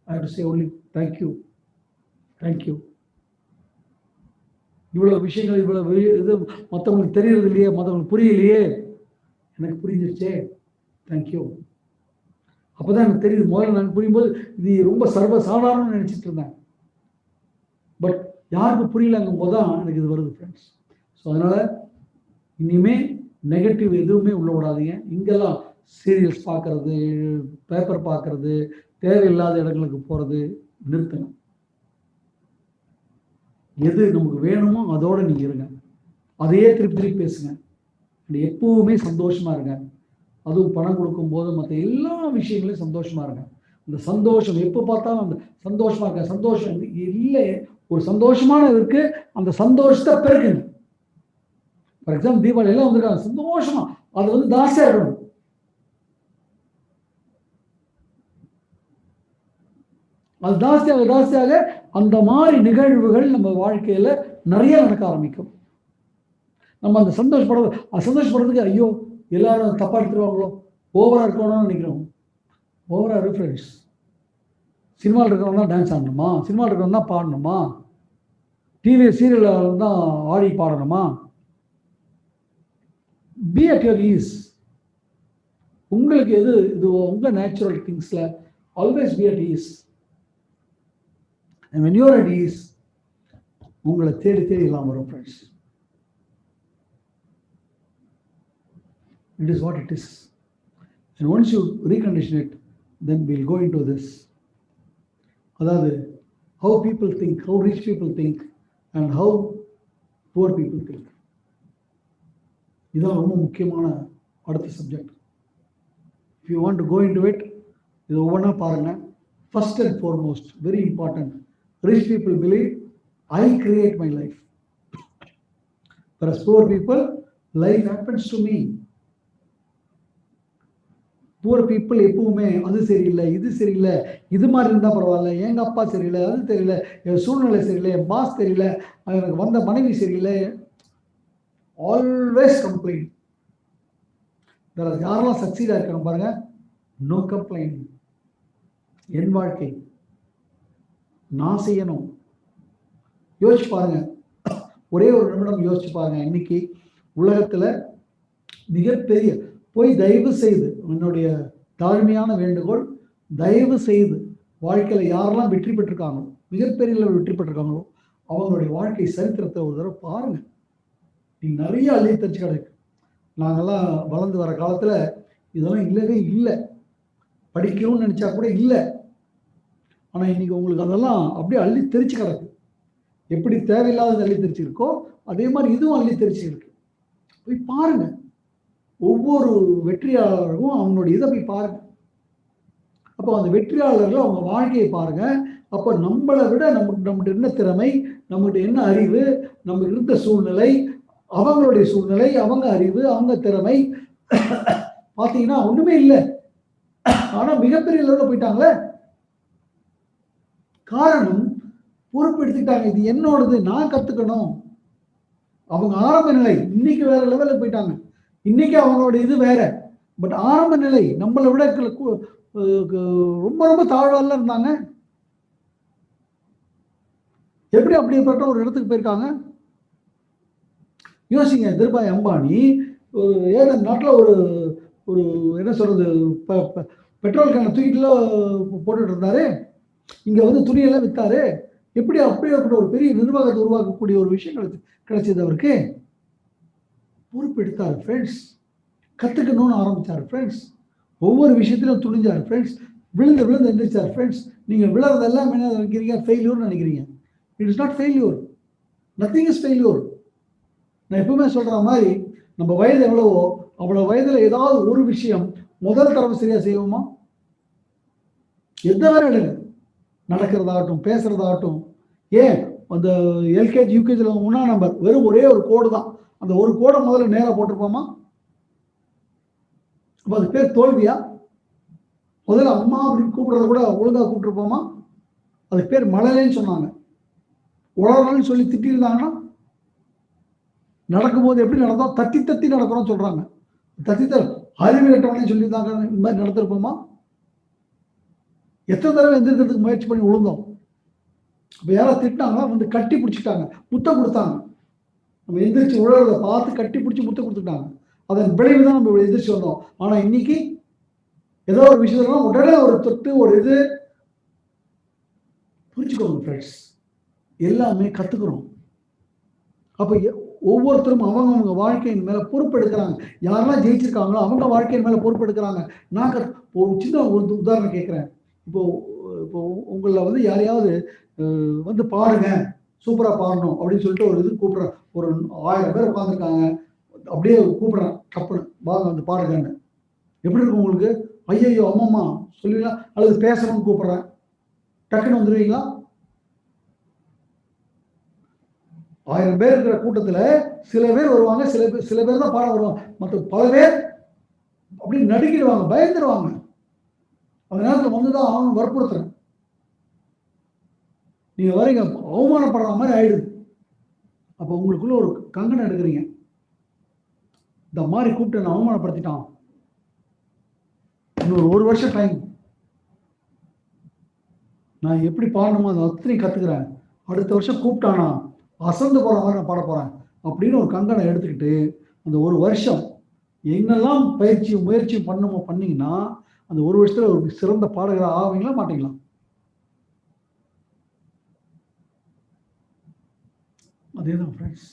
I have to say only thank you, thank you. இவ்வளோ விஷயங்கள் இவ்வளோ இது மற்றவங்களுக்கு தெரியறது இல்லையே, மற்றவங்களுக்கு புரியலையே, எனக்கு புரிஞ்சிருச்சே, தேங்க்யூ. அப்போ தான் எனக்கு தெரியுது. முதல்ல நான் புரியும்போது இது ரொம்ப சர்வசாதாரணம்னு நினச்சிட்டு இருந்தேன். பட் யாருக்கு புரியலங்கும் போது தான் எனக்கு இது வருது ஃப்ரெண்ட்ஸ். ஸோ அதனால் இனிமேல் நெகட்டிவ் எதுவுமே உள்ள விடாதீங்க. இங்கெல்லாம் சீரியல்ஸ் பார்க்குறது, பேப்பர் பார்க்குறது, தேவையில்லாத இடங்களுக்கு போகிறது நிறுத்துங்க. எது நமக்கு வேணுமோ அதோடு நீங்கள் இருங்க. அதையே திருப்பி திருப்பி பேசுங்க. எப்பவுமே சந்தோஷமாக இருங்க. அதுவும் பணம் கொடுக்கும்போது மற்ற எல்லா விஷயங்களையும் சந்தோஷமாக இருங்க. அந்த சந்தோஷம் எப்போ பார்த்தாலும் அந்த சந்தோஷமாக இருக்க. சந்தோஷம் இல்லை, ஒரு சந்தோஷமான இருக்கு, அந்த சந்தோஷத்தை பெருக்குங்க. ஃபார் எக்ஸாம்பிள் தீபாவளி எல்லாம் வந்துருக்காங்க சந்தோஷமா, அது வந்து தாசியாக இருக்கணும். அது தாசியாக தாசியாக அந்த மாதிரி நிகழ்வுகள் நம்ம வாழ்க்கையில நிறைய நடக்க ஆரம்பிக்கும். நம்ம அந்த சந்தோஷப்படுறதுக்கு ஐயோ எல்லாரும் தப்பா எடுத்துருவாங்களோ, ஓவரா இருக்கணும்னு நினைக்கிறோம். ஓவரா இருக்கு ஃப்ரெண்ட்ஸ். சினிமாவில் இருக்கிறவங்க தான் டான்ஸ் ஆடணுமா? சினிமாவில் இருக்கிறவங்க தான் பாடணுமா? டிவி சீரியலில் தான் ஆடி பாடணுமா? Be at your ease. உங்களுக்கு எது இது உங்க நேச்சுரல் திங்ஸ்ல always be at ease. And when you are at ease, உங்களை தேடி தேடி எல்லாம் வரும் friends. It is what it is. And once you recondition it, then we'll go into this. அதாவது how people think, how rich people think and how poor people think. இதுதான் ரொம்ப முக்கியமான அடுத்த subject. If you want to go into it, இது ஒவ்வொன்றா பாருங்க. First and foremost, very important, rich people believe I create my life. Whereas poor people, life happens to me. Poor people எப்பவுமே அது சரியில்லை, இது சரியில்லை, இது மாதிரி இருந்தால் பரவாயில்ல, எங்க அப்பா சரியில்லை, அது தெரியல, என் சூழ்நிலை சரியில்லை, என் பாஸ் தெரியல, எனக்கு வந்த மனைவி சரியில்லை, ஆல்வேஸ் கம்ப்ளைண்ட். யாரெல்லாம் சக்சீடா இருக்காங்க பாருங்க, நோ கம்ப்ளைண்ட். என் வாழ்க்கை நான் செய்யணும். யோசிச்சு பாருங்க, ஒரே ஒரு நிமிடம் யோசிச்சு பாருங்க. இன்னைக்கு உலகத்துல மிகப்பெரிய போய் தயவு செய்து என்னுடைய தாழ்மையான வேண்டுகோள், தயவு செய்து வாழ்க்கையில யாரெல்லாம் வெற்றி பெற்றிருக்காங்களோ, மிகப்பெரிய அளவில் வெற்றி பெற்றிருக்காங்களோ, அவங்களுடைய வாழ்க்கை சரித்திரத்தை ஒரு தடவை பாருங்க. நீங்க நிறைய அள்ளி தச்சு கிடைக்கு. நாங்கெல்லாம் வளர்ந்து வர காலத்துல இதெல்லாம் இல்லவே இல்லை. படிக்கணும்னு நினைச்சா கூட இல்லை. ஆனா இன்னைக்கு உங்களுக்கு அதெல்லாம் அப்படியே அள்ளி தெரிச்சு கிடக்கு. எப்படி தேவையில்லாத அள்ளி தெரிச்சு இருக்கோ அதே மாதிரி இதுவும் அள்ளி தெரிச்சு இருக்கு. போய் பாருங்க. ஒவ்வொரு வெற்றியாளருக்கும் அவங்களுடைய இதை போய் பாருங்க. அப்போ அந்த வெற்றியாளர்கள் அவங்க வாழ்க்கையை பாருங்க. அப்போ நம்மளை விட நம்மகிட்ட என்ன திறமை, நம்மகிட்ட என்ன அறிவு, நம்ம இருந்த சூழ்நிலை, அவங்களுடைய சூழ்நிலை, அவங்க அறிவு, அவங்க திறமை பார்த்தீங்கன்னா ஒண்ணுமே இல்லை. ஆனா மிகப்பெரிய லெவலில் போயிட்டாங்களே. காரணம், பொறுப்பு எடுத்துக்கிட்டாங்க. இது என்னோடது, நான் கத்துக்கணும். அவங்க ஆரம்ப நிலை இன்னைக்கு வேற லெவலுக்கு போயிட்டாங்க. இன்னைக்கு அவங்களோட இது வேற. பட் ஆரம்ப நிலை நம்மளை விட ரொம்ப ரொம்ப தாழ்வால இருந்தாங்க. எப்படி அப்படிப்பட்ட ஒரு இடத்துக்கு போயிருக்காங்க யோசிங்க. திருபாய் அம்பானி ஏதோ நாட்டில் ஒரு ஒரு என்ன சொல்றது, பெட்ரோல் கேனை தூக்கிட்டுல போட்டுட்டு இருந்தாரு. இங்க வந்து துணியெல்லாம் வித்தாரு. எப்படி அப்படியேப்பட்ட ஒரு பெரிய நிர்வாகத்தை உருவாக்கக்கூடிய ஒரு விஷயம் கிடைச்சது அவருக்கு. பொறுப்பு எடுத்தார் ஃப்ரெண்ட்ஸ். கத்துக்கணும்னு ஆரம்பிச்சார் ஃப்ரெண்ட்ஸ். ஒவ்வொரு விஷயத்திலும் துணிஞ்சார் ஃப்ரெண்ட்ஸ். விழுந்து விழுந்து எந்திரிச்சார் ஃப்ரெண்ட்ஸ். நீங்க விழுறதெல்லாம் என்ன நினைக்கிறீங்க? ஃபெயில்யூர்னு நினைக்கிறீங்க. It is not failure. Nothing is failure. நான் எப்பவுமே சொல்ற மாதிரி, நம்ம வயது எவ்வளவோ அவ்வளவு வயதுல ஏதாவது ஒரு விஷயம் முதல் தடவை சரியா செய்வோமா? எந்த வேற எடுங்க, நடக்கிறதாகட்டும், பேசுறதாகட்டும். ஏன் அந்த எல்கேஜி யூகேஜியில் 1ஆம் நம்பர் வெறும் ஒரே ஒரு கோடு தான். அந்த ஒரு கோடை முதல்ல நேராக போட்டிருப்போமா? அப்போ அது பேர் தோல்வியா? முதல்ல அம்மா அப்படின்னு கூப்பிடுறத கூட ஒழுங்காக கூப்பிட்டுருப்போமா? அதுக்கு பேர் மழலைன்னு சொன்னாங்க. உலகம்னு சொல்லி திட்டிருந்தாங்கன்னா, நடக்கும்போது எப்படி நடந்தோம்? தத்தி தத்தி நடக்கிறோம்னு சொல்றாங்க. தத்தி அறிவு கட்டவனே சொல்லியிருந்தாங்க. இந்த மாதிரி நடத்திருப்போமா? எத்தனை தடவை எந்திரிக்கிறதுக்கு முயற்சி பண்ணி விழுந்தோம். அப்போ யாராவது திட்டினாங்களா? வந்து கட்டி பிடிச்சிட்டாங்க, முத்தம் கொடுத்தாங்க. நம்ம எந்திரிச்சு உழறதை பார்த்து கட்டி பிடிச்சி முத்தம் கொடுத்துட்டாங்க. அதன் விளைவு தான் நம்ம எந்திரிச்சு வந்தோம். ஆனால் இன்னைக்கு ஏதோ ஒரு விஷயத்துல உடனே ஒரு தொட்டு ஒரு இது. புரிஞ்சுக்கோங்க ஃப்ரெண்ட்ஸ், எல்லாமே கத்துக்கிறோம். அப்போ ஒவ்வொருத்தரும் அவங்க வாழ்க்கையின் மேல பொறுப்பு எடுக்கிறாங்க. யாரெல்லாம் ஜெயிச்சிருக்காங்களோ அவங்க வாழ்க்கையின் மேல பொறுப்பு எடுக்கிறாங்க. நான் ஒரு சின்ன ஒரு உதாரணம் கேட்கிறேன். இப்போ உங்களில் வந்து யாரையாவது வந்து பாடுங்க, சூப்பரா பாடணும் அப்படின்னு சொல்லிட்டு ஒரு இது கூப்பிடுறேன். ஒரு 1000 பேர் உட்காந்துருக்காங்க. அப்படியே கூப்பிடுறேன், தப்புன்னு வாங்க வந்து பாடுங்கன்னு. எப்படி இருக்கும் உங்களுக்கு? ஐயோ அம்மம்மா சொல்லுவீங்களா? அல்லது பேசணும்னு கூப்பிடுறேன், டக்குன்னு வந்துடுவீங்களா? 1000 பேர் இருக்கிற கூட்டத்துல சில பேர் வருவாங்க, சில பேர் தான் பாட வருவாங்க. மற்ற பல பேர் அப்படி நடுக்கிடுவாங்க, பயந்துருவாங்க. அந்த நேரத்தில் வந்துதான் அவன் வற்புறுத்துறேன். நீங்க வரீங்க, அவமானப்படுற மாதிரி ஆயிடுது. அப்போ உங்களுக்குள்ள ஒரு கங்கணம் எடுக்கிறீங்க. இந்த மாதிரி கூப்பிட்டு நான் அவமானப்படுத்திட்டான், இன்னொரு 1 வருஷம் டைம், நான் எப்படி பாடணுமோ அந்த அத்தனை கத்துக்கிறேன். அடுத்த வருஷம் கூப்பிட்டானா அசந்து போற மாதிரி நான் பாட போறேன் அப்படின்னு ஒரு கங்கணம் எடுத்துக்கிட்டு அந்த 1 வருஷம் என்னெல்லாம் பயிற்சியும் முயற்சியும் பண்ணீங்கன்னா அந்த 1 வருஷத்துல ஒரு சிறந்த பாடகராக ஆவீங்களா மாட்டீங்களா? அதேதான் ஃப்ரெண்ட்ஸ்.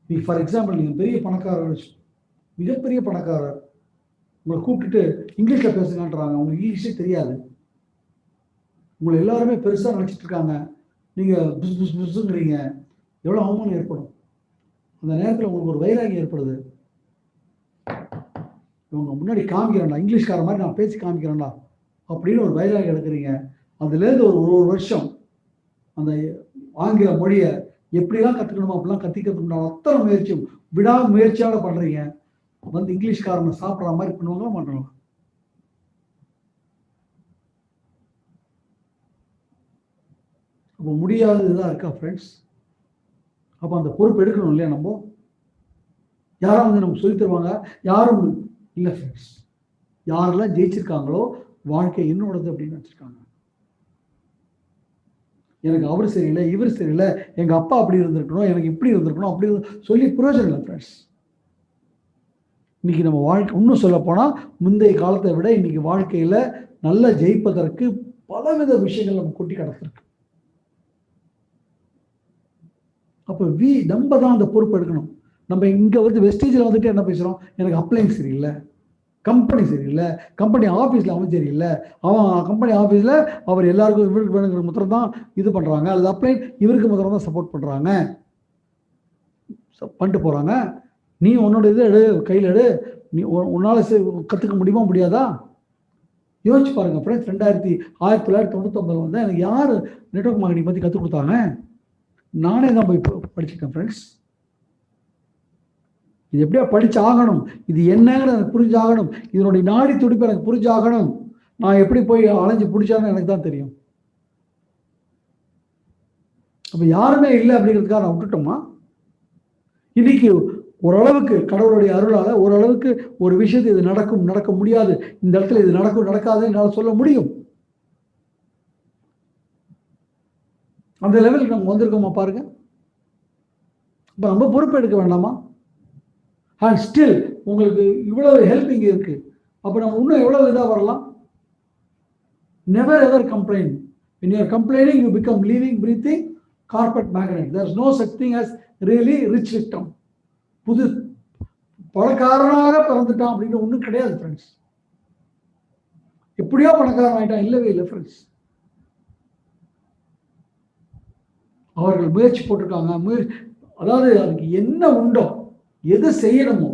நீ ஃபார் எக்ஸாம்பிள் நீங்கள் பெரிய பணக்காரர், மிகப்பெரிய பணக்காரர், உங்களை கூப்பிட்டுட்டு இங்கிலீஷில் பேசுங்கன்றாங்க. உங்களுக்கு இங்கிலீஷே தெரியாது. உங்களை எல்லாருமே பெருசாக நினச்சிட்டு இருக்காங்க. நீங்கள் புஸ் புஸ் புஸ்ஸுங்கிறீங்க. எவ்வளோ அவமானம் ஏற்படும். அந்த நேரத்தில் உங்களுக்கு ஒரு வைராகியம் ஏற்படுது. இவங்க முன்னாடி காமிக்கிறேன்டா, இங்கிலீஷ்கார மாதிரி நான் பேசி காமிக்கிறேன்டா அப்படின்னு ஒரு வைராகியம் எடுக்கிறீங்க. அதுலேருந்து ஒரு வருஷம் அந்த ஆங்கில மொழியை எப்படிலாம் கற்றுக்கணுமோ அப்படிலாம் கற்றுக்கிறதுக்கு அத்தனை முயற்சியும் முயற்சியோட பண்ணுறீங்க. வந்து இங்கிலீஷ்காரனை சாப்பிட்ற மாதிரி பண்ணுவாங்களா மாட்டாங்களா? அப்போ முடியாதது தான் இருக்கா ஃப்ரெண்ட்ஸ்? அப்போ அந்த பொறுப்பு எடுக்கணும் இல்லையா? நம்ம யாரும் வந்து நமக்கு சொல்லி தருவாங்க யாரும் இல்லை ஃப்ரெண்ட்ஸ். யாரெல்லாம் ஜெயிச்சிருக்காங்களோ வாழ்க்கை என்னோடது அப்படின்னு வச்சிருக்காங்க. எனக்கு அவர் சரியில்லை, இவர் சரியில்லை, எங்க அப்பா அப்படி இருந்திருக்கணும், எனக்கு இப்படி இருந்திருக்கணும், அப்படி சொல்லி பிரயோஜனம் இல்லை ஃப்ரெண்ட்ஸ். இன்னைக்கு நம்ம வாழ்க்கை இன்னும் சொல்ல போனா முந்தைய காலத்தை விட இன்னைக்கு வாழ்க்கையில நல்லா ஜெயிப்பதற்கு பலவித விஷயங்கள் நம்ம கொட்டி கிடந்திருக்கு. அப்போ நம்ம தான் அந்த பொறுப்பு எடுக்கணும். நம்ம இங்க வந்து வெஸ்டேஜில் வந்துட்டு என்ன பேசுறோம்? எனக்கு அப்ளைன்ஸ் சரியில்லை, கம்பெனி சரியில்லை, கம்பெனி ஆஃபீஸில் அவன் சரியில்லை, அவன் கம்பெனி ஆஃபீஸில் அவர் எல்லாருக்கும் இவருக்கு வேணுங்கிற முத்திரம் தான் இது பண்ணுறாங்க, அல்லது அப்ளைன் இவருக்கு முத்திரம் தான் சப்போர்ட் பண்ணுறாங்க பண்ணிட்டு போகிறாங்க. நீ உன்னோட இது எடு, கையில் எடு, நீ உன்னால் கற்றுக்க முடியுமா முடியாதா? யோசிச்சு பாருங்கள் ஃப்ரெண்ட்ஸ். 1999 வந்து எனக்கு யார் நெட்வொர்க் மார்க்கெட்டிங் பற்றி கற்றுக் கொடுத்தாங்க? நானே தான் போய் படிச்சுட்டேன் ஃப்ரெண்ட்ஸ். இது எப்படியா படிச்சாகணும், இது என்னன்னு எனக்கு புரிஞ்சாகணும், இதனுடைய நாடி துடிப்பு எனக்கு புரிஞ்சாகணும். நான் எப்படி போய் அலைஞ்சு பிடிச்சான்னு எனக்கு தான் தெரியும். அப்போ யாருமே இல்லை அப்படிங்கிறதுக்காக நான் விட்டுட்டோமா? இன்னைக்கு ஓரளவுக்கு கடவுளுடைய அருளால ஓரளவுக்கு ஒரு விஷயத்தை இது நடக்கும் நடக்க முடியாது, இந்த இடத்துல இது நடக்கும் நடக்காது என்னால் சொல்ல முடியும். அந்த லெவலுக்கு நம்ம வந்திருக்கோமா பாருங்க. இப்போ நம்ம பொறுப்பு எடுக்க வேண்டாமா? அண்ட் ஸ்டில் உங்களுக்கு இவ்வளவு ஹெல்பிங் இருக்கு. அப்போ நம்ம இன்னும் எவ்வளவு இதாக வரலாம்? Never ever complaint. when you are complaining you become living breathing carpet magnet. there is no such thing as really rich victim. புது பணக்காரனாக பிறந்துட்டான் அப்படின்னு ஒன்றும் கிடையாது ஃப்ரெண்ட்ஸ். எப்படியோ பணக்காரன் ஆகிட்டான், இல்லவே இல்லை ஃப்ரெண்ட்ஸ். அவர்கள் முயற்சி போட்டிருக்காங்க. அதாவது அதுக்கு என்ன உண்டோ, எது செய்யணுமோ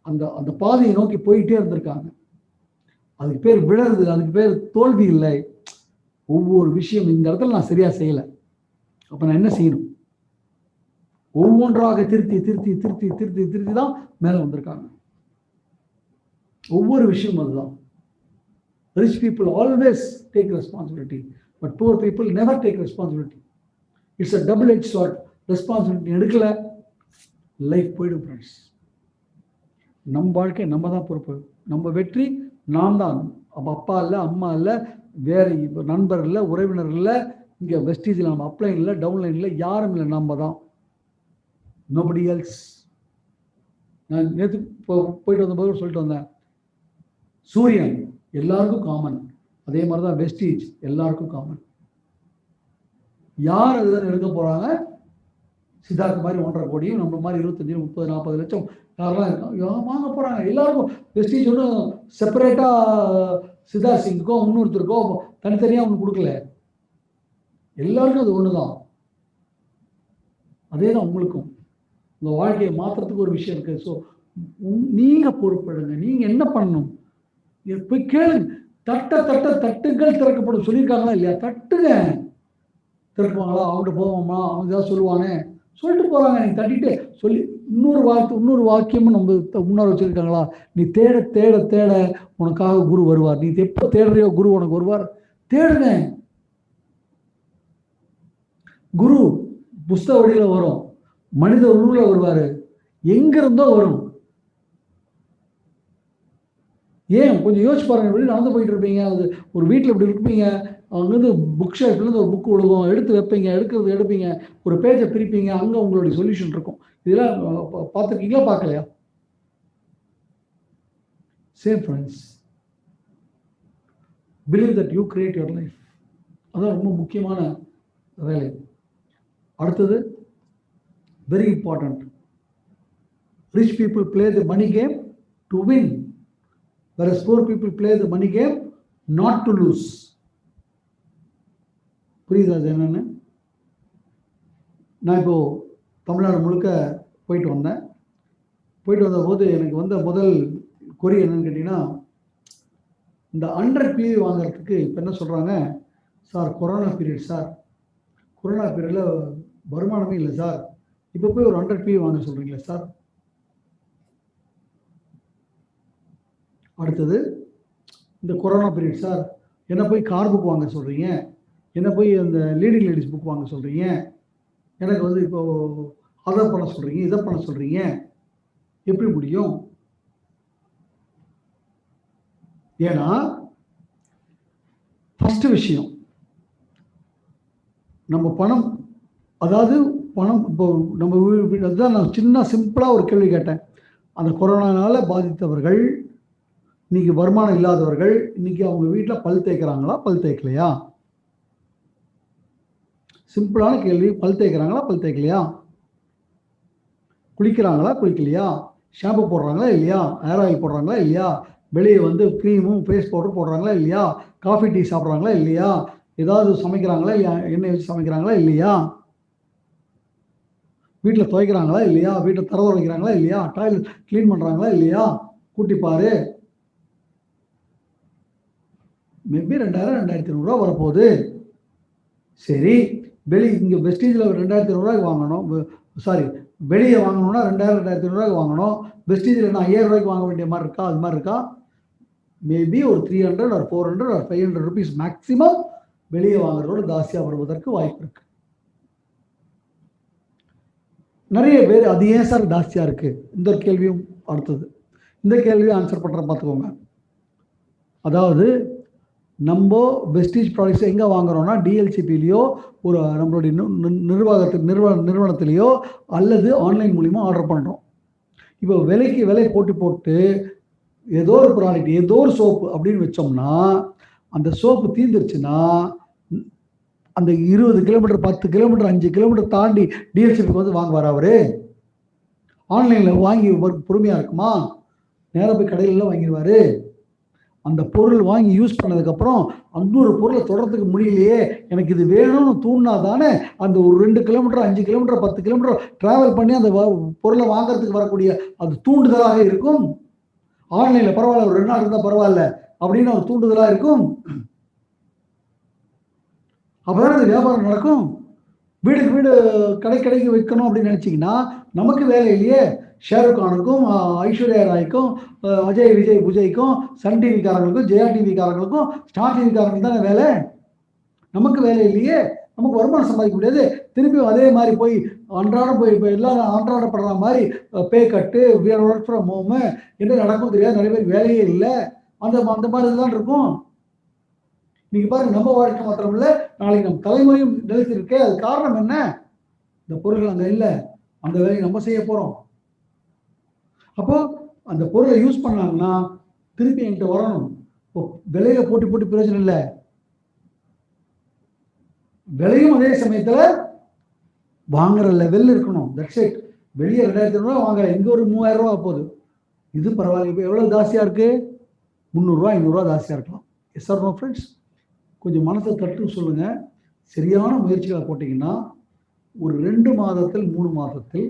அந்த அந்த பாதையை நோக்கி போயிட்டே இருந்திருக்காங்க. அதுக்கு பேர் விழறது, அதுக்கு பேர் தோல்வி இல்லை. ஒவ்வொரு விஷயம் இந்த இடத்துல நான் சரியா செய்யலை, அப்ப நான் என்ன செய்யணும்? ஒவ்வொன்றாக திருத்தி திருத்தி திருத்தி திருத்தி திருத்தி தான் மேலே வந்திருக்காங்க. ஒவ்வொரு விஷயம் அதுதான். rich people always take responsibility, but poor people never take responsibility. It's a double-edged sword. Responsibility எடுக்கல, லைஃப் போயிடும் ஃப்ரெண்ட்ஸ். நம்ம வாழ்க்கை நம்ம தான் பொறுப்பு. நம்ம வெற்றி நாம் தான். அப்பா இல்லை, அம்மா இல்லை, வேறு நண்பர் இல்லை, உறவினர் இல்லை, இங்கே வெஸ்டீஜில் நம்ம அப்லைன் இல்லை, டவுன்லைன் இல்லை, யாரும் இல்லை, நம்ம தான். Nobody else. நான் நேற்று போயிட்டு வந்தபோது சொல்லிட்டு வந்தேன், சூரியன் எல்லாருக்கும் காமன், அதே மாதிரி தான் வெஸ்டீஜ் எல்லாருக்கும் காமன். யார் அதுதான் எடுக்க போகிறாங்க? சித்தார்த்த மாதிரி 1.5 கோடியும் நம்ம மாதிரி 25, 30, 40 லட்சம் யாரெல்லாம் இருக்காங்க வாங்க போகிறாங்க. எல்லாருக்கும் வெஸ்டீஜ் ஒன்றும் செப்பரேட்டாக சித்தார்த் சிங்குக்கோ இன்னொருத்தருக்கோ தனித்தனியாக ஒன்று கொடுக்கல, எல்லாருக்கும் அது ஒன்று தான். அதே தான் உங்களுக்கும். உங்கள் வாழ்க்கையை மாற்றுறதுக்கு ஒரு விஷயம் இருக்குது. ஸோ நீங்கள் பொறுப்படுங்க. நீங்கள் என்ன பண்ணணும்? போய் கேளுங்க. தட்டுங்கள் திறக்கப்படும் சொல்லியிருக்காங்களா இல்லையா? தட்டுங்க, திறக்குவாங்களா? அவங்கள்ட்ட போவோமா? அவங்க ஏதாவது சொல்லுவானே சொல்லிட்டு போகிறாங்க. நீ தட்டிட்டு சொல்லி இன்னொரு வாக்கியமும் நம்ம முன்னாடி வச்சுருக்காங்களா? நீ தேட தேட தேட உனக்காக குரு வருவார். நீ எப்போ தேடுறியோ குரு உனக்கு வருவார். தேடுங்க. குரு புஸ்தக வழியில் வரும், மனித உருவில் வருவார், எங்கிருந்தோ வரும். ஏன் கொஞ்சம் யோசிச்சு பாருங்க. வெளியில் நடந்து போயிட்டு இருப்பீங்க, அது ஒரு வீட்டில் இப்படி இருப்பீங்க, அங்கேருந்து புக் ஷெல்ஃப்லேருந்து ஒரு புக்கு விழுகும், எடுத்து வைப்பீங்க, எடுப்பீங்க, ஒரு பேஜை பிரிப்பீங்க, அங்கே உங்களுடைய சொல்யூஷன் இருக்கும். இதெல்லாம் பார்த்துருக்கீங்களா? பார்க்கலையா? Same friends, believe that you create your life. அதான் ரொம்ப முக்கியமான வேலை. அடுத்தது very important, rich people play the money game to win, whereas poor people play the money game not to lose. புரியுதா அது என்னன்னு? நான் இப்போ தமிழ்நாடு முழுக்க போயிட்டு வந்த போது எனக்கு வந்த முதல் கொரி என்னன்னு கேட்டிங்கன்னா, இந்த 100 PV வாங்குறதுக்கு இப்போ என்ன சொல்கிறாங்க, sir corona period sir, corona பீரியடில் வருமானமே இல்லை சார், இப்போ போய் ஒரு 100 PV வாங்க சொல்கிறீங்களா சார்? அடுத்தது இந்த கொரோனா பீரியட் சார், என்ன போய் கார் புக் வாங்க சொல்கிறீங்க, என்ன போய் அந்த லீடிங் லேடிஸ் புக் வாங்க சொல்கிறீங்க, எனக்கு வந்து இப்போது அதை பண்ண சொல்கிறீங்க, இதை பண்ண சொல்கிறீங்க, எப்படி முடியும்? ஏன்னா ஃபஸ்ட்டு விஷயம், நம்ம பணம், அதாவது பணம் இப்போ நம்ம அதுதான் நான் சின்ன சிம்பிளாக ஒரு கேள்வி கேட்டேன். அந்த கொரோனானால பாதித்தவர்கள், இன்னைக்கு வருமானம் இல்லாதவர்கள், இன்னைக்கு அவங்க வீட்டில் பல் தேய்க்கிறாங்களா, பல் தேய்க்கலையா? சிம்பிளான கேள்வி. பல் தேய்க்கிறாங்களா, பல் தேய்க்கலையா? குளிக்கிறாங்களா, குளிக்கலையா? ஷாம்பு போடுறாங்களா இல்லையா? ஹேர் ஆயில் போடுறாங்களா இல்லையா? வெளியே வந்து க்ரீமும் ஃபேஸ் பவுடர் போடுறாங்களா இல்லையா? காஃபி டீ சாப்பிட்றாங்களா இல்லையா? ஏதாவது சமைக்கிறாங்களா இல்லையா? எண்ணெய் வச்சு சமைக்கிறாங்களா இல்லையா? வீட்டில் துவைக்கிறாங்களா இல்லையா, வீட்டில் தர துவைக்கிறாங்களா இல்லையா, டாய்லெட் க்ளீன் பண்ணுறாங்களா இல்லையா, கூட்டிப்பாரு. மேபி 2000 2500 வரப்போகுது. சரி, இங்கே வெஸ்டீஜில் 2500 வாங்கணும், சாரி வெளியே வாங்கணும்னா 2000 2500 வாங்கணும். வெஸ்டீஜில் என்ன 5000 வாங்க வேண்டிய மாதிரி இருக்கா? அது மாதிரி இருக்கா? மேபி ஒரு 300 or 400 or 500 rupees மேக்ஸிமம் வெளியே வாங்குறதோட ஜாஸ்தியாக வருவதற்கு வாய்ப்பு இருக்கு. நிறைய பேர் அது ஏன் சார் ஜாஸ்தியாக இருக்கு? இந்த ஒரு கேள்வியும் அடுத்தது, இந்த கேள்வியும் ஆன்சர் பண்ணுற பார்த்துக்கோங்க. அதாவது நம்ம வெஸ்டீஜ் ப்ராடக்ட்ஸ் எங்கே வாங்குறோம்னா டிஎல்சிபிலையோ ஒரு நம்மளுடைய நிறுவனத்திலேயோ அல்லது ஆன்லைன் மூலிமா ஆர்டர் பண்ணுறோம். இப்போ விலை போட்டு ஏதோ ஒரு ப்ராடக்ட், ஏதோ ஒரு சோப்பு அப்படின்னு வச்சோம்னா அந்த சோப்பு தீர்ந்துருச்சுன்னா அந்த 20 கிலோமீட்டர் 10 கிலோமீட்டர் 5 கிலோமீட்டர் தாண்டி டிஎல்சிபிக்கு வந்து வாங்குவார் அவரு? ஆன்லைனில் வாங்கி பொறுமையாக இருக்குமா? நேராக போய் கடையிலலாம் வாங்கிடுவார். அந்த பொருள் வாங்கி யூஸ் பண்ணதுக்கப்புறம் இன்னொரு பொருளை தொடர்றதுக்கு முடியலையே, எனக்கு இது வேணும்னு தூண்டினா தானே அந்த ஒரு 2 கிலோமீட்டர் 5 கிலோமீட்டர் 10 கிலோமீட்டர் டிராவல் பண்ணி அந்த பொருளை வாங்குறதுக்கு வரக்கூடிய அது தூண்டுதலாக இருக்கும். ஆன்லைனில் பரவாயில்ல, ஒரு 2 நாள் இருந்தால் பரவாயில்ல அப்படின்னு ஒரு தூண்டுதலாக இருக்கும். அப்போதான் அந்த வியாபாரம் நடக்கும். வீடுக்கு வீடு கடைக்கு வைக்கணும் அப்படின்னு நினச்சிங்கன்னா நமக்கு வேலை இல்லையே. ஷேருக் கானுக்கும் ஐஸ்வர்யா ராய்க்கும் அஜய் விஜய் புஜய்க்கும் சன் டிவிக்காரங்களுக்கும் ஜெயா டிவிக்காரங்களுக்கும் ஸ்டார் டிவிக்காரங்களுக்கு தானே வேலை. நமக்கு வேலை இல்லையே, நமக்கு வருமானம் சம்பாதிக்க முடியாது. திருப்பியும் அதே மாதிரி போய் அன்றாடம் போய் இப்போ எல்லாரும் அன்றாடப்படுற மாதிரி பே கட்டு ஒர்க் ஃப்ரம் ஹோமு என்ன நடக்கும் தெரியாது. நிறைய பேர் வேலையே இல்லை. அந்த மாதிரி தான் இருக்கும். நீங்கள் பாருங்க, நம்ம வாழ்க்கை மாத்திரம் இல்லை, நாளைக்கு நம்ம தலைமுறையும் நிலைத்திருக்கே. அது காரணம் என்ன? இந்த பொருள்கள் அங்கே இல்லை, அந்த வேலையை நம்ம செய்ய போகிறோம். அப்போ அந்த பொருளை யூஸ் பண்ணாங்கன்னா திருப்பி என்கிட்ட வரணும். இப்போ விலையில போட்டி பிரயோஜனம் இல்லை. விலையும் அதே சமயத்தில் வாங்குற லெவலில் இருக்கணும். That's it. வெளியே 2500 வாங்குற, இங்கே ஒரு 3000 ரூபா போகுது. இது பரவாயில்ல. இப்போ எவ்வளோ ஜாஸ்தியாக இருக்குது? 300 500 ஜாஸ்தியாக இருக்கலாம். Yes or no friends? கொஞ்சம் மனசை தட்டு சொல்லுங்கள். சரியான முயற்சிகளை போட்டிங்கன்னா ஒரு 2 மாதத்தில் 3 மாதத்தில்,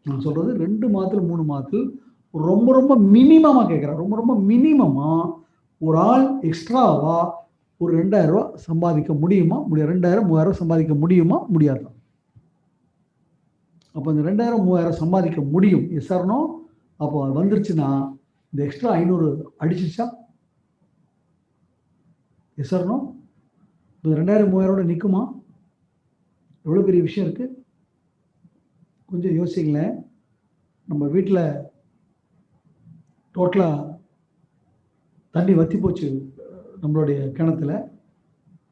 நான் சொல்கிறது 2 மாதத்தில் 3 மாதத்தில் ரொம்ப ரொம்ப மினிமமாக கேட்குறேன், ரொம்ப மினிமமாக ஒரு ஆள் எக்ஸ்ட்ராவாக ஒரு 2000 ரூபா சம்பாதிக்க முடியுமா? 2000 3000 சம்பாதிக்க முடியுமா? முடியாது. அப்போ இந்த 2000 3000 சம்பாதிக்க முடியும். Yes or no? அப்போ அது வந்துருச்சுன்னா இந்த எக்ஸ்ட்ரா 500 அடிச்சிச்சா? Yes or no? இப்போ 2000 3000 நிற்குமா? எவ்வளோ பெரிய விஷயம் இருக்குது. கொஞ்சம் யோசிங்களேன். நம்ம வீட்டில் டோட்டலாக தண்ணி வற்றி போச்சு. நம்மளுடைய கிணத்துல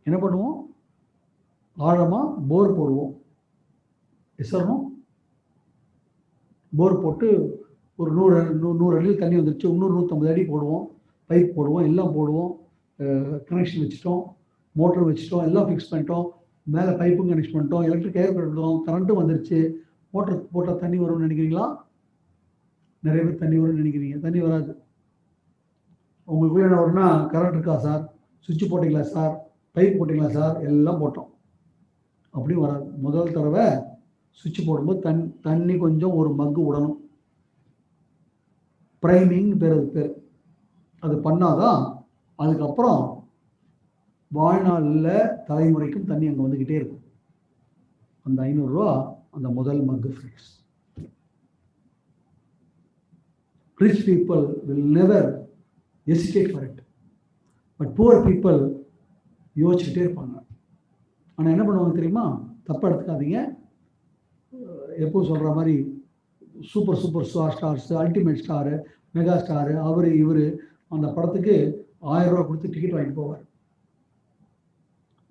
என்ன பண்ணுவோம்? ஆழமாக போர் போடுவோம். S or no? போர் போட்டு ஒரு 100 அடியில் தண்ணி வந்துருச்சு, இன்னொரு 150 அடி போடுவோம், பைப் போடுவோம், எல்லாம் போடுவோம், கனெக்ஷன் வச்சுட்டோம், மோட்டர் வச்சுட்டோம், எல்லாம் ஃபிக்ஸ் பண்ணிட்டோம், மேலே பைப்பும் கனெக்ட் பண்ணிட்டோம், எலக்ட்ரிக் ஏர் பண்ணிட்டோம், கரண்ட்டும் வந்துருச்சு. மோட்டர் போட்டால் தண்ணி வரும்னு நினைக்கிறீங்களா? நிறைய பேர் தண்ணி வரும்னு நினைக்கிறீங்க. தண்ணி வராது. உங்களுக்கு என்ன வரும்னா, கரண்ட் இருக்கா சார், சுவிட்ச் போட்டிங்களா சார், பைப் போட்டிங்களா சார், எல்லாம் போட்டோம், அப்படியும் வராது. முதல் தடவை சுவிட்ச் போடும்போது தண்ணி கொஞ்சம் ஒரு மக்கு விடணும். ப்ரைமிங் பேர். அது பண்ணாதான் அதுக்கப்புறம் வாழ்நாளில் தலைமுறைக்கும் தண்ணி அங்கே வந்துக்கிட்டே இருக்கும். அந்த 500 ரூபா அந்த முதல் மக்கு friends. Rich people will never hesitate for it. But poor people யோசிச்சுட்டே இருப்பாங்க. ஆனால் என்ன பண்ணுவாங்க தெரியுமா? தப்பாக எடுத்துக்காதீங்க. எப்போ சொல்கிற மாதிரி super stars, ultimate star, mega star, அவர் இவர் அந்த படத்துக்கு 1000 ரூபா கொடுத்து டிக்கெட் வாங்கிட்டு போவார்.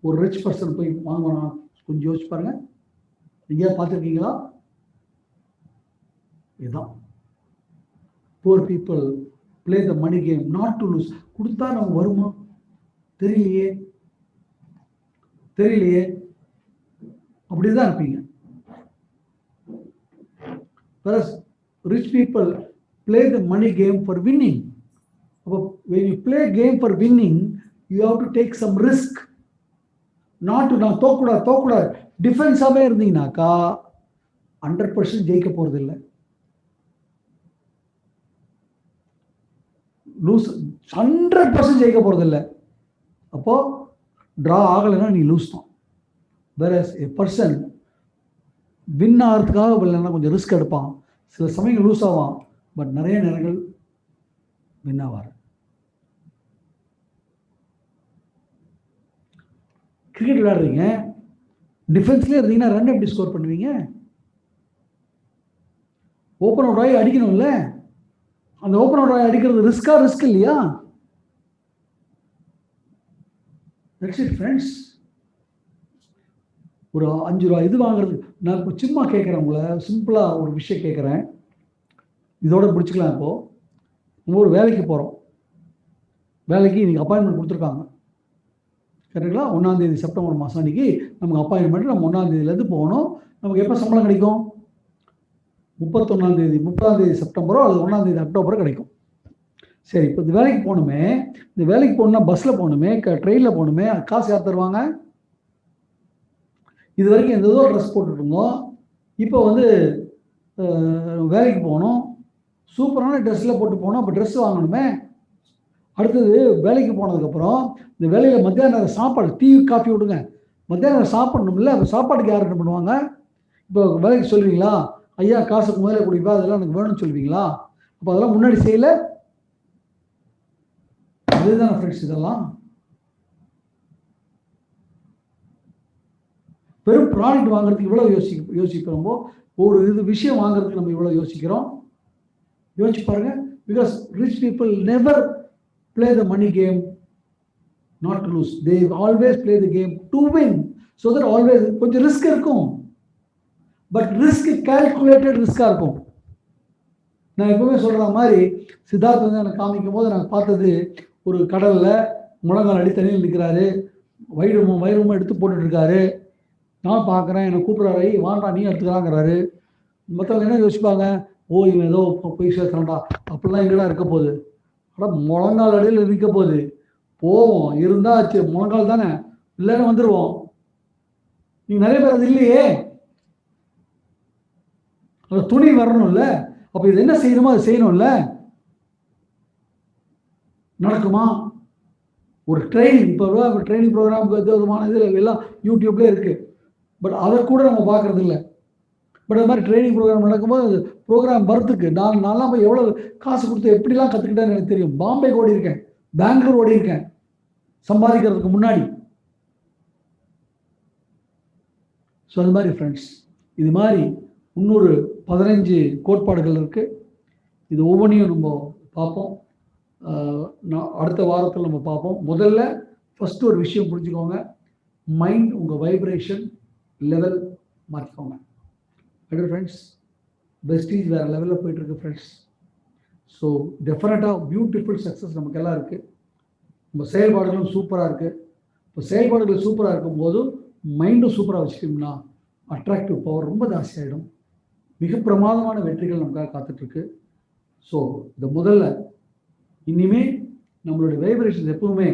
ஒரு ரிச் பர்சன் போய் வாங்கணும். கொஞ்சம் யோசிச்சு பாருங்க. எங்கேயா பார்த்துருக்கீங்களா? இதுதான். poor people play the money game not to lose. கொடுத்தா நம்ம வருமா? தெரியலையே. அப்படிதான் இருப்பீங்க. Whereas rich people play the money game for winning. When you play game for winning, you have to take some risk. not to நான் தோக்கூடாது டிஃபென்ஸாகவே இருந்தீங்கன்னாக்கா 100% ஜெயிக்க போறது இல்லை. லூஸ் 100% ஜெயிக்க போறது இல்லை. அப்போ டிரா ஆகலைன்னா நீ லூஸ் தான். வேற எ பர்சன் வின் ஆகிறதுக்காக இல்லைன்னா கொஞ்சம் ரிஸ்க் எடுப்பான், சில சமயம் லூஸ் ஆவான், பட் நிறைய நேரங்கள் வின் ஆவார். கிரிக்கெட் விளையாடுறீங்க, டிஃபென்ஸ்லேயே இருந்தீங்கன்னா ரன் எப்படி ஸ்கோர் பண்ணுவீங்க? ஓப்பன் அவுட் ஆகி அடிக்கணும்ல. அந்த ஓப்பன் அவுட் ஆகி அடிக்கிறது ரிஸ்க் இல்லையா? That's it friends. ஒரு 5 ரூபா இது வாங்குறது, நான் இப்போ சும்மா கேட்குறேன், உங்களை சிம்பிளாக ஒரு விஷயம் கேட்குறேன், இதோட பிடிச்சிக்கலாம். இப்போது நம்ம ஒரு வேலைக்கு போகிறோம், வேலைக்கு இன்றைக்கி அப்பாயின்மெண்ட் கொடுத்துருக்காங்க, கரெக்டுங்களா? 1ஆம் தேதி செப்டம்பர் மாதம் அன்றைக்கி நமக்கு அப்பாயின்மெண்ட். நம்ம 1ஆம் தேதியிலேருந்து போகணும். நமக்கு எப்போ சம்பளம் கிடைக்கும்? 31ஆம் தேதி, 30ஆம் தேதி செப்டம்பரோ அல்லது 1ஆம் தேதி அக்டோபரோ கிடைக்கும். சரி, இப்போ இந்த வேலைக்கு போகணுமே, இந்த வேலைக்கு போகணுன்னா பஸ்ஸில் போகணுமே, ட்ரெயினில் போகணுமே, காசு யார் தருவாங்க? இது வரைக்கும் எந்த ஏதோ ட்ரெஸ் போட்டுட்டு இருந்தோம், இப்போ வந்து வேலைக்கு போகணும், சூப்பரான ட்ரெஸ்ஸில் போட்டு போகணும், அப்போ ட்ரெஸ் வாங்கணுமே. அடுத்தது வேலைக்கு போனதுக்கப்புறம் இந்த வேலையில் மத்தியான நேரம் சாப்பாடு, டீ காஃபி விடுங்க, மத்தியான நேரம் சாப்பிடணும்ல. அப்போ சாப்பாட்டுக்கு யார் என்ன பண்ணுவாங்க? இப்போ வேலைக்கு சொல்லுவீங்களா, ஐயா காசுக்கு முதல்ல குடிப்பா, அதெல்லாம் எனக்கு வேணும்னு சொல்லுவீங்களா? அப்போ அதெல்லாம் முன்னாடி செய்யலை. அதுதான் ஃப்ரெண்ட்ஸ். இதெல்லாம் வெறும் ப்ராடக்ட் வாங்குறதுக்கு இவ்வளோ யோசிக்கிறோமோ, ஒரு விஷயம் வாங்குறதுக்கு நம்ம இவ்வளோ யோசிக்கிறோம். யோசிச்சு பாருங்க. Because rich people never play the money game not to lose. They always play the game to win. So that always கொஞ்சம் ரிஸ்க் இருக்கும், பட் ரிஸ்க் கால்குலேட்டட் ரிஸ்காக இருக்கும். நான் எப்பவுமே சொல்கிற மாதிரி, சித்தார்த் வந்து எனக்கு காமிக்கும் போது நான் பார்த்தது, ஒரு கடலில் முழங்கால் அடி தண்ணியில் நிற்கிறாரு, வயிறுமும் எடுத்து போட்டுட்ருக்காரு. நான் பார்க்குறேன், என்னை கூப்பிட்றாரு, வாண்டா நீ எடுத்துக்கிறாங்கிறாரு. மற்றவங்க என்ன யோசிப்பாங்க, ஓ இவன் ஏதோ போய் சேர்த்துறான்டா, அப்படிலாம் எங்கடா இருக்க போகுது? ஆனால் முழங்கால் அடியில் இருக்க போகுது, போவோம், இருந்தாச்சு, முழங்கால் தானே, இல்லைன்னு வந்துடுவோம். நீங்கள் நிறைய பேர் அது இல்லையே, அந்த துணி வரணும்ல. அப்போ இது என்ன செய்யணுமோ அது செய்யணும்ல. நடக்குமா? ஒரு ட்ரைனிங், இப்போ ட்ரைனிங் ப்ரோக்ராம் விதமான இதில் எல்லாம் யூடியூப்லேயே இருக்குது, பட் அதை கூட நம்ம பார்க்குறது இல்லை. பட் அது மாதிரி ட்ரைனிங் ப்ரோக்ராம் நடக்கும்போது ப்ரோக்ராம் வரத்துக்கு நான்லாம் போய் எவ்வளோ காசு கொடுத்து எப்படிலாம் கற்றுக்கிட்டேன்னு எனக்கு தெரியும். பாம்பே ஓடி இருக்கேன், பெங்களூர் ஓடி இருக்கேன் சம்பாதிக்கிறதுக்கு முன்னாடி. ஸோ அது மாதிரி ஃப்ரெண்ட்ஸ், இது மாதிரி இன்னொரு 15 கோட்பாடுகள் இருக்குது. இது ஒவ்வொன்றையும் நம்ம பார்ப்போம். அடுத்த வாரத்தில் நம்ம பார்ப்போம். முதல்ல ஃபஸ்ட்டு ஒரு விஷயம் புரிஞ்சுக்கோங்க, மைண்ட் உங்கள் வைப்ரேஷன் லெவல் மாற்றிக்கோங்க. பெட்டர் ஃப்ரெண்ட்ஸ், பெஸ்டீஸ் வேறு லெவலில் போயிட்டுருக்கு ஃப்ரெண்ட்ஸ். ஸோ டெஃபினட்டாக பியூட்டிஃபுல் சக்ஸஸ் நமக்கு எல்லாம் இருக்குது. நம்ம செயல்பாடுகளும் சூப்பராக இருக்குது. இப்போ செயல்பாடுகள் சூப்பராக இருக்கும்போது மைண்டும் சூப்பராக வச்சுக்கிட்டோம்னா அட்ராக்டிவ் பவர் ரொம்ப ஜாஸ்தியாகிடும். மிக பிரமாதமான வெற்றிகள் நமக்காக காத்துட்ருக்கு. ஸோ இந்த முதல்ல இனிமேல் நம்மளுடைய வைப்ரேஷன் எப்பவுமே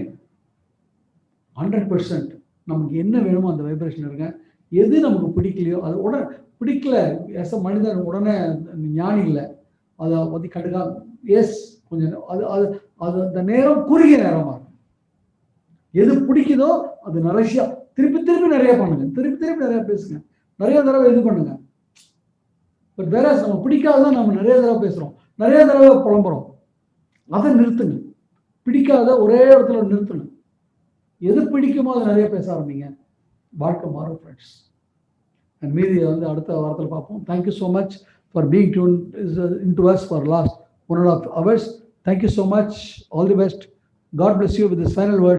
100% நமக்கு என்ன வேணுமோ அந்த வைப்ரேஷன் இருங்க. எது நமக்கு பிடிக்கலையோ அது உடனே பிடிக்கல, எஸ் மனிதன் உடனே ஞானி இல்லை, அதை பற்றி கண்டுக்கா. எஸ் கொஞ்சம் அது அது அது அந்த நேரம் குறுகிய நேரமாக இருக்கும். எது பிடிக்குதோ அது நிறையா திருப்பி நிறைய பண்ணுங்க, திருப்பி நிறைய பேசுங்க, நிறைய தடவை இது பண்ணுங்க. பட் வேற நம்ம பிடிக்காதான் நம்ம நிறைய தடவை பேசுகிறோம், நிறைய தடவை புலம்புறோம். அதை நிறுத்துங்க. பிடிக்காத ஒரே இடத்துல நிறுத்துங்க. எது பிடிக்குமோ அதை நிறைய பேச ஆரம்பிங்க. வாழ்க்கை மாறும் ஃப்ரெண்ட்ஸ். அண்ட் மீதியை வந்து அடுத்த வாரத்தில் பார்ப்போம். Thank you so much for being tuned into us for last 1.5 hours. Thank you so much. All the best. God bless you with this final word.